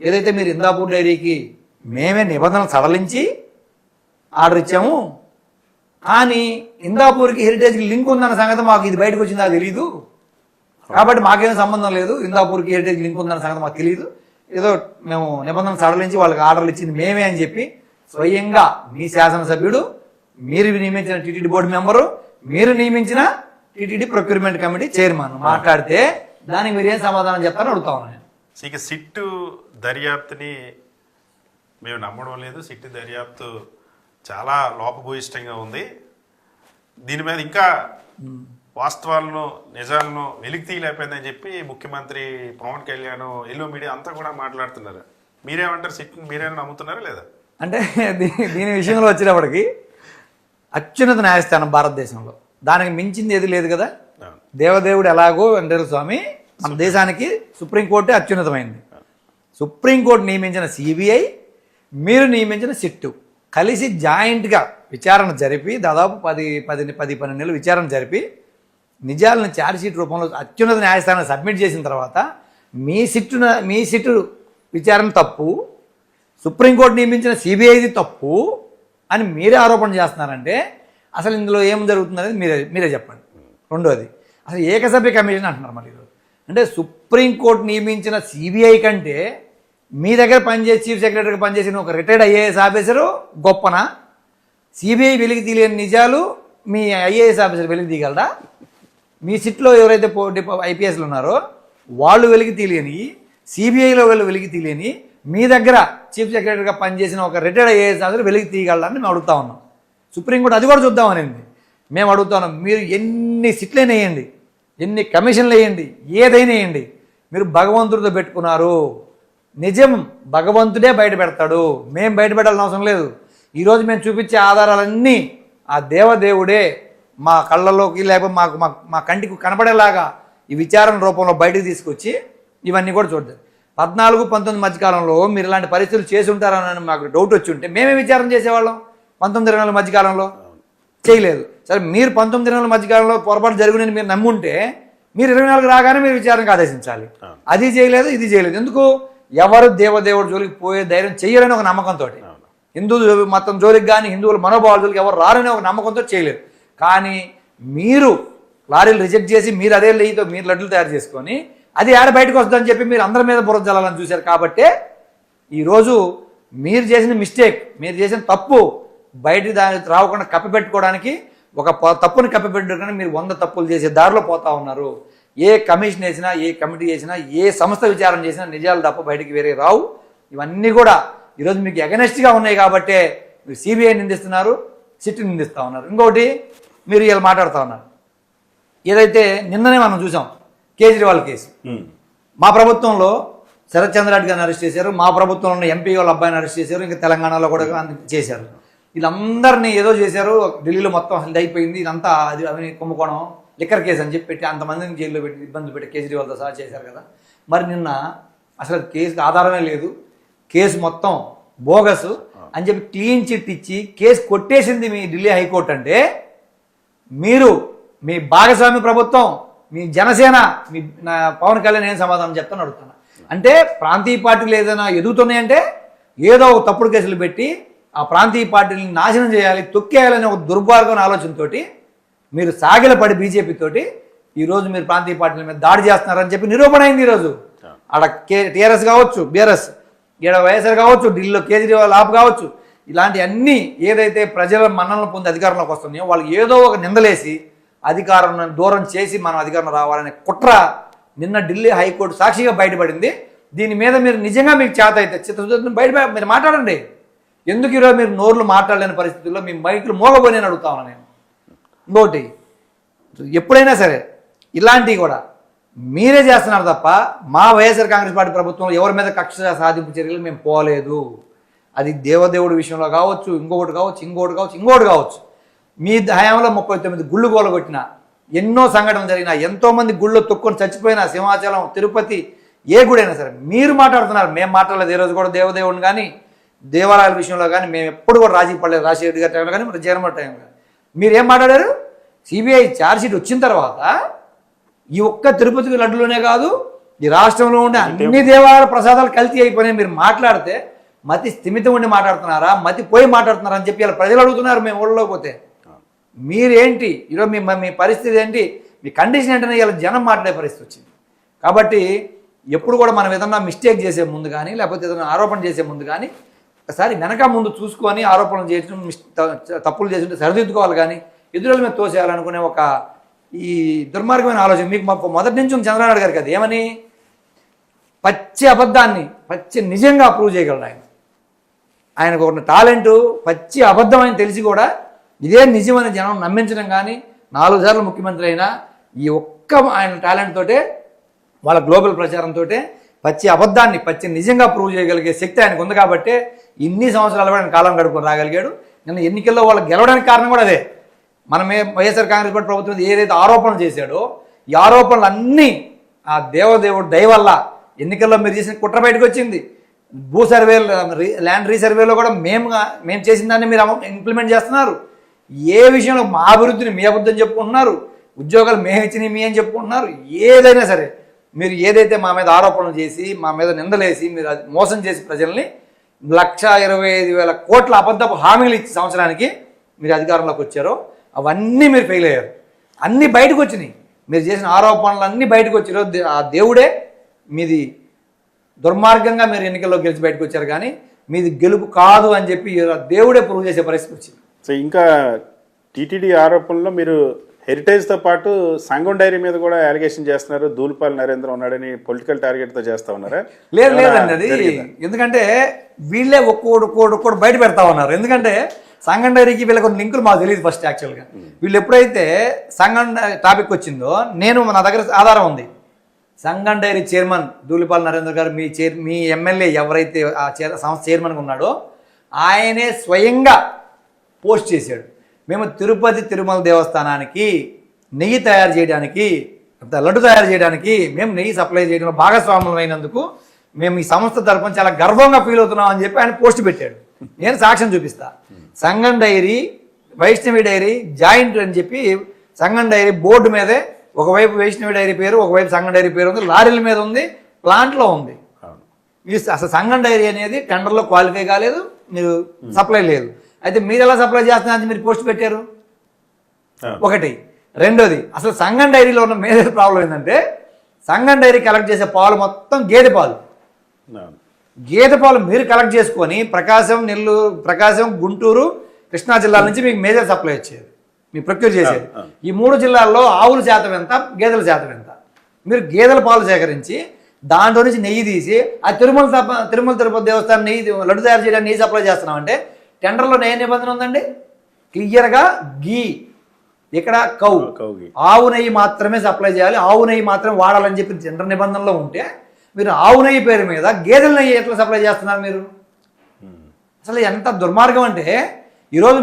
ఏదైతే మీరు ఇందాపూర్ డైరీకి మేమే నిబంధనలు సడలించి ఆర్డర్ ఇచ్చాము, కానీ ఇందాపూర్కి హెరిటేజ్కి లింక్ ఉందన్న సంగతి మాకు ఇది బయటకు వచ్చిందా తెలీదు, కాబట్టి మాకేం సంబంధం లేదు, ఇందాపూర్కి హెరిటేజ్ లింక్ ఉందన్న సంగతి మాకు తెలియదు, ఏదో మేము నిబంధనలు సడలించి వాళ్ళకి ఆర్డర్లు ఇచ్చింది మేమే అని చెప్పి స్వయంగా మీ శాసనసభ్యుడు, మీరు నియమించిన టీటీడీ బోర్డు మెంబరు, మీరు నియమించిన టీటీడీ ప్రొక్యూర్మెంట్ కమిటీ చైర్మన్ మాట్లాడితే దానికి మీరు ఏం సమాధానం చెప్తారని అడుగుతా ఉన్నాను. ఇక సిట్టు దర్యాప్తుని మేము నమ్మడం లేదు. సిట్టు దర్యాప్తు చాలా లోపభూయిష్టంగా ఉంది. దీని మీద ఇంకా వాస్తవాలను, నిజాలను వెలికి తీయలేకపోయిందని చెప్పి ముఖ్యమంత్రి పవన్ కళ్యాణ్, ఎల్లో మీడియా అంతా కూడా మాట్లాడుతున్నారు. మీరేమంటారు? సిట్ని మీరేమైనా నమ్ముతున్నారా లేదా? అంటే దీని విషయంలో వచ్చినప్పటికీ అత్యున్నత న్యాయస్థానం భారతదేశంలో, దానికి మించింది ఏది లేదు కదా. దేవదేవుడు ఎలాగో వెంకటేశ్వర స్వామి, మన దేశానికి సుప్రీంకోర్టే అత్యున్నతమైంది. సుప్రీంకోర్టు నియమించిన సిబిఐ, మీరు నియమించిన సిట్టు కలిసి జాయింట్గా విచారణ జరిపి దాదాపు 10-12 నెలలు విచారణ జరిపి నిజాలను ఛార్జ్షీట్ రూపంలో అత్యున్నత న్యాయస్థానం సబ్మిట్ చేసిన తర్వాత మీ సిట్టు విచారణ తప్పు, సుప్రీంకోర్టు నియమించిన సిబిఐది తప్పు అని మీరే ఆరోపణ చేస్తున్నారంటే అసలు ఇందులో ఏం జరుగుతుందనేది మీరే చెప్పండి. రెండోది, అసలు ఏకసభ్య కమిషన్ అంటున్నారు. మరి అంటే సుప్రీంకోర్టు నియమించిన సిబిఐ కంటే మీ దగ్గర పనిచేసి చీఫ్ సెక్రటరీగా పనిచేసిన ఒక రిటైర్డ్ ఐఏఎస్ ఆఫీసరు గొప్పనా? సిబిఐ వెలికి తీయలేని నిజాలు మీ ఐఏఎస్ ఆఫీసర్ వెలికి తీయగలరా? మీ సిట్లో ఎవరైతే ఐపీఎస్లు ఉన్నారో వాళ్ళు వెలికి తీయలేని, సిబిఐలో వెలికి తీయలేని మీ దగ్గర చీఫ్ సెక్రటరీగా పనిచేసిన ఒక రిటైర్డ్ ఐఏఎస్ ఆఫీసర్ వెలికి తీయగలరని మేము అడుగుతా ఉన్నాం. సుప్రీంకోర్టు అది కూడా చూద్దామనింది. మేము అడుగుతా ఉన్నాం, మీరు ఎన్ని సిట్లైనా వేయండి, ఎన్ని కమిషన్లు వేయండి, ఏదైనా వేయండి, మీరు భగవంతుడితో పెట్టుకున్నారు. నిజం భగవంతుడే బయట పెడతాడు, మేము బయట పెట్టాల్సిన అవసరం లేదు. ఈరోజు మేము చూపించే ఆధారాలన్నీ ఆ దేవదేవుడే మా కళ్ళలోకి, లేకపోతే మా కంటికి కనపడేలాగా ఈ విచారణ రూపంలో బయటకు తీసుకొచ్చి ఇవన్నీ కూడా చూడదు. 14-19 మధ్యకాలంలో మీరు ఇలాంటి పరిస్థితులు చేసి ఉంటారని మాకు డౌట్ వచ్చి ఉంటే మేమే విచారణ చేసేవాళ్ళం. 19-20 మధ్యకాలంలో చేయలేదు. సరే, మీరు 19-20 మధ్యకాలంలో పొరపాటు జరుగునని మీరు నమ్ముంటే మీరు 24 రాగానే మీరు విచారణకు ఆదేశించాలి. అది చేయలేదు, ఇది చేయలేదు. ఎందుకు? ఎవరు దేవదేవుడు జోలికి పోయే ధైర్యం చెయ్యరని ఒక నమ్మకంతో, హిందూ మతం జోలికి కానీ హిందువుల మనోభావాల జోలికి ఎవరు రారని ఒక నమ్మకంతో చేయలేదు. కానీ మీరు లారీలు రిజెక్ట్ చేసి మీరు అదే నెయ్యితో మీరు లడ్డులు తయారు చేసుకొని అది ఆడ బయటకు వస్తుందని చెప్పి మీరు అందరి మీద బురద జల్లాలని చూశారు. కాబట్టే ఈరోజు మీరు చేసిన మిస్టేక్, మీరు చేసిన తప్పు బయట దానికి రాకుండా కప్పిపెట్టుకోవడానికి, ఒక తప్పుని కప్పిపెట్టుకోవడానికి మీరు 100 తప్పులు చేసే దారిలో పోతా ఉన్నారు. ఏ కమిషన్ వేసినా, ఏ కమిటీ వేసినా, ఏ సంస్థ విచారణ చేసినా నిజాలు తప్ప బయటికి వేరే రావు. ఇవన్నీ కూడా ఈరోజు మీకు ఎగనెస్ట్గా ఉన్నాయి కాబట్టే మీరు సిబిఐ నిందిస్తున్నారు, సిట్ నిందిస్తూ ఉన్నారు. ఇంకొకటి మీరు ఇలా మాట్లాడుతూ ఉన్నారు. ఏదైతే నిన్ననే మనం చూసాం కేజ్రీవాల్ కేసు, మా ప్రభుత్వంలో శరత్ చంద్రారెడ్డి గారిని అరెస్ట్ చేశారు, మా ప్రభుత్వంలో ఉన్న ఎంపీ వాళ్ళ అబ్బాయిని అరెస్ట్ చేశారు, ఇంకా తెలంగాణలో కూడా చేశారు. వీళ్ళందరినీ ఏదో చేశారు, ఢిల్లీలో మొత్తం అసలు అయిపోయింది, ఇదంతా అది అవి కుంభకోణం లిక్కర్ కేసు అని చెప్పి పెట్టి అంతమందిని జైల్లో పెట్టి ఇబ్బంది పెట్టి కేజ్రీవాల్తో సహా చేశారు కదా. మరి నిన్న అసలు కేసుకి ఆధారమే లేదు, కేసు మొత్తం బోగస్ అని చెప్పి క్లీన్ చిట్ ఇచ్చి కేసు కొట్టేసింది మీ ఢిల్లీ హైకోర్టు. అంటే మీరు మీ భాగస్వామి ప్రభుత్వం, మీ జనసేన, మీ పవన్ కళ్యాణ్ ఏం సమాధానం చెప్తాను అడుగుతున్నా. అంటే ప్రాంతీయ పార్టీలు ఏదైనా ఎదుగుతున్నాయంటే ఏదో ఒక తప్పుడు కేసులు పెట్టి ఆ ప్రాంతీయ పార్టీని నాశనం చేయాలి, తొక్కేయాలనే ఒక దుర్మార్గమైన ఆలోచనతోటి మీరు సాగిలపడి బీజేపీ తోటి ఈరోజు మీరు ప్రాంతీయ పార్టీల మీద దాడి చేస్తున్నారని చెప్పి నిరూపణ అయింది. ఈరోజు ఆడ టీఆర్ఎస్ కావచ్చు, బీఆర్ఎస్, ఈడ వైఎస్ఆర్ కావచ్చు, ఢిల్లీలో కేజ్రీవాల్ ఆప్ కావచ్చు, ఇలాంటి అన్ని ఏదైతే ప్రజల మన్ననలు పొంది అధికారంలోకి వస్తున్నాయో వాళ్ళు ఏదో ఒక నిందలేసి అధికారం దూరం చేసి మనం అధికారంలో రావాలనే కుట్ర నిన్న ఢిల్లీ హైకోర్టు సాక్షిగా బయటపడింది. దీని మీద మీరు నిజంగా మీకు చేత అయితే చిత్తశుద్ధిని బయట మీరు మాట్లాడండి. ఎందుకు ఈరోజు మీరు నోర్లు మాట్లాడలేని పరిస్థితుల్లో మీ మైకులు మోగబోని అడుగుతా ఉన్నా నేను. ఇంకోటి, ఎప్పుడైనా సరే ఇలాంటివి కూడా మీరే చేస్తున్నారు తప్ప మా వైఎస్ఆర్ కాంగ్రెస్ పార్టీ ప్రభుత్వంలో ఎవరి మీద కక్ష సాధింపు చర్యలు మేము పోలేదు. అది దేవదేవుడి విషయంలో కావచ్చు, ఇంకొకటి కావచ్చు. మీ హయాంలో 39 గుళ్ళు గోలగొట్టిన, ఎన్నో సంఘటనలు జరిగిన, ఎంతోమంది గుళ్ళో తొక్కుని చచ్చిపోయిన, సింహాచలం, తిరుపతి, ఏ గుడైనా సరే మీరు మాట్లాడుతున్నారు. మేము మాట్లాడలేదు. ఏ రోజు కూడా దేవదేవుడిని కానీ దేవాలయాల విషయంలో కానీ మేము ఎప్పుడు కూడా రాజీ పడలేదు. రాజశేఖర్ గారి టైంలో కానీ మరి జగన్మోహన్ టైంలో కానీ మీరేం మాట్లాడారు? సిబిఐ ఛార్జ్షీట్ వచ్చిన తర్వాత ఈ ఒక్క తిరుపతికి లడ్డులోనే కాదు, ఈ రాష్ట్రంలో ఉండే అన్ని దేవాలయాల ప్రసాదాలు కల్తీ అయిపోయినాయి. మీరు మాట్లాడితే మతి స్థిమితం ఉండి మాట్లాడుతున్నారా, మతి పోయి మాట్లాడుతున్నారా అని చెప్పి ఇలా ప్రజలు అడుగుతున్నారు. మేము ఊళ్ళో పోతే మీరేంటి ఈరోజు మీ పరిస్థితి ఏంటి, మీ కండిషన్ ఏంటనే ఇలా జనం మాట్లాడే పరిస్థితి వచ్చింది. కాబట్టి ఎప్పుడు కూడా మనం ఏదన్నా మిస్టేక్ చేసే ముందు కానీ లేకపోతే ఏదైనా ఆరోపణ చేసే ముందు కానీ ఒకసారి వెనక ముందు చూసుకొని ఆరోపణలు చేయడం, తప్పులు చేస్తుంటే సరిదిద్దుకోవాలి. కానీ ఎదురుల మీద తోసేయాలనుకునే ఒక ఈ దుర్మార్గమైన ఆలోచన మీకు మొదటి నుంచి ఉంది చంద్రబాబు గారికి. అది ఏమని పచ్చి అబద్ధాన్ని పచ్చి నిజంగా ప్రూవ్ చేయగలరు ఆయన. ఆయనకు ఉన్న టాలెంటు పచ్చి అబద్ధం అని తెలిసి కూడా ఇదే నిజమని జనం నమ్మించడం కానీ 4 సార్లు ముఖ్యమంత్రి అయినా ఈ ఒక్క ఆయన టాలెంట్ తోటే వాళ్ళ గ్లోబల్ ప్రచారంతో పచ్చి అబద్ధాన్ని పచ్చి నిజంగా ప్రూవ్ చేయగలిగే శక్తి ఆయనకు ఉంది. కాబట్టి ఇన్ని సంవత్సరాలు కూడా ఆయన కాలం గడుపుకొని రాగలిగాడు. నిన్న ఎన్నికల్లో వాళ్ళు గెలవడానికి కారణం కూడా అదే. మనమే వైఎస్ఆర్ కాంగ్రెస్ పార్టీ ప్రభుత్వం ఏదైతే ఆరోపణలు చేశాడో ఈ ఆరోపణలు అన్నీ ఆ దేవదేవుడు దయ వల్ల ఎన్నికల్లో మీరు చేసిన కుట్ర బయటకు వచ్చింది. భూ సర్వేలు, ల్యాండ్ రీసర్వేలో కూడా మేము చేసిన దాన్ని మీరు ఇంప్లిమెంట్ చేస్తున్నారు. ఏ విషయంలో మా అభివృద్ధిని మీ అబద్ధం చెప్పుకుంటున్నారు, ఉద్యోగాలు మేము ఇచ్చినవి మీ అని చెప్పుకుంటున్నారు. ఏదైనా సరే మీరు ఏదైతే మా మీద ఆరోపణలు చేసి మా మీద నిందలేసి మీరు మోసం చేసి ప్రజల్ని 1,25,000 కోట్ల అబద్ధపు హామీలు ఇచ్చి సంవత్సరానికి మీరు అధికారంలోకి వచ్చారో అవన్నీ మీరు ఫెయిల్ అయ్యారు. అన్నీ బయటకు వచ్చినాయి. మీరు చేసిన ఆరోపణలు అన్నీ బయటకు వచ్చారో ఆ దేవుడే మీది దుర్మార్గంగా మీరు ఎన్నికల్లో గెలిచి బయటకు వచ్చారు. కానీ మీది గెలుపు కాదు అని చెప్పి దేవుడే ప్రూవ్ చేసే పరిస్థితి వచ్చింది. సో ఇంకా టీటీడీ ఆరోపణలో మీరు హెరిటేజ్తో పాటు సంఘం డైరీ మీద కూడా అలిగేషన్ చేస్తున్నారు. దూల్పాల్ నరేంద్ర ఉన్నాడని పొలిటికల్ టార్గెట్తో చేస్తా ఉన్నారా? లేదండి అది. ఎందుకంటే వీళ్ళే ఒక్కోడు బయట పెడతా ఉన్నారు. ఎందుకంటే సంఘం డైరీకి వీళ్ళ కొన్ని లింకులు మాకు తెలియదు ఫస్ట్. యాక్చువల్గా వీళ్ళు ఎప్పుడైతే సంఘం టాపిక్ వచ్చిందో నా దగ్గర ఆధారం ఉంది. సంఘం డైరీ చైర్మన్ దూలిపాల్ నరేంద్ర గారు మీ ఎమ్మెల్యే ఎవరైతే ఆ సంస్థ చైర్మన్గా ఉన్నాడో ఆయనే స్వయంగా పోస్ట్ చేశాడు. మేము తిరుపతి తిరుమల దేవస్థానానికి నెయ్యి తయారు చేయడానికి, లడ్డు తయారు చేయడానికి మేము నెయ్యి సప్లై చేయడంలో భాగస్వాములు అయినందుకు మేము ఈ సంస్థ తరఫున చాలా గర్వంగా ఫీల్ అవుతున్నాం అని చెప్పి ఆయన పోస్ట్ పెట్టాడు. నేను సాక్ష్యం చూపిస్తా. సంఘం డైరీ, వైష్ణవి డైరీ జాయింట్ అని చెప్పి సంఘం డైరీ బోర్డు మీదే ఒకవైపు వైష్ణవి డైరీ పేరు, ఒకవైపు సంఘం డైరీ పేరు ఉంది, లారీల మీద ఉంది, ప్లాంట్లో ఉంది. అసలు సంఘం డైరీ అనేది టెండర్లో క్వాలిఫై కాలేదు, మీరు సప్లై లేదు. అయితే మీరు ఎలా సప్లై చేస్తున్నారని మీరు పోస్ట్ పెట్టారు ఒకటి. రెండోది, అసలు సంఘం డైరీలో ఉన్న మేజర్ ప్రాబ్లం ఏంటంటే సంఘం డైరీ కలెక్ట్ చేసే పాలు మొత్తం గేదె పాలు. గేదె పాలు మీరు కలెక్ట్ చేసుకొని ప్రకాశం, గుంటూరు, కృష్ణా జిల్లాల నుంచి మీకు మేజర్ సప్లై వచ్చేది, మీకు ప్రొక్యూర్ చేసేది. ఈ 3 జిల్లాల్లో ఆవుల శాతం ఎంత, గేదెల శాతం ఎంత? మీరు గేదెల పాలు సేకరించి దాంట్లో నుంచి నెయ్యి తీసి ఆ తిరుమల తిరుపతి దేవస్థానం నెయ్యి లడ్డు తయారు చేయడానికి నెయ్యి సప్లై చేస్తున్నామంటే టెండర్లో ఏ నిబంధన ఉందండి? క్లియర్గా గీ, ఇక్కడ కౌగి ఆవు నెయ్యి మాత్రమే సప్లై చేయాలి, ఆవు నెయ్యి మాత్రమే వాడాలని చెప్పి టెండర్ నిబంధనలో ఉంటే మీరు ఆవు నెయ్యి పేరు మీద గేదెల నెయ్యి ఎట్లా సప్లై చేస్తున్నారు మీరు? అసలు ఎంత దుర్మార్గం అంటే ఈరోజు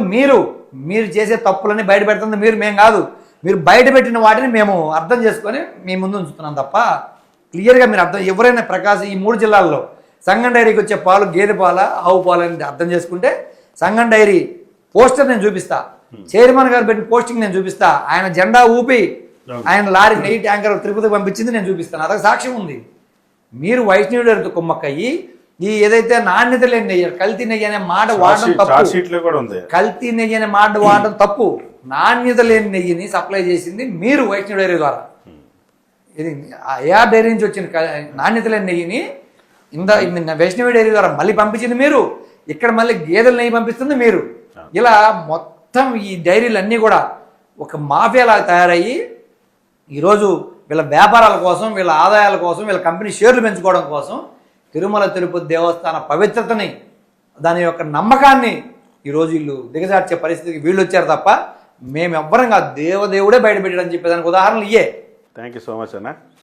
మీరు చేసే తప్పులని బయట పెడుతుంది మేము కాదు, మీరు బయట పెట్టిన వాటిని మేము అర్థం చేసుకొని మీ ముందు ఉంచుతున్నాం తప్ప క్లియర్గా మీరు అర్థం ఎవరైనా ప్రకాశం ఈ 3 జిల్లాల్లో సంగం డైరీకి వచ్చే పాలు గేదె పాల ఆవు పాలు అని అర్థం చేసుకుంటే సంగం డైరీ పోస్టర్ నేను చూపిస్తా, చైర్మన్ గారు పెట్టిన పోస్టింగ్ నేను చూపిస్తా, ఆయన జెండా ఊపి ఆయన లారీ నెయ్యి ట్యాంకర్ తిరుపతికి పంపించింది నేను చూపిస్తాను, అదొక సాక్ష్యం ఉంది. మీరు వైష్ణవి డైరీతో కుమ్మక్కయ్యి ఈ ఏదైతే నాణ్యత లేని నెయ్యి కల్తీ నెయ్యి అనే మాట వాడడం తప్పు, కల్తీ నెయ్యి అనే మాట వాడడం తప్పు. నాణ్యత లేని నెయ్యిని సప్లై చేసింది మీరు వైష్ణవి డైరీ ద్వారా. ఇది ఏఆర్ డైరీ నుంచి వచ్చిన నాణ్యత లేని నెయ్యిని వైష్ణవి డైరీ ద్వారా మళ్ళీ పంపించింది మీరు, ఇక్కడ మళ్ళీ గేదెల నెయ్యి పంపిస్తుంది మీరు. ఇలా మొత్తం ఈ డైరీలు అన్నీ కూడా ఒక మాఫియాలాగా తయారయ్యి ఈరోజు వీళ్ళ వ్యాపారాల కోసం, వీళ్ళ ఆదాయాల కోసం, వీళ్ళ కంపెనీ షేర్లు పెంచుకోవడం కోసం తిరుమల తిరుపతి దేవస్థాన పవిత్రతని, దాని యొక్క నమ్మకాన్ని ఈరోజు వీళ్ళు దిగజార్చే పరిస్థితికి వీళ్ళు వచ్చారు తప్ప మేమెవ్వరం కాదు, దేవదేవుడే బయటపెట్టాడని చెప్పేదానికి ఉదాహరణలు ఇయే. థ్యాంక్ యూ సో మచ్ అన్న.